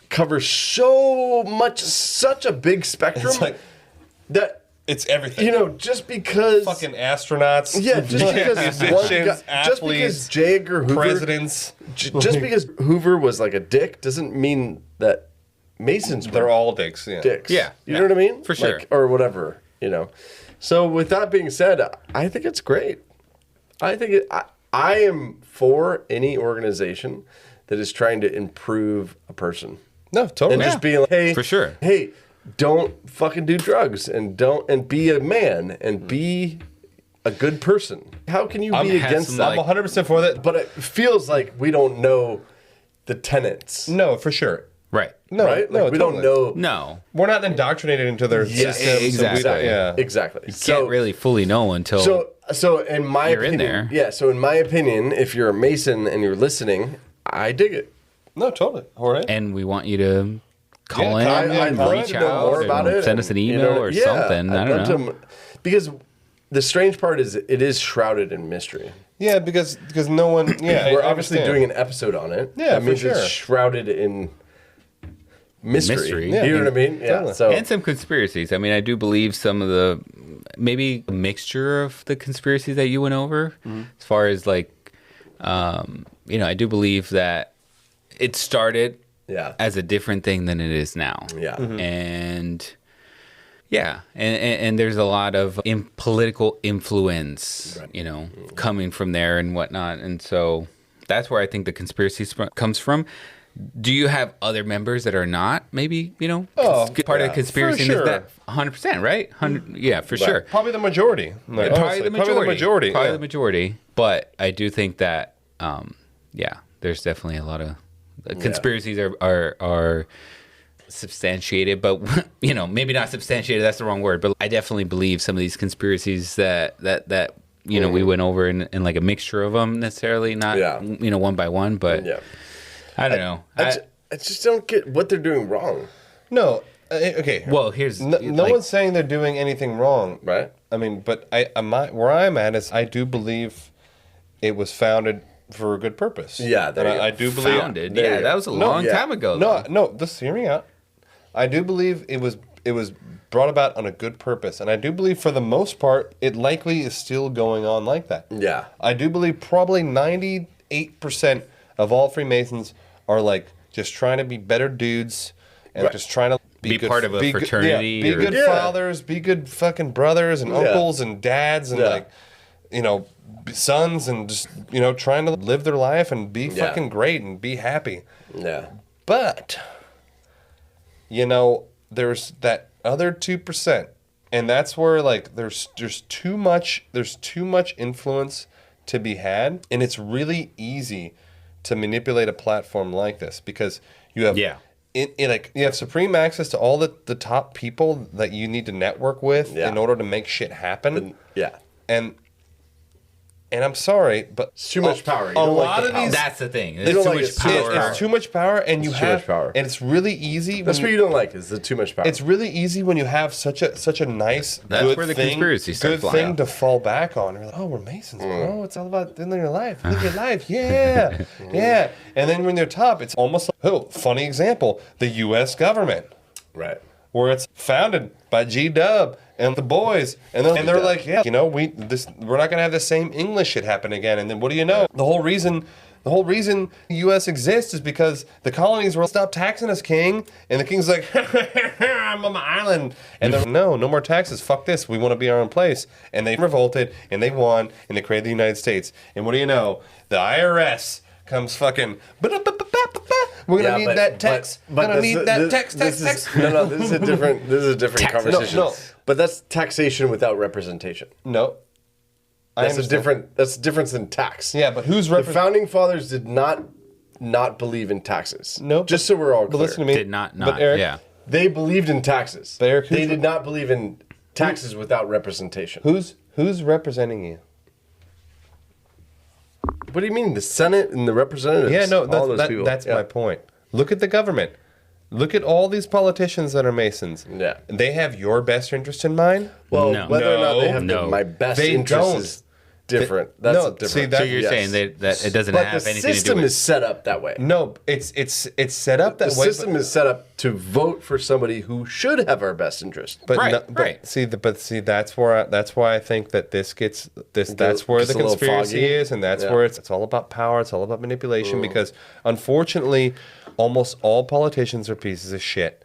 covers so much, such a big spectrum. It's like, that it's everything. Just because fucking astronauts. Yeah, just because J. Edgar Hoover, presidents. Just because Hoover was like a dick doesn't mean that Masons they're all dicks. Yeah. Dicks. Yeah. You know what I mean? For sure. Or whatever, So with that being said, I think it's great. I am for any organization that is trying to improve a person. No, totally. And just being like, hey, for sure. Hey, don't fucking do drugs and be a man and be a good person. How can you be against that? I'm 100% for that. But it feels like we don't know the tenets. No, for sure. Right. No, right? Like we don't know. No. We're not indoctrinated into their system. Exactly. Exactly. You can't really fully know until So in my you're opinion, in there. Yeah, so in my opinion, if you're a Mason and you're listening, I dig it. No, totally. All right. And we want you to call in I'd and love reach to know out more about it send us an email or something. I don't know. Because the strange part is it is shrouded in mystery. Yeah, because no one. Yeah, we're obviously doing an episode on it. Yeah, that means for sure. It's shrouded in mystery. Yeah. You know what I mean? Yeah. So and some conspiracies. I mean, I do believe some of the maybe a mixture of the conspiracies that you went over, as far as like, I do believe that it started as a different thing than it is now. Yeah. Mm-hmm. And there's a lot of political influence, coming from there and whatnot. And so that's where I think the conspiracy comes from. Do you have other members that are not maybe, part of the conspiracy? For sure. Is that 100%, right? Yeah, for sure. Probably the majority. Like, Probably the majority. Probably the majority. But I do think that, there's definitely a lot of conspiracies are substantiated, but maybe not substantiated. That's the wrong word. But I definitely believe some of these conspiracies that we went over in like a mixture of them, necessarily not one by one. But I don't know. I just don't get what they're doing wrong. No. Okay. Well, here's no one's saying they're doing anything wrong, right? I mean, but where I'm at is I do believe it was founded for a good purpose. Yeah, I do believe founded. Yeah, that was a long time ago. No, just hear me out. I do believe it was brought about on a good purpose, and I do believe for the most part it likely is still going on like that. Yeah, I do believe probably 98% of all Freemasons are like just trying to be better dudes and just trying to be good, part of a fraternity. Be good fathers, be good fucking brothers and uncles and dads and like, sons and just, trying to live their life and be fucking great and be happy. Yeah. But, there's that other 2%. And that's where like there's too much influence to be had. And it's really easy to manipulate a platform like this because you have you have supreme access to all the top people that you need to network with in order to make shit happen. And I'm sorry, but it's too much power. A lot of these. That's the thing. It's too much power. It's too much power, and and it's really easy. That's what you don't like is the too much power. It's really easy when you have such a nice good thing to fall back on. You're like, oh, we're Masons, bro. It's all about living your life. Live your life, yeah. And then when they're top, it's almost like, funny example, the U.S. government, right, where it's founded by G-Dub and the boys, and they're like, we're not gonna have the same English shit happen again. And then what do you know? The whole reason the U.S. exists is because the colonies will stop taxing us, king. And the king's like, I'm on my island. And they're no more taxes. Fuck this. We want to be our own place. And they revolted, and they won, and they created the United States. And what do you know? The IRS comes fucking. We're gonna need that text. We're gonna need that text. No, this is a different conversation. No, but that's taxation without representation. No. That's a difference in tax. Yeah, but the founding fathers did not believe in taxes. No. Just so we're all clear. But listen to me. Did not. But Eric, they believed in taxes. But Eric, they did not believe in taxes without representation. Who's representing you? What do you mean? The Senate and the representatives? Yeah, no, all those people. That's my point. Look at the government. Look at all these politicians that are Masons. Yeah. They have your best interest in mind? Well, whether or not they have my best interest is different. That's a different. So you're saying that it doesn't have anything to do with... But the system is set up that way. No, it's set up that way. The system is set up to vote for somebody who should have our best interest. But right. See, that's why I think that that's where the conspiracy is, and that's where it's all about power. It's all about manipulation because, unfortunately, almost all politicians are pieces of shit.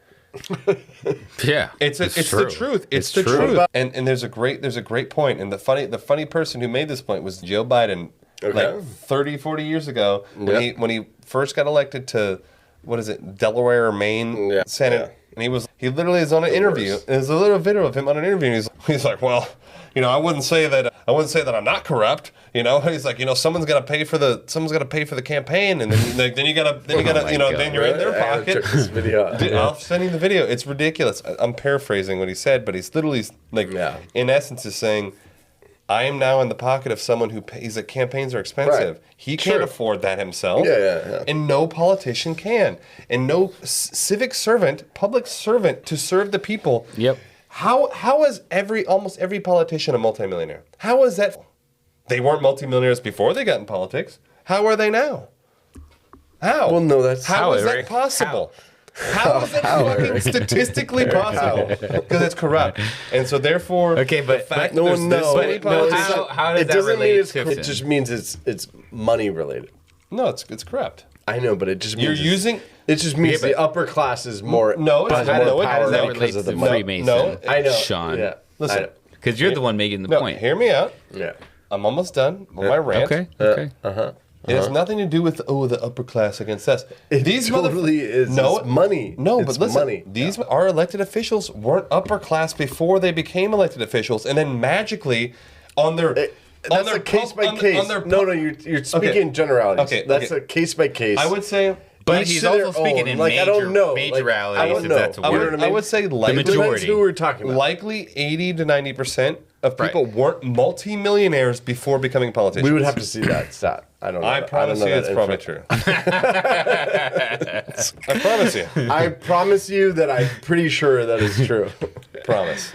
Yeah, it's the truth. It's the truth. And there's a great point. And the funny person who made this point was Joe Biden, like 30, 40 years ago when he first got elected to Delaware or Maine Senate, and he literally is on an interview. There's a little video of him on an interview. And he's like, well, I wouldn't say that I'm not corrupt. He's like, someone's got to pay for the campaign, and then you gotta then you're in their pocket. This video. I'll send you the video. It's ridiculous. I'm paraphrasing what he said, but he's literally in essence is saying, I am now in the pocket of someone who pays. That campaigns are expensive. Right. He can't afford that himself. Yeah. And no politician can, and no civic servant, public servant to serve the people. Yep. How is almost every politician a multimillionaire? How is that? They weren't multimillionaires before they got in politics. How are they now? How? Well, no, that's how is that possible? How is that fucking statistically possible? Because it's corrupt, and so therefore, okay, but the fact no that one there's this many politicians, how does that relate to? It just means it's money related. No, it's corrupt. I know, but it just means It just means the upper class is more. No, it's more no, power how does that because relate of the to money. Freemason? No, I know, Sean. Yeah, listen, because you're the one making the point. Hear me out. Yeah, I'm almost done with my rant. Okay. It has nothing to do with the upper class against us. These totally is money. No, it's but listen, money. These our elected officials weren't upper class before they became elected officials, and then magically on their that's a case by case. No, you're speaking generalities. Okay, that's a case by case. I would say But he's also speaking in I don't know. majoralities. I don't know. That's a word. I would say likely, the majority. Who we're talking about. Likely 80 to 90% of people weren't multimillionaires before becoming politicians. We would have to see that stat. I don't know. I promise you it's probably true. I promise you. I promise you that I'm pretty sure that is true. Promise.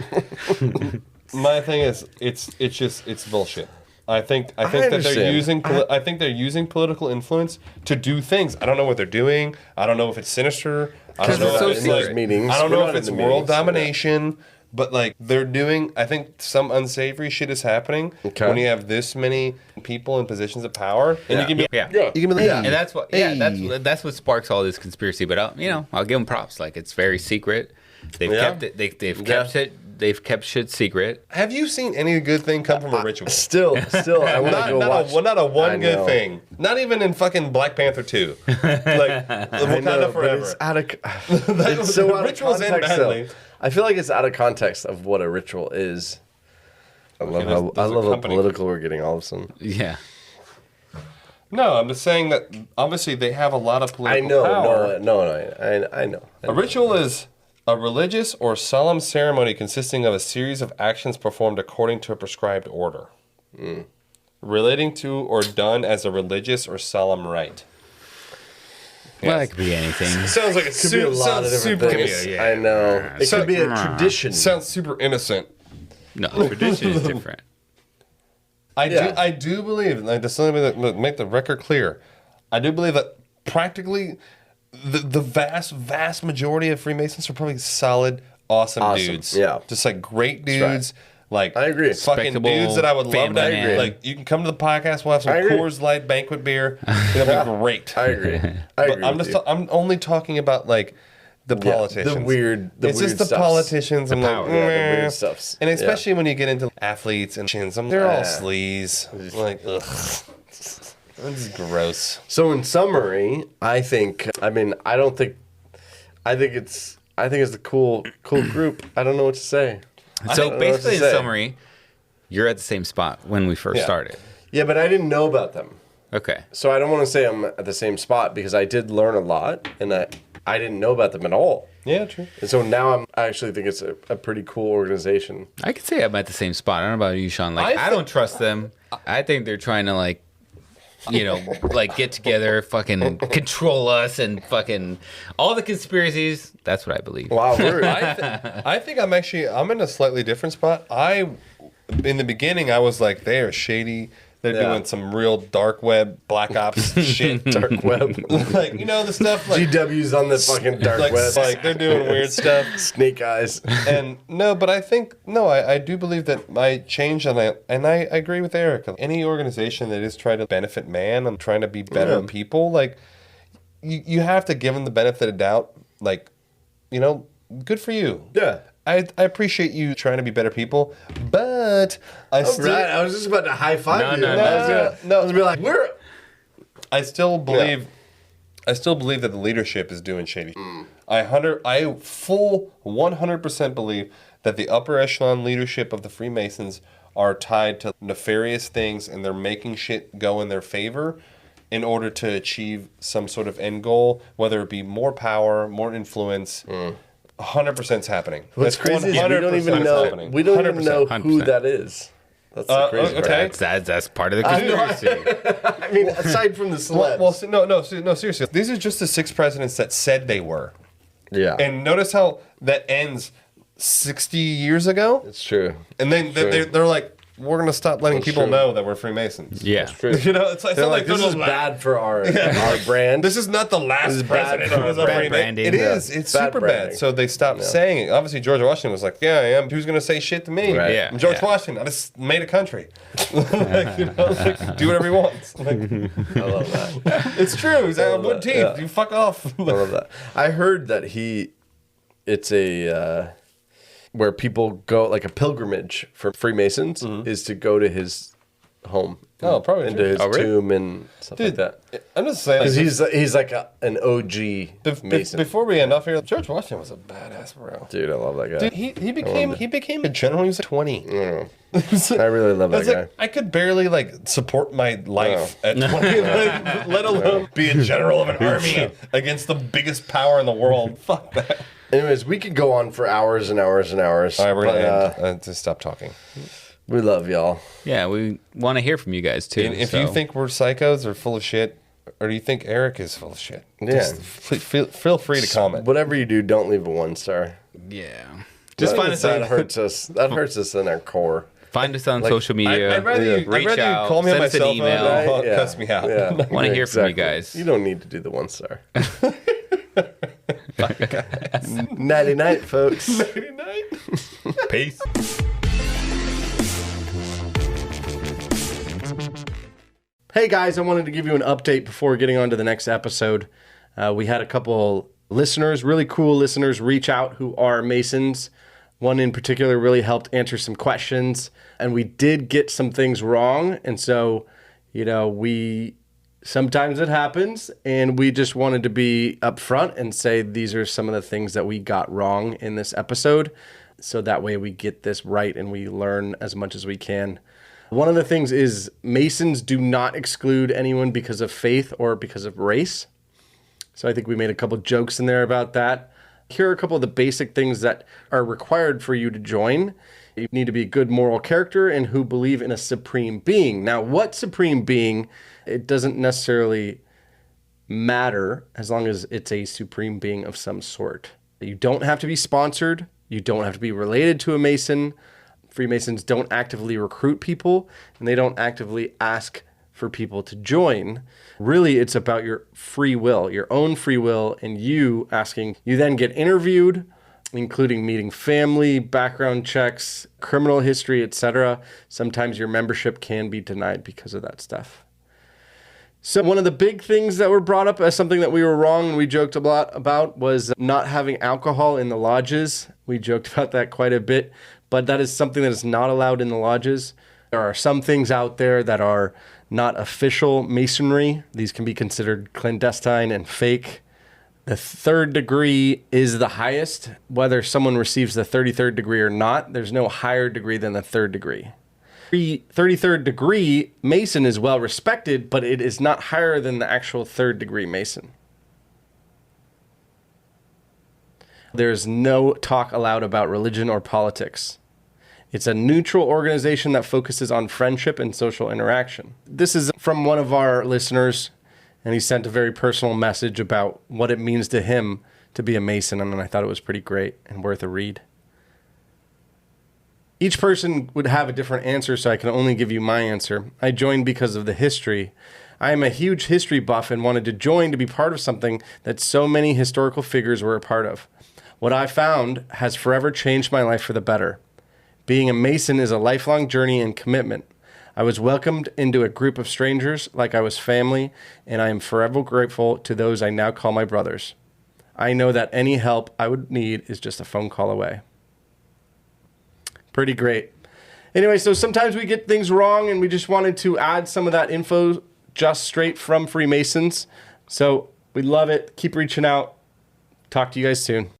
My thing is, it's bullshit. I think that they're using. I think they're using political influence to do things. I don't know what they're doing. I don't know if it's sinister. I don't know if it's like meetings. I don't know if it's world domination. But like they're doing, I think some unsavory shit is happening when you have this many people in positions of power, and you can be, you can be like, and that's what, that's what sparks all this conspiracy. But I'll give them props. Like it's very secret. They've kept it. They've kept it. They've kept shit secret. Have you seen any good thing come from a ritual? Still, I want to go watch. Not a one good thing. Not even in fucking Black Panther 2. Like Wakanda Forever. It's out of. It's so out of context. I feel like it's out of context of what a ritual is. I love how political we're getting all of a sudden. Yeah. No, I'm just saying that obviously they have a lot of political power. I know. A ritual is a religious or solemn ceremony consisting of a series of actions performed according to a prescribed order, relating to or done as a religious or solemn rite. Well, it could be anything. Sounds like it could be a lot of different things. I know. It could be a tradition. Sounds super innocent. No, tradition is different. I do believe, like, just let me make the record clear. I do believe that practically the vast majority of Freemasons are probably solid, awesome dudes. Yeah, just like great dudes. Right. Like, I agree. Fucking dudes that I would love to agree. Like, you can come to the podcast, we'll have some Coors Light banquet beer. It'll be great. I agree. I'm only talking about, like, the politicians. The weird It's just the politicians. The power. Like, the weird stuffs. And especially when you get into athletes and shins, they're all sleaze. Like, ugh. This is gross. So in summary, I think it's a cool group. I don't know what to say. So basically, in summary, you're at the same spot when we first started. Yeah, but I didn't know about them. Okay. So I don't want to say I'm at the same spot because I did learn a lot and I didn't know about them at all. Yeah, true. And so now I actually think it's a pretty cool organization. I could say I'm at the same spot. I don't know about you, Sean. Like, I don't trust them. I think they're trying to, like, like get together, fucking control us, and fucking all the conspiracies. That's what I believe. Wow, I think I'm in a slightly different spot. In the beginning, I was like, they are shady. They're doing some real dark web, black ops shit. Dark web. Like, the stuff like GW's on the fucking dark web. Like, they're doing weird stuff. Snake eyes. And but I do believe that I changed and I agree with Eric. Any organization that is trying to benefit man and trying to be better people, like, you have to give them the benefit of doubt. Like, good for you. Yeah. I appreciate you trying to be better people, but I was just about to high five you. No. I was gonna be like, I still believe that the leadership is doing shady. I full 100% believe that the upper echelon leadership of the Freemasons are tied to nefarious things, and they're making shit go in their favor in order to achieve some sort of end goal, whether it be more power, more influence. 100% is happening. What's crazy is we don't even know. We don't even know who that is. That's the crazy part. Okay. That's part of the conspiracy. I mean, aside from the celebs. No, seriously. These are just the 6 presidents that said they were. Yeah. And notice how that ends 60 years ago. It's true. And then they're like, we're going to stop letting people know that we're Freemasons. Yeah. That's true. It's not like this is bad for our brand. This is not the last president who was a Freemason. It is. It's bad super branding. Bad. So they stopped saying it. Obviously, George Washington was like, yeah, I am. Who's going to say shit to me? Right. Yeah. I'm George Washington. I just made a country. Do whatever he wants. I love that. It's true. He's out of wood teeth. Yeah. You fuck off. I love that. I heard that it's a... where people go, like a pilgrimage for Freemasons is to go to his home. Oh, probably into his tomb and stuff like that. I'm just saying, because he's like an OG Mason. Before we end off here, George Washington was a badass, bro. Dude, I love that guy. Dude, he became a general. He was like 20. I really love that guy. Like, I could barely like support my life at 20, let alone be a general of an army against the biggest power in the world. Fuck that. Anyways, we could go on for hours and hours and hours. All right, we're gonna end. Just stop talking. We love y'all. Yeah, we want to hear from you guys too. And if you think we're psychos or full of shit, or do you think Eric is full of shit? Just feel free to comment. Whatever you do, don't leave a 1-star. Yeah. Just find us. That hurts us. That hurts us in our core. Find us on social media. I'd rather you call me on my cell phone and cuss me out. Yeah. Want to hear from you guys. You don't need to do the 1-star. Nighty night, folks. Nighty night. Peace. Hey guys, I wanted to give you an update before getting on to the next episode. We had a couple listeners, really cool listeners, reach out who are Masons. One in particular really helped answer some questions, and we did get some things wrong. And so, sometimes it happens, and we just wanted to be upfront and say these are some of the things that we got wrong in this episode. So that way we get this right and we learn as much as we can. One of the things is Masons do not exclude anyone because of faith or because of race. So I think we made a couple jokes in there about that. Here are a couple of the basic things that are required for you to join. You need to be good moral character and who believe in a supreme being. Now, what supreme being, it doesn't necessarily matter as long as it's a supreme being of some sort. You don't have to be sponsored. You don't have to be related to a Mason. Freemasons don't actively recruit people, and they don't actively ask for people to join. Really, it's about your free will, your own free will, and you asking. You then get interviewed, including meeting family, background checks, criminal history, etc. Sometimes your membership can be denied because of that stuff. So one of the big things that were brought up as something that we were wrong and we joked a lot about was not having alcohol in the lodges. We joked about that quite a bit, but that is something that is not allowed in the lodges. There are some things out there that are not official masonry. These can be considered clandestine and fake. The 3rd degree is the highest. Whether someone receives the 33rd degree or not, there's no higher degree than the 3rd degree. The 33rd degree Mason is well respected, but it is not higher than the actual 3rd degree Mason. There's no talk allowed about religion or politics. It's a neutral organization that focuses on friendship and social interaction. This is from one of our listeners, and he sent a very personal message about what it means to him to be a Mason, and I thought it was pretty great and worth a read. Each person would have a different answer, so I can only give you my answer. I joined because of the history. I am a huge history buff and wanted to join to be part of something that so many historical figures were a part of. What I found has forever changed my life for the better. Being a Mason is a lifelong journey and commitment. I was welcomed into a group of strangers like I was family, and I am forever grateful to those I now call my brothers. I know that any help I would need is just a phone call away. Pretty great. Anyway, so sometimes we get things wrong, and we just wanted to add some of that info just straight from Freemasons. So we love it. Keep reaching out. Talk to you guys soon.